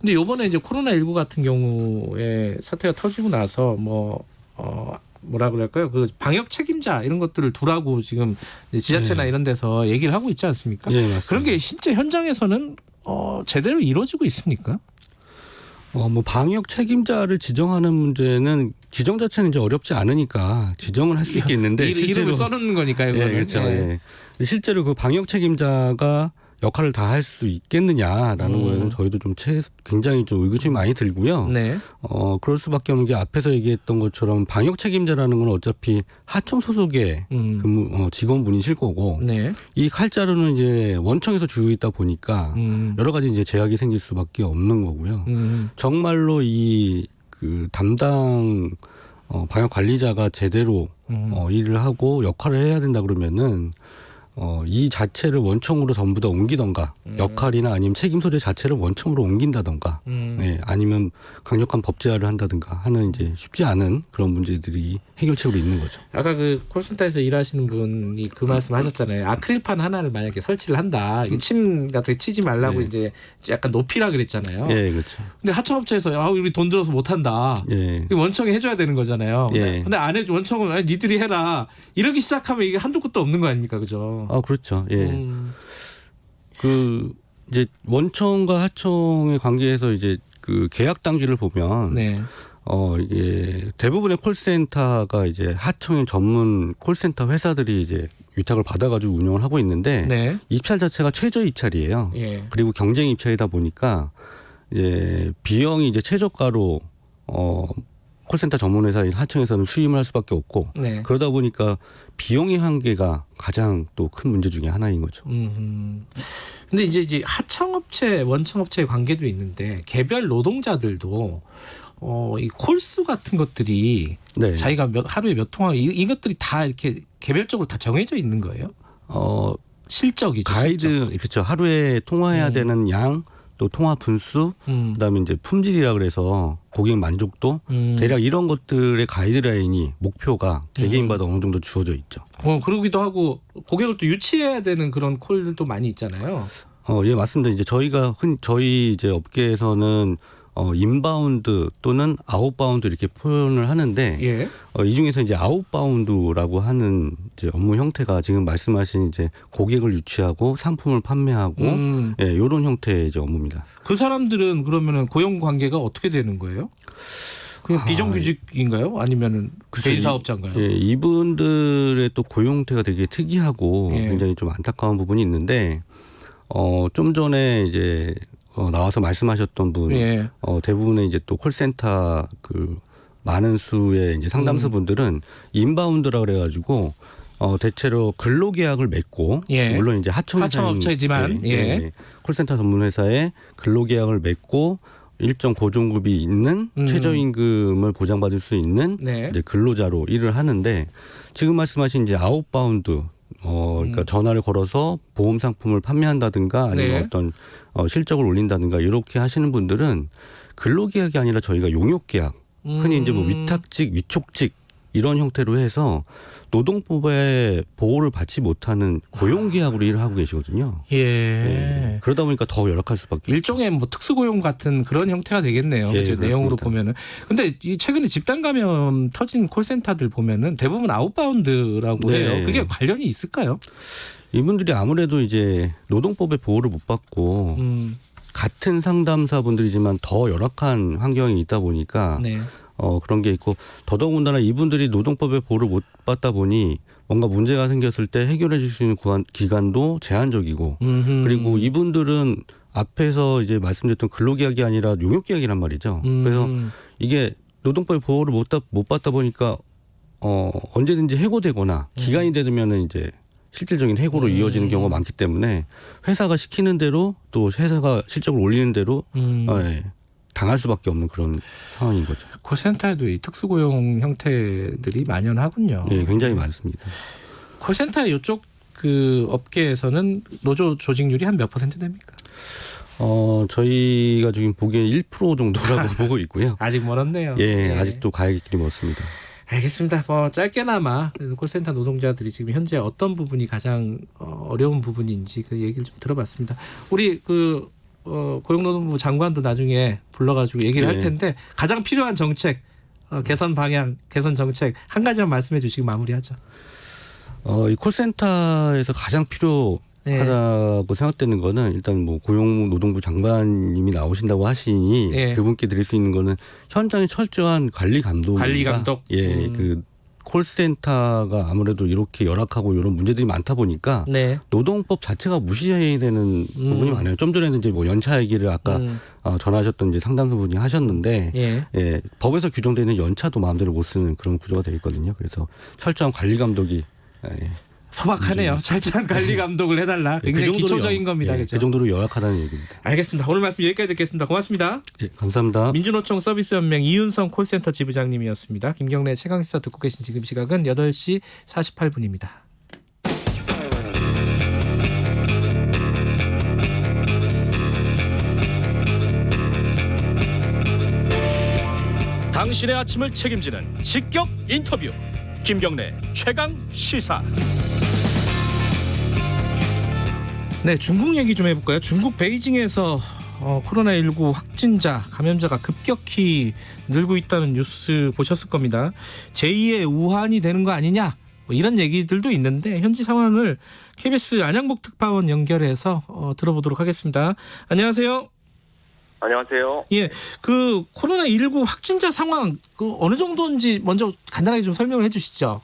S2: 근데 이번에 이제 코로나19 같은 경우에 사태가 터지고 나서 뭐라 그럴까요? 그 방역 책임자 이런 것들을 두라고 지금 지자체나 이런 데서 얘기를 하고 있지 않습니까?
S23: 네, 맞습니다.
S2: 그런 게 실제 현장에서는 제대로 이루어지고 있습니까?
S23: 뭐 방역 책임자를 지정하는 문제는 지정 자체는 이제 어렵지 않으니까 지정을 할 수 있겠는데
S2: 이름을 써놓는 거니까요.
S23: 예, 그렇죠. 예. 실제로 그 방역 책임자가 역할을 다 할 수 있겠느냐라는 거에는 저희도 좀 굉장히 좀 의구심이 많이 들고요.
S2: 네.
S23: 그럴 수밖에 없는 게 앞에서 얘기했던 것처럼 방역 책임자라는 건 어차피 하청 소속의 직원분이실 거고
S2: 네.
S23: 이 칼자루는 이제 원청에서 주고 있다 보니까 여러 가지 이제 제약이 생길 수밖에 없는 거고요. 정말로 이 그 담당 방역 관리자가 제대로 일을 하고 역할을 해야 된다 그러면은 이 자체를 원청으로 전부 다 옮기던가 역할이나 아니면 책임 소재 자체를 원청으로 옮긴다던가 네, 아니면 강력한 법 제한을 한다든가 하는 이제 쉽지 않은 그런 문제들이 해결책으로 있는 거죠.
S2: 아까 그 콜센터에서 일하시는 분이 그 말씀하셨잖아요. 아크릴판 하나를 만약에 설치를 한다, 침 같은 게 치지 말라고 이제 약간 높이라 그랬잖아요.
S23: 예, 그렇죠.
S2: 근데 하청업체에서 우리 돈 들어서 못 한다. 원청이 해줘야 되는 거잖아요. 근데 안 해줘. 원청은 아니, 니들이 해라. 이러기 시작하면 이게 한두 끝도 없는 거 아닙니까, 그죠?
S23: 그렇죠. 예. 그 이제 원청과 하청의 관계에서 이제 그 계약 단계를 보면 이게 대부분의 콜센터가 이제 하청의 전문 콜센터 회사들이 이제 위탁을 받아가지고 운영을 하고 있는데 입찰 자체가 최저 입찰이에요. 그리고 경쟁 입찰이다 보니까 이제 비용이 이제 최저가로 콜센터 전문회사인 하청에서는 수임을 할 수밖에 없고 그러다 보니까 비용의 한계가 가장 또 큰 문제 중에 하나인 거죠.
S2: 근데 이제 하청업체, 원청업체의 관계도 있는데 개별 노동자들도 이 콜수 같은 것들이 자기가 하루에 몇 통화 이것들이 다 이렇게 개별적으로 다 정해져 있는 거예요? 실적이죠.
S23: 가이드 그렇죠. 하루에 통화해야 되는 양. 또 통화 분수, 그다음에 이제 품질이라 그래서 고객 만족도, 대략 이런 것들의 가이드라인이 목표가 개개인마다 어느 정도 주어져 있죠.
S2: 그러기도 하고 고객을 또 유치해야 되는 그런 콜들도 많이 있잖아요.
S23: 예, 맞습니다. 이제 저희 이제 업계에서는 인바운드 또는 아웃바운드 이렇게 표현을 하는데 이 중에서 이제 아웃바운드라고 하는 이제 업무 형태가 지금 말씀하신 이제 고객을 유치하고 상품을 판매하고 이런 형태의 이제 업무입니다.
S2: 그 사람들은 그러면은 고용 관계가 어떻게 되는 거예요? 그냥 비정규직인가요? 아니면은 개인 사업자인가요?
S23: 예, 이분들의 또 고용 형태가 되게 특이하고 굉장히 좀 안타까운 부분이 있는데 좀 전에 이제 나와서 말씀하셨던 분, 대부분의 이제 또 콜센터 그 많은 수의 이제 상담소 분들은 인바운드라 그래가지고 대체로 근로계약을 맺고 물론 이제
S2: 하청업체지만
S23: 콜센터 전문회사에 근로계약을 맺고 일정 고정급이 있는 최저임금을 보장받을 수 있는 이제 근로자로 일을 하는데 지금 말씀하신 이제 아웃바운드. 그러니까 전화를 걸어서 보험 상품을 판매한다든가 아니면 어떤 실적을 올린다든가 이렇게 하시는 분들은 근로계약이 아니라 저희가 용역계약, 흔히 이제 뭐 위탁직, 위촉직 이런 형태로 해서 노동법의 보호를 받지 못하는 고용계약으로 일을 하고 계시거든요. 그러다 보니까 더 열악할 수밖에.
S2: 일종의 뭐 특수고용 같은 그런 형태가 되겠네요. 내용으로 보면은. 근데 이 최근에 집단 감염 터진 콜센터들 보면은 대부분 아웃바운드라고 해요. 그게 관련이 있을까요?
S23: 이분들이 아무래도 이제 노동법의 보호를 못 받고 같은 상담사분들이지만 더 열악한 환경이 있다 보니까 그런 게 있고 더더군다나 이분들이 노동법의 보호를 못 받다 보니 뭔가 문제가 생겼을 때 해결해 줄 수 있는 기간도 제한적이고 그리고 이분들은 앞에서 이제 말씀드렸던 근로계약이 아니라 용역계약이란 말이죠. 그래서 이게 노동법의 보호를 못 받다 보니까 언제든지 해고되거나 기간이 되면은 이제 실질적인 해고로 이어지는 경우가 많기 때문에 회사가 시키는 대로 또 회사가 실적을 올리는 대로 당할 수밖에 없는 그런 상황인 거죠.
S2: 콜센터에도 이 특수고용 형태들이 만연하군요.
S23: 네, 굉장히 많습니다.
S2: 콜센터 이쪽 그 업계에서는 노조 조직률이 한 몇 % 됩니까?
S23: 저희가 지금 보기에 1% 정도라고 보고 있고요.
S2: 아직 멀었네요.
S23: 아직도 가야 길이 멀습니다.
S2: 알겠습니다. 뭐 짧게나마 콜센터 노동자들이 지금 현재 어떤 부분이 가장 어려운 부분인지 그 얘기를 좀 들어봤습니다. 우리 그 고용노동부 장관도 나중에 불러가지고 얘기를 할 텐데 가장 필요한 정책, 개선 방향, 개선 정책 한 가지만 말씀해 주시고 마무리하죠.
S23: 이 콜센터에서 가장 필요하다고 생각되는 거는 일단 뭐 고용노동부 장관님이 나오신다고 하시니 그분께 드릴 수 있는 거는 현장의 철저한 관리 감독. 그 콜센터가 아무래도 이렇게 열악하고 이런 문제들이 많다 보니까 노동법 자체가 무시되는 부분이 많아요. 좀 전에는 이제 뭐 연차 얘기를 아까 전하셨던 이제 상담소분이 하셨는데 법에서 규정되는 연차도 마음대로 못 쓰는 그런 구조가 되어 있거든요. 그래서 철저한 관리 감독이
S2: 소박하네요. 철저한 관리 감독을 해달라. 굉장히 기초적인 겁니다. 그렇죠?
S23: 그 정도로 열악하다는 얘기입니다.
S2: 알겠습니다. 오늘 말씀 여기까지 듣겠습니다. 고맙습니다.
S23: 감사합니다.
S2: 민주노총 서비스연맹 이윤성 콜센터 지부장님이었습니다. 김경래 최강시사 듣고 계신 지금 시각은 8시 48분입니다.
S1: 당신의 아침을 책임지는 직격 인터뷰. 김경래 최강 시사.
S2: 네, 중국 얘기 좀 해볼까요? 중국 베이징에서 코로나19 확진자, 감염자가 급격히 늘고 있다는 뉴스 보셨을 겁니다. 제2의 우한이 되는 거 아니냐? 뭐 이런 얘기들도 있는데 현지 상황을 KBS 안양복 특파원 연결해서 들어보도록 하겠습니다. 안녕하세요.
S4: 안녕하세요.
S2: 예, 그 코로나19 확진자 상황 어느 정도인지 먼저 간단하게 좀 설명을 해주시죠.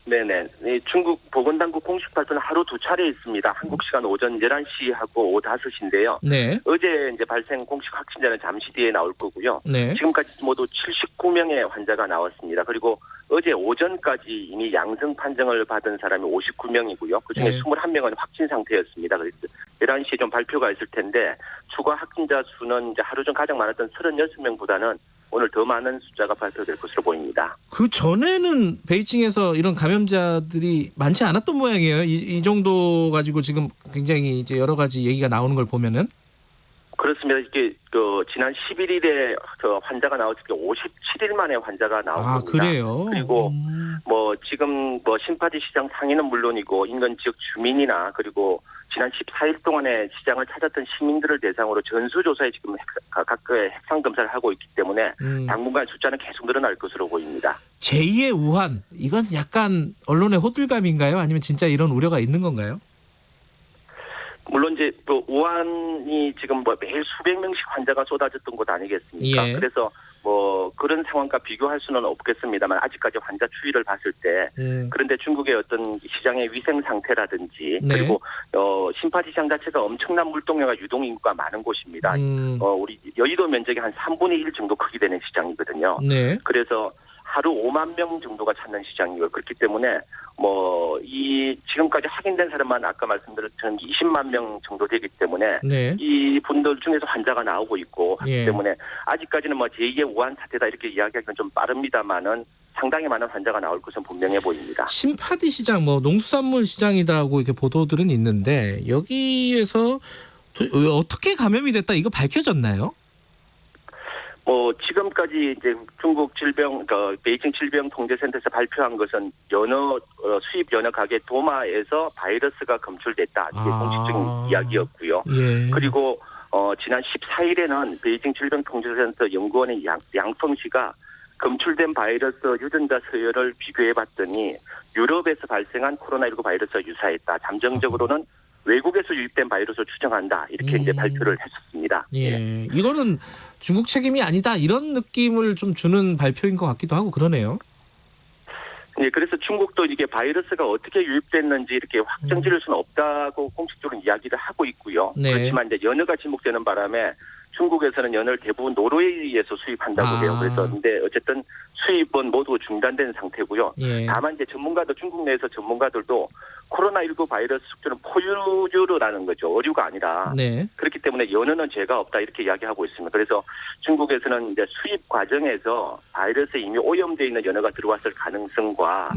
S4: 네네. 중국 보건당국 공식 발표는 하루 두 차례 있습니다. 한국 시간 오전 11시하고 오후 5시인데요.
S2: 네.
S4: 어제 이제 발생 공식 확진자는 잠시 뒤에 나올 거고요.
S2: 네.
S4: 지금까지 모두 79명의 환자가 나왔습니다. 그리고 어제 오전까지 이미 양성 판정을 받은 사람이 59명이고요. 그중에
S2: 네.
S4: 21명은 확진 상태였습니다. 그래서 11시에 좀 발표가 있을 텐데 추가 확진자 수는 이제 하루 전 가장 많았던 36명보다는 오늘 더 많은 숫자가 발표될 것으로 보입니다.
S2: 그 전에는 베이징에서 이런 감염자들이 많지 않았던 모양이에요. 이 정도 가지고 지금 굉장히 이제 여러 가지 얘기가 나오는 걸 보면은.
S4: 그렇습니다. 이게 지난 11일에 환자가 나왔을 때 57일 만에 환자가 나온 겁니다.
S2: 그래요?
S4: 그리고 지금 신파지 시장 상인은 물론이고 인근 지역 주민이나 그리고 지난 14일 동안에 시장을 찾았던 시민들을 대상으로 전수조사에 지금 각각의 핵상 검사를 하고 있기 때문에 당분간 숫자는 계속 늘어날 것으로 보입니다.
S2: 제2의 우한, 이건 약간 언론의 호들갑인가요? 아니면 진짜 이런 우려가 있는 건가요?
S4: 물론 이제 우한이 지금 매일 수백 명씩 환자가 쏟아졌던 곳 아니겠습니까?
S2: 예.
S4: 그래서 그런 상황과 비교할 수는 없겠습니다만 아직까지 환자 추이를 봤을 때 그런데 중국의 어떤 시장의 위생 상태라든지
S2: 네.
S4: 그리고 신파지 시장 자체가 엄청난 물동량과 유동 인구가 많은 곳입니다. 우리 여의도 면적이 한 3분의 1 정도 크기 되는 시장이거든요.
S2: 네.
S4: 그래서 하루 5만 명 정도가 찾는 시장이고 그렇기 때문에 이 지금까지 확인된 사람만 아까 말씀드렸던 20만 명 정도 되기 때문에
S2: 네.
S4: 이 분들 중에서 환자가 나오고 있고 하기
S2: 예. 때문에
S4: 아직까지는 제2의 우한 사태다 이렇게 이야기하기는 좀 빠릅니다만은 상당히 많은 환자가 나올 것은 분명해 보입니다.
S2: 신파디 시장, 농수산물 시장이라고 이렇게 보도들은 있는데 여기에서 어떻게 감염이 됐다 이거 밝혀졌나요?
S4: 지금까지 이제 중국 베이징 질병통제센터에서 발표한 것은 수입 연어 가게 도마에서 바이러스가 검출됐다. 이게 공식적인 이야기였고요.
S2: 예.
S4: 그리고 지난 14일에는 베이징 질병통제센터 연구원의 양펑씨가 검출된 바이러스 유전자 서열을 비교해봤더니 유럽에서 발생한 코로나19 바이러스와 유사했다. 잠정적으로는 외국에서 유입된 바이러스를 추정한다. 이렇게 이제 발표를 했었습니다.
S2: 예. 이거는 중국 책임이 아니다. 이런 느낌을 좀 주는 발표인 것 같기도 하고 그러네요.
S4: 네, 그래서 중국도 이게 바이러스가 어떻게 유입됐는지 이렇게 확정 지을 수는 없다고 공식적으로 이야기를 하고 있고요.
S2: 네.
S4: 그렇지만 이제 연어가 지목되는 바람에 중국에서는 연어를 대부분 노르웨이에서 수입한다고 해요. 그래서 근데 어쨌든 수입은 모두 중단된 상태고요.
S2: 예.
S4: 다만 이제 중국 내에서 전문가들도 코로나19 바이러스 숙주는 포유류라는 거죠. 어류가 아니라.
S2: 네.
S4: 그렇기 때문에 연어는 죄가 없다 이렇게 이야기하고 있습니다. 그래서 중국에서는 이제 수입 과정에서 바이러스에 이미 오염되어 있는 연어가 들어왔을 가능성과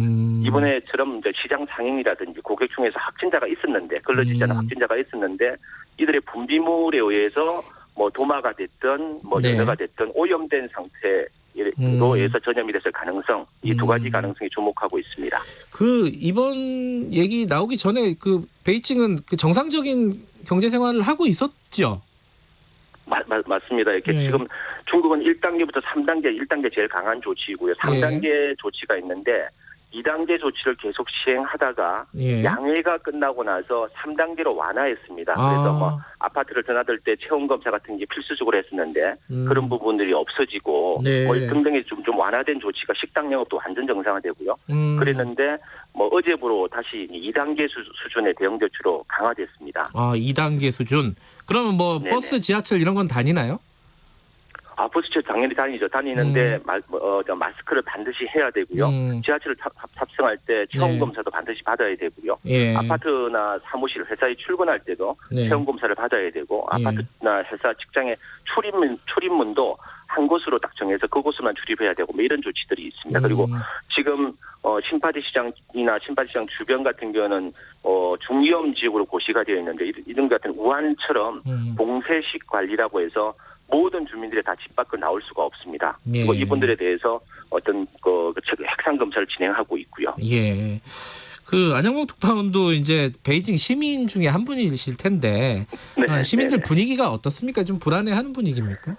S4: 이번에처럼 이제 시장 상인이라든지 고객 중에서 확진자가 있었는데 걸러지지 않은 확진자가 있었는데 이들의 분비물에 의해서 도마가 됐든
S2: 네.
S4: 연어가 됐든 오염된 상태로 해서 전염이 됐을 가능성 이 두 가지 가능성이 주목하고 있습니다.
S2: 이번 얘기 나오기 전에 베이징은 정상적인 경제 생활을 하고 있었죠.
S4: 맞습니다. 이렇게 지금 중국은 1단계부터 3단계, 1단계 제일 강한 조치이고요. 3단계 조치가 있는데 2단계 조치를 계속 시행하다가 양회가 끝나고 나서 3단계로 완화했습니다. 그래서 아파트를 드나들 때 체온 검사 같은 게 필수적으로 했었는데 그런 부분들이 없어지고 등등의 좀 완화된 조치가 식당 영업도 완전 정상화되고요. 그랬는데 어제부로 다시 2단계 수준의 대응 조치로 강화됐습니다.
S2: 2단계 수준. 그러면 버스, 지하철 이런 건 다니나요?
S4: 버스철 당연히 다니죠. 다니는데 마스크를 반드시 해야 되고요. 지하철을 탑승할 때 체온 검사도 반드시 받아야 되고요. 아파트나 사무실, 회사에 출근할 때도 체온 검사를 받아야 되고 아파트나 회사, 직장의 출입문도 한 곳으로 딱 정해서 그곳으로만 출입해야 되고 이런 조치들이 있습니다. 그리고 지금 신파지 시장이나 신파지 시장 주변 같은 경우는 중위험 지역으로 고시가 되어 있는데 이런 같은 우한처럼 봉쇄식 관리라고 해서 모든 주민들이 다 집 밖을 나올 수가 없습니다.
S2: 예.
S4: 그리고 이분들에 대해서 어떤 핵상 검사를 진행하고 있고요.
S2: 예. 그 안양봉 특파원도 이제 베이징 시민 중에 한 분이실 텐데
S4: 네,
S2: 시민들 분위기가 어떻습니까? 좀 불안해하는 분위기입니까?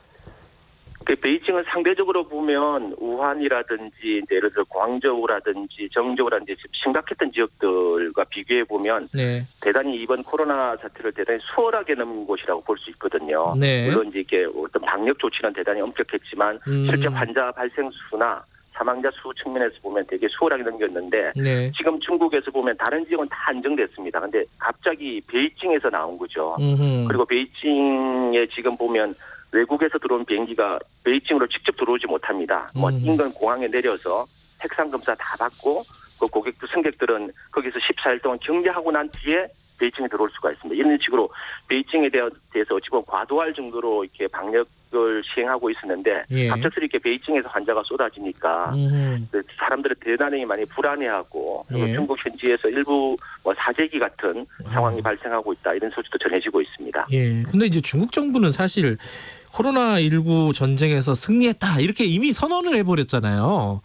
S4: 베이징은 상대적으로 보면 우한이라든지 예를 들어 광저우라든지 정저우라든지 심각했던 지역들과 비교해 보면
S2: 네.
S4: 대단히 이번 코로나 사태를 대단히 수월하게 넘긴 곳이라고 볼 수 있거든요.
S2: 네.
S4: 물론 이제 이게 어떤 방역 조치는 대단히 엄격했지만 실제 환자 발생 수나 사망자 수 측면에서 보면 되게 수월하게 넘겼는데
S2: 네.
S4: 지금 중국에서 보면 다른 지역은 다 안정됐습니다. 근데 갑자기 베이징에서 나온 거죠. 그리고 베이징에 지금 보면 외국에서 들어온 비행기가 베이징으로 직접 들어오지 못합니다. 인근 공항에 내려서 핵상 검사 다 받고 그 승객들은 거기서 14일 동안 격리하고 난 뒤에 베이징에 들어올 수가 있습니다. 이런 식으로 베이징에 대해서 어찌 보면 과도할 정도로 이렇게 방역을 시행하고 있었는데
S2: 예.
S4: 갑작스럽게 베이징에서 환자가 쏟아지니까 사람들은 대단히 많이 불안해하고 그리고
S2: 예.
S4: 중국 현지에서 일부 사재기 같은 상황이 발생하고 있다 이런 소식도 전해지고 있습니다.
S2: 예. 근데 이제 중국 정부는 사실 코로나19 전쟁에서 승리했다 이렇게 이미 선언을 해버렸잖아요.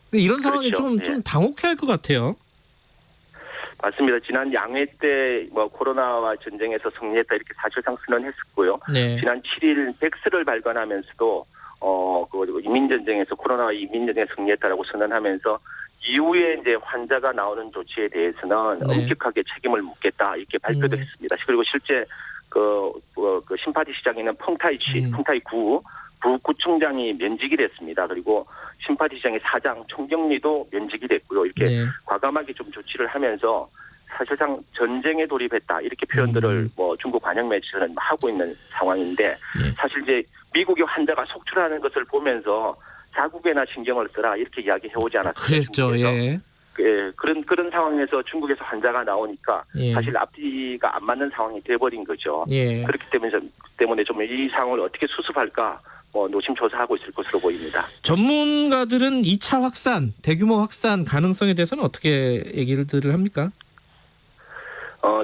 S2: 근데 이런 상황이
S4: 그렇죠.
S2: 좀 당혹해할 것 같아요.
S4: 맞습니다. 지난 양회 때 코로나와 전쟁에서 승리했다 이렇게 사실상 선언했었고요.
S2: 네.
S4: 지난 7일 백스를 발간하면서도 인민전쟁에서 코로나와 인민전쟁에 승리했다라고 선언하면서 이후에 이제 환자가 나오는 조치에 대해서는
S2: 네.
S4: 엄격하게 책임을 묻겠다 이렇게 발표도 했습니다. 그리고 실제 그 신파디 시장에 있는 펑타이 부구청장이 면직이 됐습니다. 그리고 신파디 시장의 사장, 총경리도 면직이 됐고요. 이렇게
S2: 네.
S4: 과감하게 좀 조치를 하면서 사실상 전쟁에 돌입했다 이렇게 표현들을 중국 관영 매체는 하고 있는 상황인데 사실 이제 미국의 환자가 속출하는 것을 보면서 자국에나 신경을 써라 이렇게 이야기해오지 않았습니까?
S2: 그랬죠. 예.
S4: 예, 그런 상황에서 중국에서 환자가 나오니까
S2: 예.
S4: 사실 앞뒤가 안 맞는 상황이 돼버린 거죠.
S2: 예.
S4: 그렇기 때문에 좀 이 상황을 어떻게 수습할까 노심초사하고 있을 것으로 보입니다.
S2: 전문가들은 2차 확산, 대규모 확산 가능성에 대해서는 어떻게 얘기를 합니까?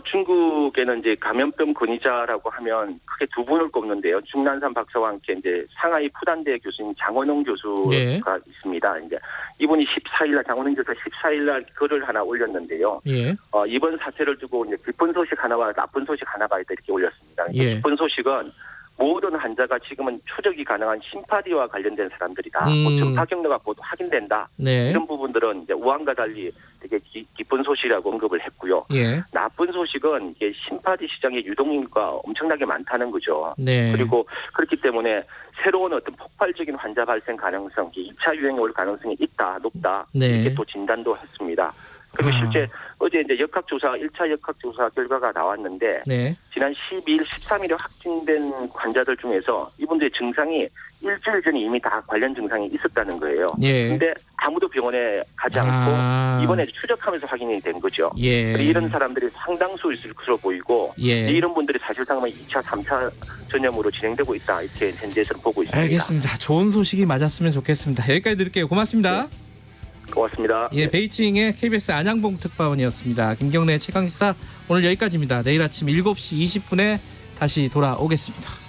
S4: 중국에는 이제 감염병 권위자라고 하면 크게 두 분을 꼽는데요. 중난산 박사와 함께 이제 상하이 푸단대 교수인 장원홍 교수가
S2: 예.
S4: 있습니다. 이제 이분이 14일날 장원홍 교수가 14일날 글을 하나 올렸는데요.
S2: 예.
S4: 이번 사태를 두고 이제 기쁜 소식 하나와 나쁜 소식 하나가 있다 이렇게 올렸습니다.
S2: 예.
S4: 기쁜 소식은 모든 환자가 지금은 추적이 가능한 심파디와 관련된 사람들이다. 전파 경로가 곧 확인된다.
S2: 네.
S4: 이런 부분들은 이제 우한과 달리 되게 기쁜 소식이라고 언급을 했고요.
S2: 예.
S4: 나쁜 소식은 이게 심파디 시장의 유동인구가 엄청나게 많다는 거죠.
S2: 네.
S4: 그리고 그렇기 때문에 새로운 어떤 폭발적인 환자 발생 가능성, 2차 유행이 올 가능성이 있다, 높다.
S2: 네.
S4: 이렇게 또 진단도 했습니다. 그리고 실제 어제 이제 1차 역학조사 결과가 나왔는데
S2: 네.
S4: 지난 12일, 13일에 확진된 환자들 중에서 이분들의 증상이 일주일 전에 이미 다 관련 증상이 있었다는 거예요. 그런데
S2: 예.
S4: 아무도 병원에 가지 않고 이번에 추적하면서 확인이 된 거죠.
S2: 예.
S4: 이런 사람들이 상당수 있을 것으로 보이고
S2: 예.
S4: 이런 분들이 사실상 2차, 3차 전염으로 진행되고 있다. 이렇게 현재에서는 보고 있습니다.
S2: 알겠습니다. 좋은 소식이 맞았으면 좋겠습니다. 여기까지 드릴게요. 고맙습니다.
S4: 네. 고맙습니다.
S2: 예, 베이징의 KBS 안양봉 특파원이었습니다. 김경래 최강시사 오늘 여기까지입니다. 내일 아침 7시 20분에 다시 돌아오겠습니다.